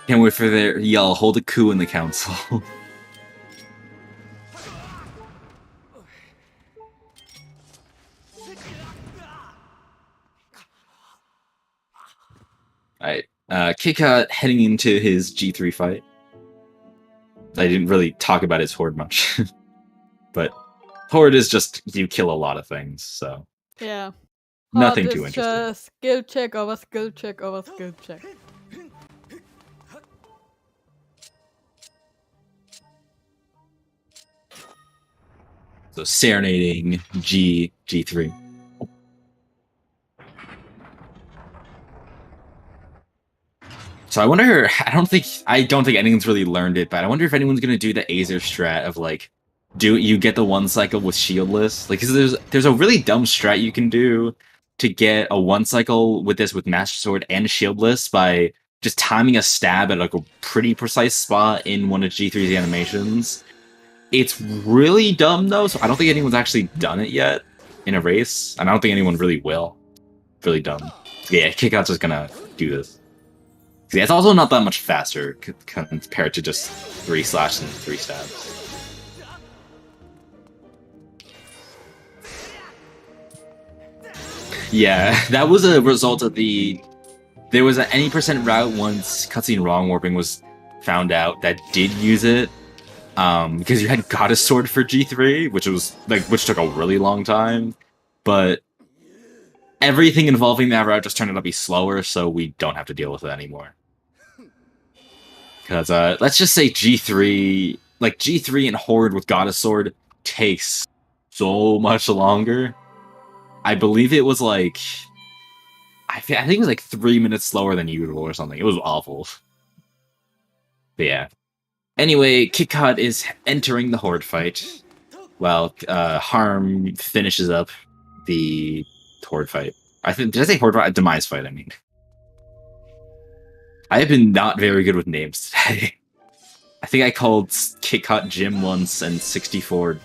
Can't wait for their yell, hold a coup in the council. Alright, Kick-Out heading into his G3 fight. I didn't really talk about his Horde much. But Horde is just, you kill a lot of things, so... Yeah. Nothing Horde too is interesting. just skill check over skill check over skill check. So serenading G3. So I wonder, I don't think anyone's really learned it, but I wonder if anyone's gonna do the Azer strat of like, you get the one cycle with shieldless? Like, 'cause there's a really dumb strat you can do to get a one cycle with this with Master Sword and shieldless by just timing a stab at like a pretty precise spot in one of G3's animations. It's really dumb though, so I don't think anyone's actually done it yet in a race, and I don't think anyone really will. Really dumb. Yeah, Kick-Out's just gonna do this. Yeah, it's also not that much faster compared to just 3 slash and 3 stabs. Yeah, that was a result of there was an any percent route once cutscene wrong warping was found out that did use it. Because you had Goddess Sword for G3, which took a really long time, but everything involving that route just turned out to be slower, so we don't have to deal with it anymore. Because let's just say G3 and Horde with Goddess Sword takes so much longer. I believe it was like, I think it was like 3 minutes slower than usual or something. It was awful. But yeah. Anyway, KitKat is entering the horde fight, while Harm finishes up the horde fight. Did I say horde fight? Demise fight, I mean. I have been not very good with names today. I think I called KitKat Jim once and 64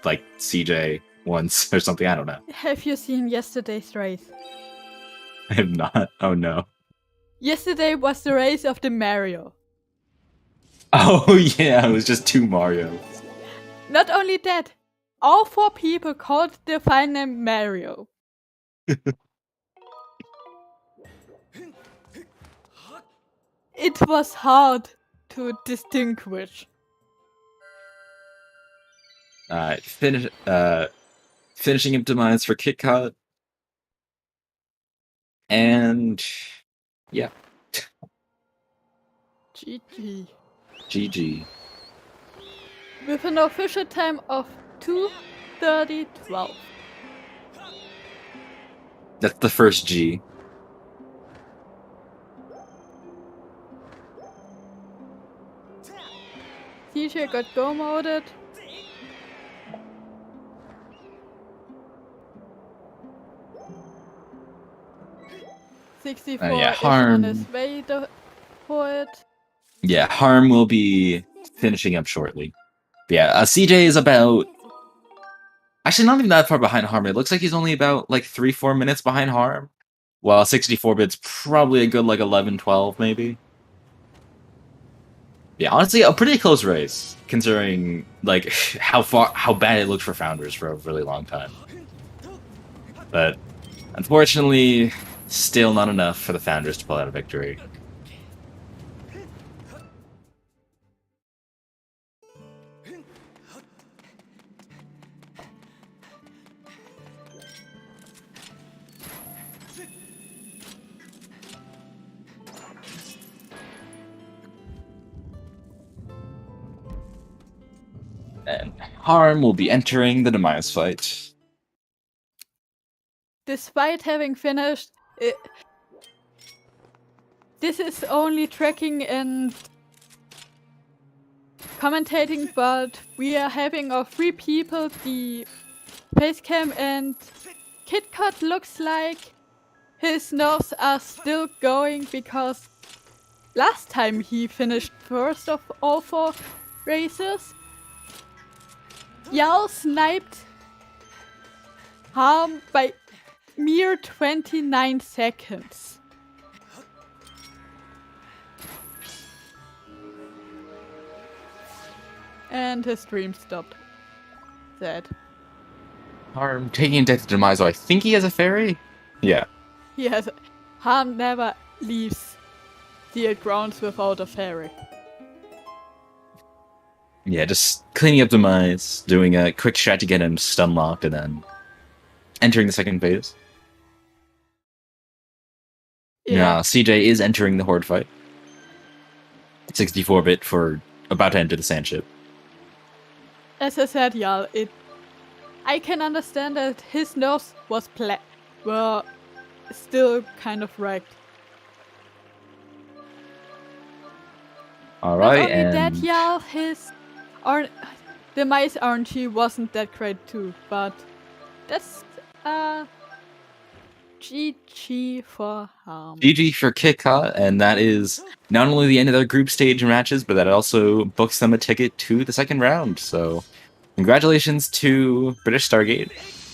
like CJ once or something. I don't know. Have you seen yesterday's race? I have not. Oh no. Yesterday was the race of the Mario. Oh yeah, it was just 2 Marios. Not only that, all 4 people called the file name Mario. It was hard to distinguish. Finishing up Demise for KitKat. And yeah. GG. GG. With an official time of 2:30:12. That's the first G. CJ got go moded. '64 yeah, is Harm. on his way for it. Yeah, Harm will be finishing up shortly. But yeah, CJ is about... Actually, not even that far behind Harm. It looks like he's only about like 3-4 minutes behind Harm. While 64-bit's probably a good like 11-12 maybe. Yeah, honestly, a pretty close race, considering like how bad it looked for Founders for a really long time. But unfortunately, still not enough for the Founders to pull out a victory. And Harm will be entering the Demise fight. Despite having finished, this is only tracking and commentating, but we are having 3 people, the facecam, and KitKat looks like his nerves are still going because last time he finished first of all 4 races. Yao sniped Harm by mere 29 seconds. And his stream stopped. Sad. Harm taking death to Demise. I think he has a fairy? Yeah. He has. Harm never leaves the grounds without a fairy. Yeah, just cleaning up Demise, doing a quick strat to get him stun locked, and then entering the second phase. Yeah, CJ is entering the horde fight. 64-bit for about to enter the sand ship. As I said, y'all, I can understand that his nose were still kind of wrecked. Alright, and that, y'all, the mice RNG wasn't that great too, but that's GG for Harm. GG for KitKat, and that is not only the end of their group stage matches, but that also books them a ticket to the second round. So, congratulations to British Stargate.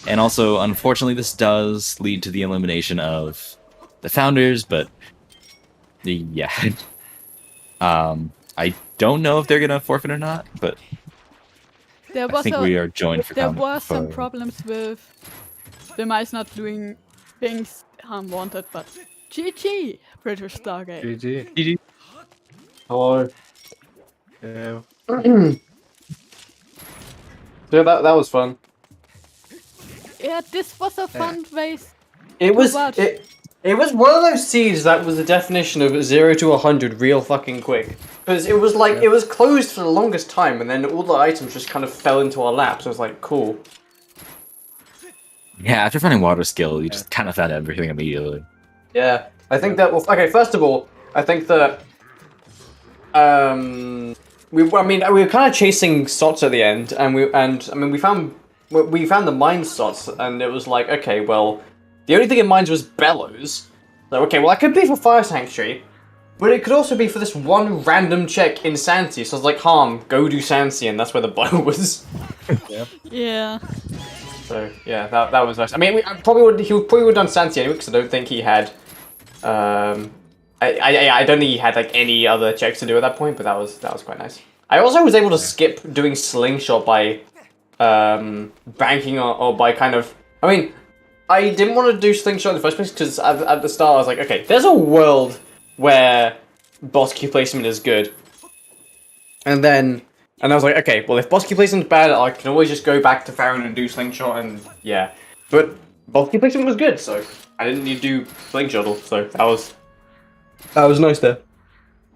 And also, unfortunately, this does lead to the elimination of the Founders, but yeah. I don't know if they're gonna forfeit or not, but I think we are joined for There were some problems with the mice not doing things Harm wanted, but GG, British Stargate. GG. Hello. Yeah. Yeah, that was fun. Yeah, this was a fun race. It was watch. it was one of those seeds that was the definition of 0 to 100 real fucking quick. Because it was like, it was closed for the longest time, and then all the items just kind of fell into our laps. I was like, cool. Yeah, after finding water skill, you just kind of found everything immediately. Yeah, I think that, well, okay, first of all, I think that we were kind of chasing slots at the end, and we found the mine slots, and it was like, okay, well, the only thing in mines was bellows. So okay, well, that could be for Fire Sanctuary, but it could also be for this one random check in Santy. So I was like, Harm, go do Santy, and that's where the bow was. Yeah. So yeah, that was nice. I mean, he probably would have done Santy anyway, because I don't think he had. I don't think he had like any other checks to do at that point, but that was quite nice. I also was able to skip doing Slingshot by banking or by kind of. I mean, I didn't want to do Slingshot in the first place because at the start I was like, okay, there's a world where boss key placement is good, and I was like, okay, well, if boss key placement is bad, I can always just go back to Farron and do Slingshot, and yeah. But boss key placement was good, so I didn't need to do Slingshot, so that was nice there.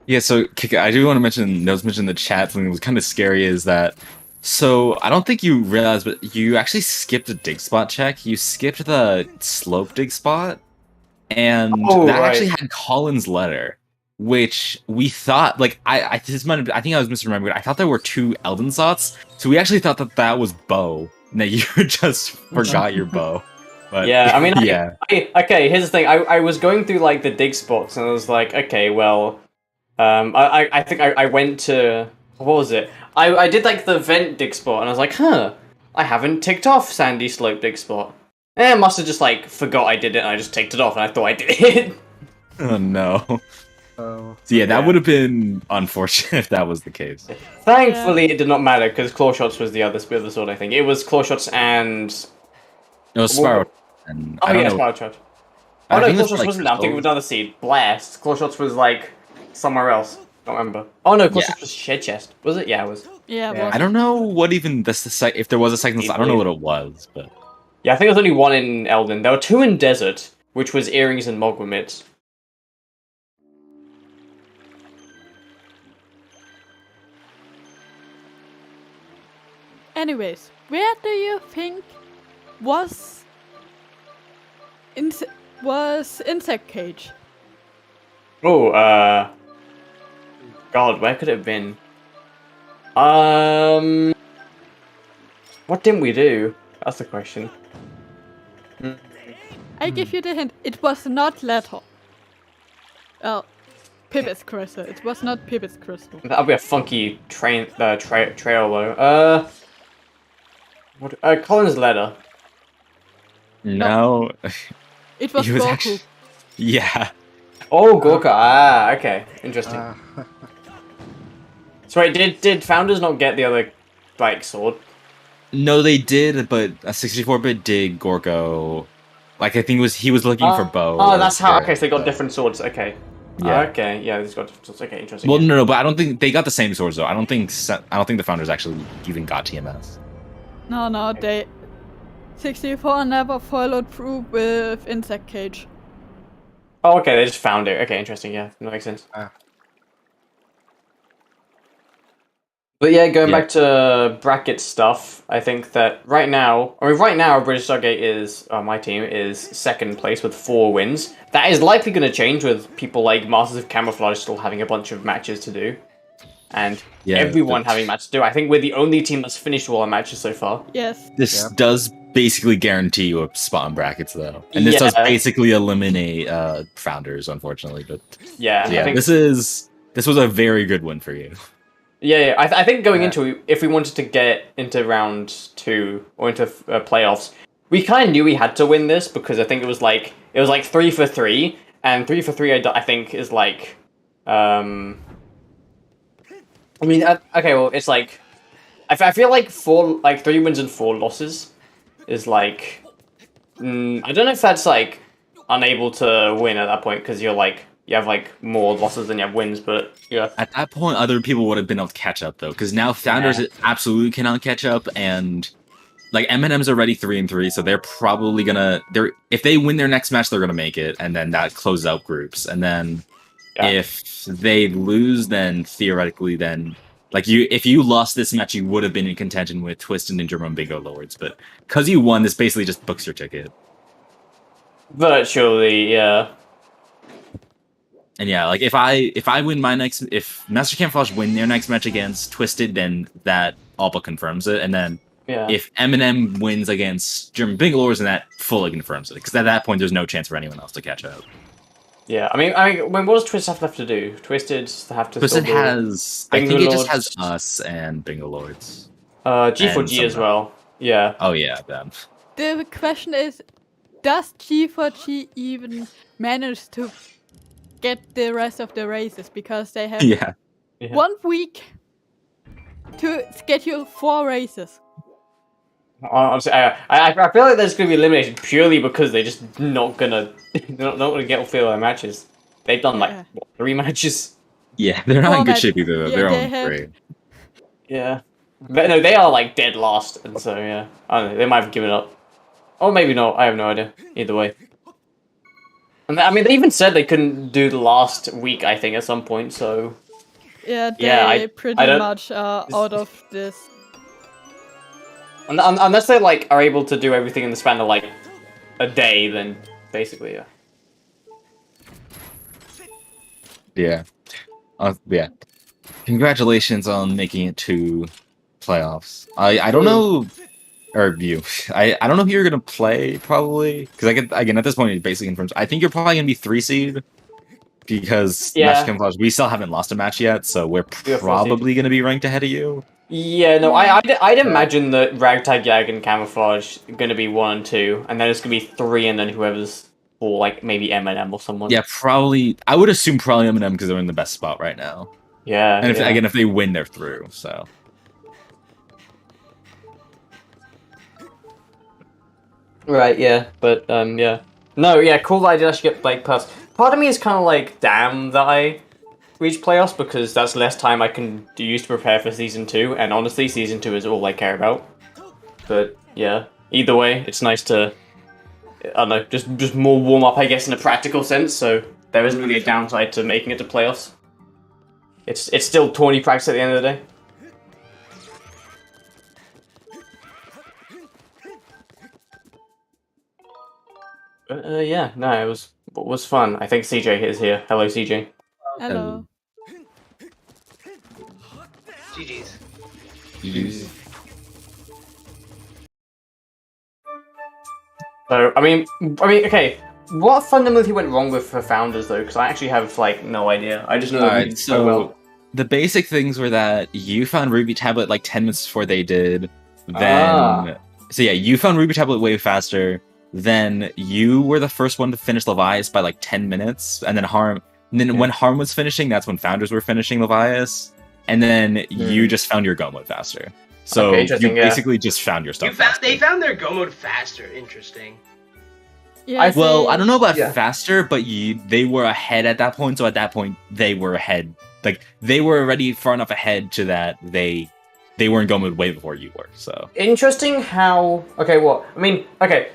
Yeah, so Kika, I do want to mention, Nose mentioned in the chat, something that was kind of scary is that, so I don't think you realized, but you actually skipped a dig spot check. You skipped the slope dig spot, and that actually had Colin's letter, which we thought, like, I think I was misremembering. I thought there were 2 Elden slots, so we actually thought that was bow, and that you just forgot your bow. But, yeah, I mean, yeah. Okay, here's the thing. I was going through like the dig spots, and I was like, okay, well, I think I went to, what was it? I did like the vent dig spot, and I was like, I haven't ticked off Sandy Slope dig spot. I must have just like forgot I did it, and I just ticked it off, and I thought I did it. Oh no. Oh. So yeah, that would have been unfortunate if that was the case. Thankfully, it did not matter because Claw Shots was the other sword. I think it was Claw Shots and. No, Spiral. And Oh I don't yeah, know. Spiral Shot. I Oh no, think Claw it's Shots like wasn't that. I'm thinking of crystals. another seed. Blast. Claw Shots was like somewhere else. Don't remember. Oh no, Claw Yeah. Shots was Shed Chest. Was it? Yeah, it was. Yeah, Yeah. well, I don't know what even if there was a second. I don't know what it was, but Yeah, I think there was only one in Elden. There were 2 in Desert, which was Earrings and Mogwamits. anyways, where do you think was Insect Cage? Oh, God, where could it have been? What didn't we do? That's the question. I give you the hint. It was not Letter. Well, Pipit's Crystal. It was not Pipit's Crystal. That'll be a funky trail though. Colin's letter. no. It was He was Goku. actually- Yeah. Oh, Gorka. Ah, okay, interesting. Uh, So wait, did Founders not get the other like sword? No, they did, but a 64-bit did Gorko. Like I think he was looking for bow. Oh, or that's how. spirit, Okay, so they got but- different swords. Okay. Yeah. Okay. Yeah, they've got different swords. Okay, interesting. Well, no, but I don't think they got the same swords though. I don't think the founders actually even got TMS. No, they 64 never followed through with Insect Cage. Oh, okay, they just found it. Okay, interesting. Yeah, that makes sense. Ah. But yeah, going Yeah. back to bracket stuff, I think that right now, British Stargate is, my team is second place with 4 wins. That is likely going to change with people like Masters of Camouflage still having a bunch of matches to do. And Yeah, everyone but- having matches to do. I think we're the only team that's finished all our matches so far. Yes. This Yeah. does basically guarantee you a spot in brackets though, and this does Yeah. basically eliminate founders, unfortunately. But Yeah, yeah, I think, this was a very good win for you. yeah. I think going Yeah. into, if we wanted to get into round 2 or into playoffs, we kind of knew we had to win this because I think it was like 3 for 3, and 3 for 3 I think is like, I mean, okay, well, it's like, I feel like 3 wins and 4 losses is like, I don't know if that's like unable to win at that point because you have like more losses than you have wins, but yeah. At that point, other people would have been able to catch up though, because now founders absolutely cannot catch up, and like M&M's already 3-3, so they're probably gonna if they win their next match, they're gonna make it, and then that closes out groups, and then Yeah. if they lose, then theoretically, like if you lost this match, you would have been in contention with Twisted Ninja and Bingo Lords, but because you won, this basically just books your ticket. Virtually, yeah. And yeah, like if I win my next, if Master Camouflage win their next match against Twisted, then that all but confirms it. And then if Eminem wins against German Bangalores, then that fully confirms it. Because at that point, there's no chance for anyone else to catch up. Yeah, I mean, what does Twisted have left to do? Twisted have to. Twisted has, I think it just has us and Bingo Lords. G4G as well. Yeah. Oh yeah, them. The question is, does G4G even manage to get the rest of the races? Because they have 1 week to schedule 4 races. Honestly, I feel like there's going to be elimination purely because they're just not gonna get all 3 of their matches. They've done like what, 3 matches. Yeah, they're not in good shape either. They're on great. Yeah, but no, they are like dead last, and so yeah, I don't know. They might have given up, or maybe not. I have no idea. Either way, and I mean, they even said they couldn't do the last week. I think at some point. So yeah, they pretty much are out of this. Unless they like are able to do everything in the span of like a day, then basically yeah. Yeah. Congratulations on making it to playoffs. I don't know, or you. I don't know who you're gonna play probably because again at this point it basically confirms. I think you're probably gonna be 3 seed because Master Camouflage we still haven't lost a match yet, so we're probably gonna be ranked ahead of you. Yeah, no, I'd imagine that Ragtag, Yag, and Camouflage are going to be 1 and 2, and then it's going to be 3, and then whoever's for like maybe Eminem or someone. Yeah, probably. I would assume probably Eminem because they're in the best spot right now. Yeah, and if they win, they're through. So. Right. Yeah, but yeah. No, yeah, cool that I did actually get Blake Pass. Part of me is kind of like, damn that I reach playoffs because that's less time I can use to prepare for season 2, and honestly, season 2 is all I care about. But yeah, either way, it's nice to, I don't know, just more warm up, I guess, in a practical sense. So there isn't really a downside to making it to playoffs. It's still tourney practice at the end of the day. Yeah, no, it was fun. I think CJ is here. Hello, CJ. Hello. GG's. GG's. So, I mean, okay. What fundamentally went wrong with her founders, though? Because I actually have, like, no idea. I just know that so well. The basic things were that you found Ruby Tablet, like, 10 minutes before they did. Then... So, yeah, you found Ruby Tablet way faster. Then you were the first one to finish Levias by, like, 10 minutes. And then Harm... And then when Harm was finishing, that's when founders were finishing Levias. And then you just found your go mode faster. So you basically just found your stuff They found their go mode faster. Interesting. Yeah, I don't know about faster, but they were ahead at that point. So at that point, they were ahead. Like, they were already far enough ahead to that they were in go mode way before you were. So interesting how...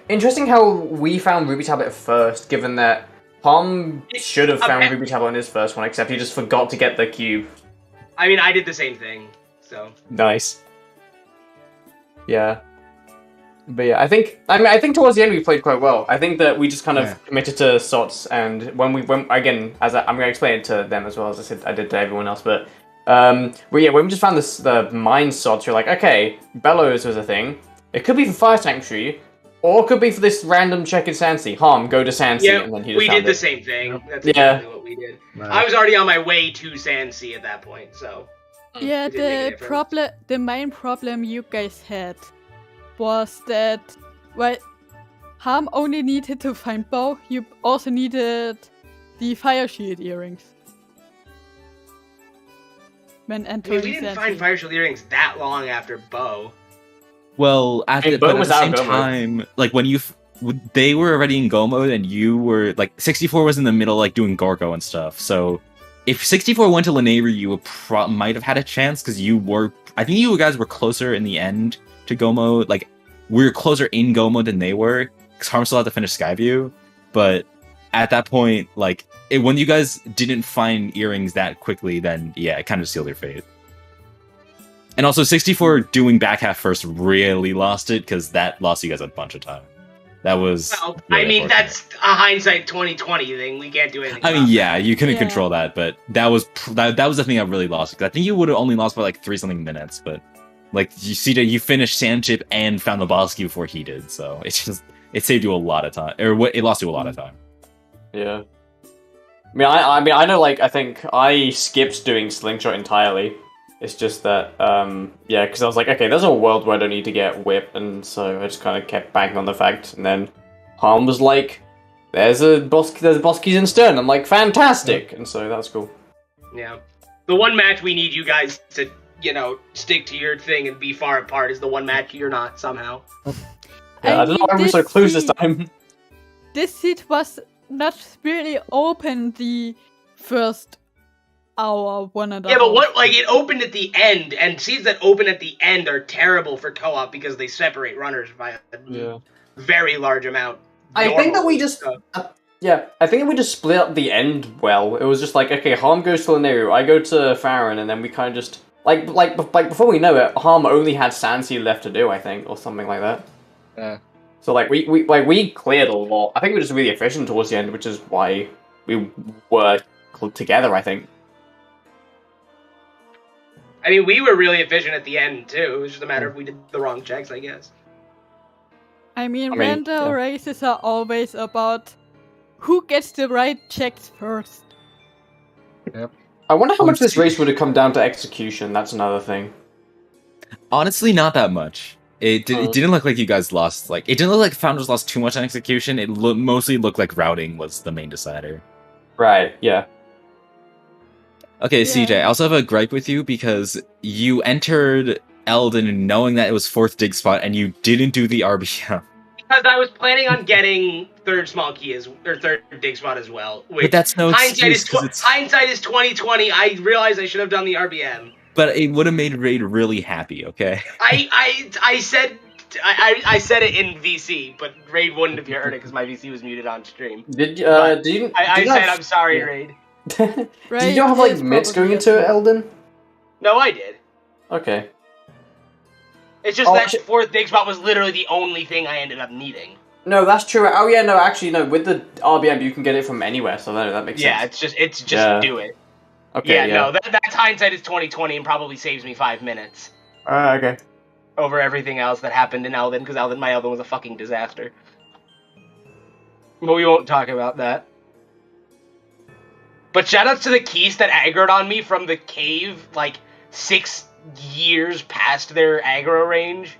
Interesting how we found Ruby Tablet first, given that Palm should have found Ruby Tablet in his first one, except he just forgot to get the cube. I mean, I did the same thing, so... Nice. Yeah. But yeah, I think towards the end we played quite well. I think that we just kind of committed to SOTs, and when again, I'm going to explain it to them as well as I said I did to everyone else, but when we just found the mine SOTs, you're like, okay, Bellows was a thing. It could be for Fire Sanctuary, or it could be for this random check in Sansi. Harm, go to Sansi, and then he just we did the same thing. That's exactly what we did. Right. I was already on my way to Sansi at that point, so... Yeah, the main problem you guys had was that, well, Harm only needed to find Bow, you also needed the Fire Shield earrings. When entering we didn't find Fire Shield earrings that long after Bow. Well, at the same time, like when they were already in go mode and you were like 64 was in the middle, like doing Gorgo and stuff. So if 64 went to Lanayru, you might have had a chance because I think you guys were closer in the end to go mode. Like we were closer in go mode than they were because Harm still had to finish Skyview. But at that point, like when you guys didn't find earrings that quickly, then yeah, it kind of sealed your fate. And also 64 doing back half first really lost it because that lost you guys a bunch of time. That was. Well, really I mean, unfortunate. that's a hindsight 2020 thing. We can't do anything. I mean, about yeah, you couldn't Yeah. control that, but that was the thing I really lost. Because I think you would have only lost by like 3-something minutes, but like you see that you finished Sandchip and found the boss key before he did, so it saved you a lot of time, or it lost you a lot of time. Yeah. I mean, I know. Like, I think I skipped doing slingshot entirely. It's just that, yeah, because I was like, okay, there's a world where I don't need to get whip, and so I just kind of kept banging on the fact, and then Harm was like, there's a boss keys in Stern. I'm like, fantastic, and so that's cool. Yeah. The one match we need you guys to, stick to your thing and be far apart is the one match you're not somehow. Yeah, I don't know why we're so close this time. This seat was not really open the first hour, 1.5 Yeah, but it opened at the end, and seeds that open at the end are terrible for co-op because they separate runners by a very large amount. I think that we normally, just, so- I think we just split up the end well. It was just like, okay, Harm goes to Laneru, I go to Farron, and then we kind of just, like before we know it, Harm only had Sansi left to do, I think, or something like that. Yeah. So we cleared a lot. I think we were just really efficient towards the end, which is why we were together, I think. I mean, we were really efficient at the end, too. It was just a matter of we did the wrong checks, I guess. I mean, yeah. rando races are always about who gets the right checks first. I wonder how much this race would have come down to execution. That's another thing. Honestly, not that much. It didn't look like you guys lost. Like, it didn't look like Founders lost too much on execution. It mostly looked like routing was the main decider. Right, yeah. Okay, Yeah. CJ, I also have a gripe with you because you entered Elden knowing that it was 4th dig spot and you didn't do the RBM. Because I was planning on getting third dig spot as well. Which But that's no hindsight excuse, 'cause it's- hindsight is 2020. I realized I should have done the RBM. But it would have made Raid really happy, okay? I said it in VC, but Raid wouldn't have heard it because my VC was muted on stream. Did you I said I'm sorry, yeah. Raid. Right? Did you have like It's mitts probably going into a- Elden? No, I did. Okay. It's just Oh, that shit. 4th dig spot was literally the only thing I ended up needing. No, that's true. Oh yeah, no, actually no. With the RBM, you can get it from anywhere, so that makes Yeah, sense. it's just Yeah. do it. Okay, Yeah, no, that's hindsight is 2020 and probably saves me 5 minutes Okay. over everything else that happened in Elden, because my Elden was a fucking disaster. But we won't talk about that. But shoutouts to the Keys that aggroed on me from the cave, like, 6 years past their aggro range.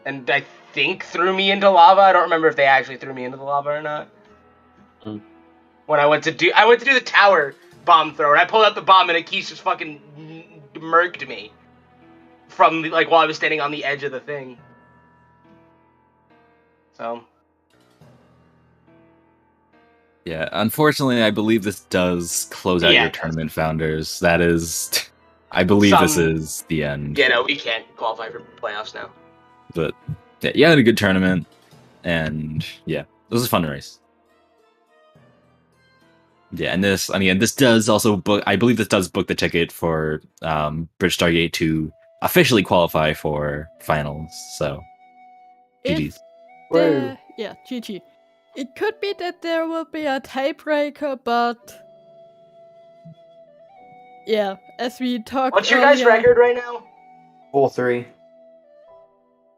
And I think threw me into lava. I don't remember if they actually threw me into the lava or not. When I went to do the tower bomb throw, and I pulled out the bomb, and a Keys just fucking murked me from while I was standing on the edge of the thing. So. Yeah, unfortunately, I believe this does close out Yeah. your tournament, Founders. That is... I believe this is the end. Yeah, no, we can't qualify for playoffs now. But, yeah, you had a good tournament, and, yeah, it was a fun race. Yeah, and this does also book... I believe this does book the ticket for British Stargate to officially qualify for finals, so... GG's. Yeah, GG. It could be that there will be a tiebreaker, but yeah, as we talked What's your guys' earlier- record right now? 4-3.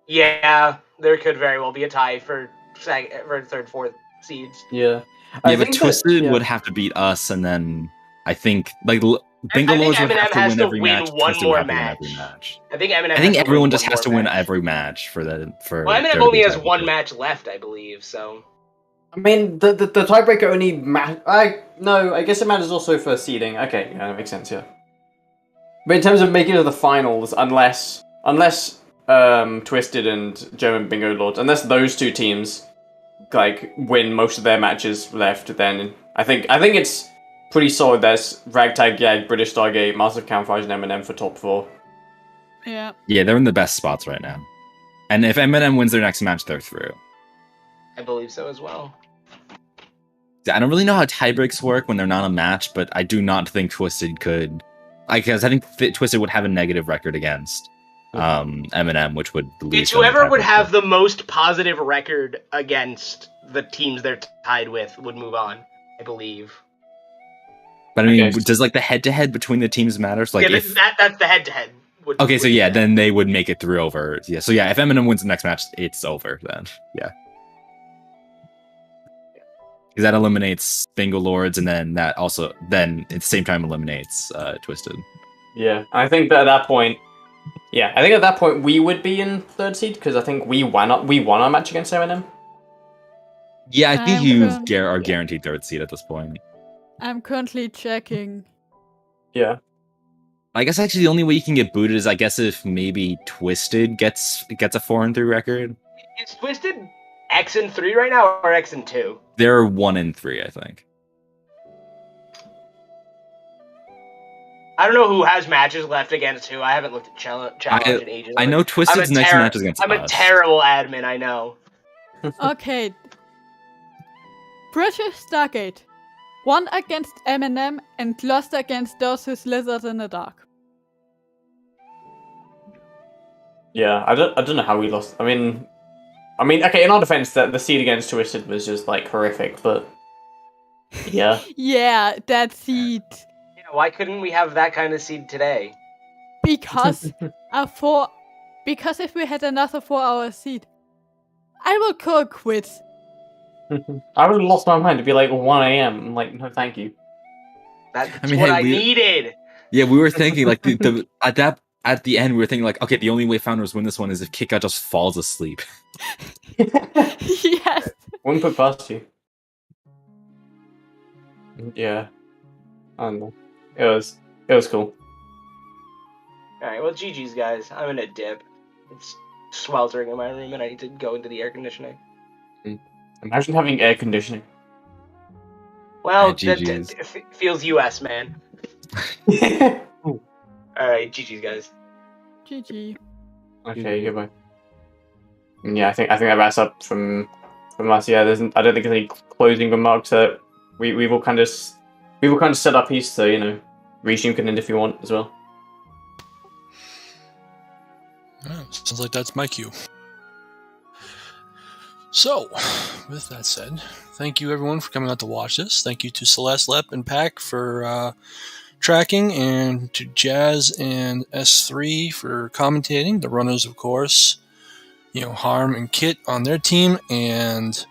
Yeah, there could very well be a tie for third, fourth seeds. Yeah. Yeah, but Twisted would have to beat us, and then I think Bingo I think Lords would Eminem have to has win to every win match. one Twisted more would have to win match. every match. I think Eminem. I think has to everyone win just one has to more win match. every match for. Well, there Eminem to only be has tiebreaker. one match left, I believe. So. I mean, the tiebreaker only no, I guess it matters also for seeding. Okay, yeah, that makes sense, yeah. But in terms of making it to the finals, unless Twisted and German Bingo Lords, unless those two teams win most of their matches left, then I think it's pretty solid. There's Ragtag Gag, British Stargate, Massive Camouflage, and Eminem for top 4. Yeah. Yeah, they're in the best spots right now. And if Eminem wins their next match, they're through. I believe so as well. I don't really know how tiebreaks work when they're not a match, but I do not think Twisted could. Because I think Twisted would have a negative record against Eminem, which would lose. It's whoever would have the most positive record against the teams they're tied with would move on, I believe. But I mean, Okay. does like the head-to-head between the teams matter? So, like, Yeah, if that's the head-to-head. okay, so yeah, then they would make it through over. Yeah, so yeah, if Eminem wins the next match, it's over then. Yeah. Because that eliminates Bingo Lords, and then that also then at the same time eliminates Twisted. Yeah, I think that at that point, we would be in third seed because I think we won our match against Eminem. Yeah, I think you are yeah. guaranteed third seed at this point. I'm currently checking. Yeah. I guess actually the only way you can get booted is I guess if maybe Twisted gets a 4-3 record. Is Twisted X and 3 right now or X and 2? They're 1-3, I think. I don't know who has matches left against who. I haven't looked at challenge in ages. I know Twisted's next match is against us. I'm a terrible admin, I know. Okay. British Stargate won against Eminem and lost against those who slithered in the dark. Yeah, I don't know how we lost. I mean, okay. In our defense, that the seed against Twisted was just like horrific, but yeah. Yeah, that seed. Yeah, why couldn't we have that kind of seed today? Because because if we had another 4-hour seed, I will call quits. I would have lost my mind to be like 1 a.m. I'm like, no, thank you. That's what I needed. Yeah, we were thinking like at the end we were thinking like, okay, the only way Founders win this one is if Kika just falls asleep. Yes. Wouldn't put past you. Yeah. I don't know. It was cool. Alright, well, GG's, guys. I'm in a dip. It's sweltering in my room, and I need to go into the air conditioning. Imagine having air conditioning. Well, Yeah, that feels US, man. Alright, GG's, guys. GG. Okay, goodbye. Yeah, I think that wraps up from us. Yeah, I don't think there's any closing remarks. That we will kind of set our piece, so Regime can end if you want as well. Sounds like that's my cue. So, with that said, thank you everyone for coming out to watch this. Thank you to Celeste, Lep, and Pack for tracking, and to Jazz and S3 for commentating. The runners, of course, Harm and Kit on their team, and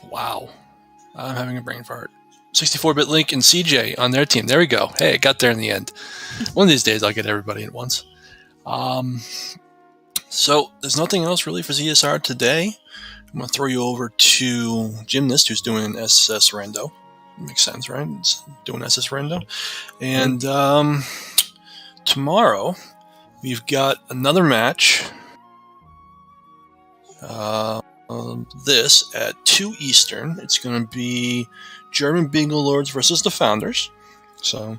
wow, I'm having a brain fart. 64-bit Link and CJ on their team. There we go. Hey, it got there in the end. One of these days I'll get everybody at once. So there's nothing else really for ZSR today. I'm going to throw you over to Gymnast, who's doing SS Rando. Makes sense, right? It's doing SS Rando. And tomorrow we've got another match. This at 2 Eastern. It's going to be German Bingo Lords versus the Founders. So,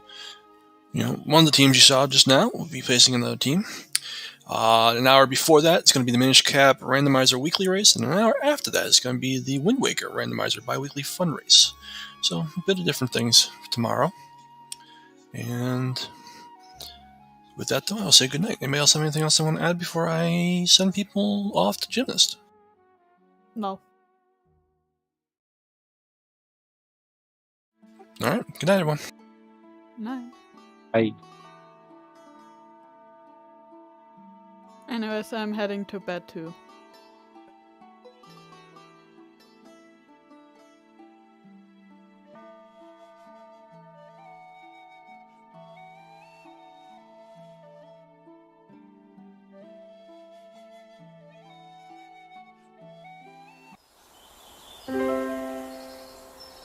one of the teams you saw just now will be facing another team. An hour before that, it's going to be the Minish Cap Randomizer Weekly Race, and an hour after that, it's going to be the Wind Waker Randomizer Bi-Weekly Fun Race. So, a bit of different things tomorrow. And with that, though, I'll say goodnight. Anybody else have anything else I want to add before I send people off to Gymnast? No. Alright, good night, everyone. Nice. Bye. Anyways, I'm heading to bed too.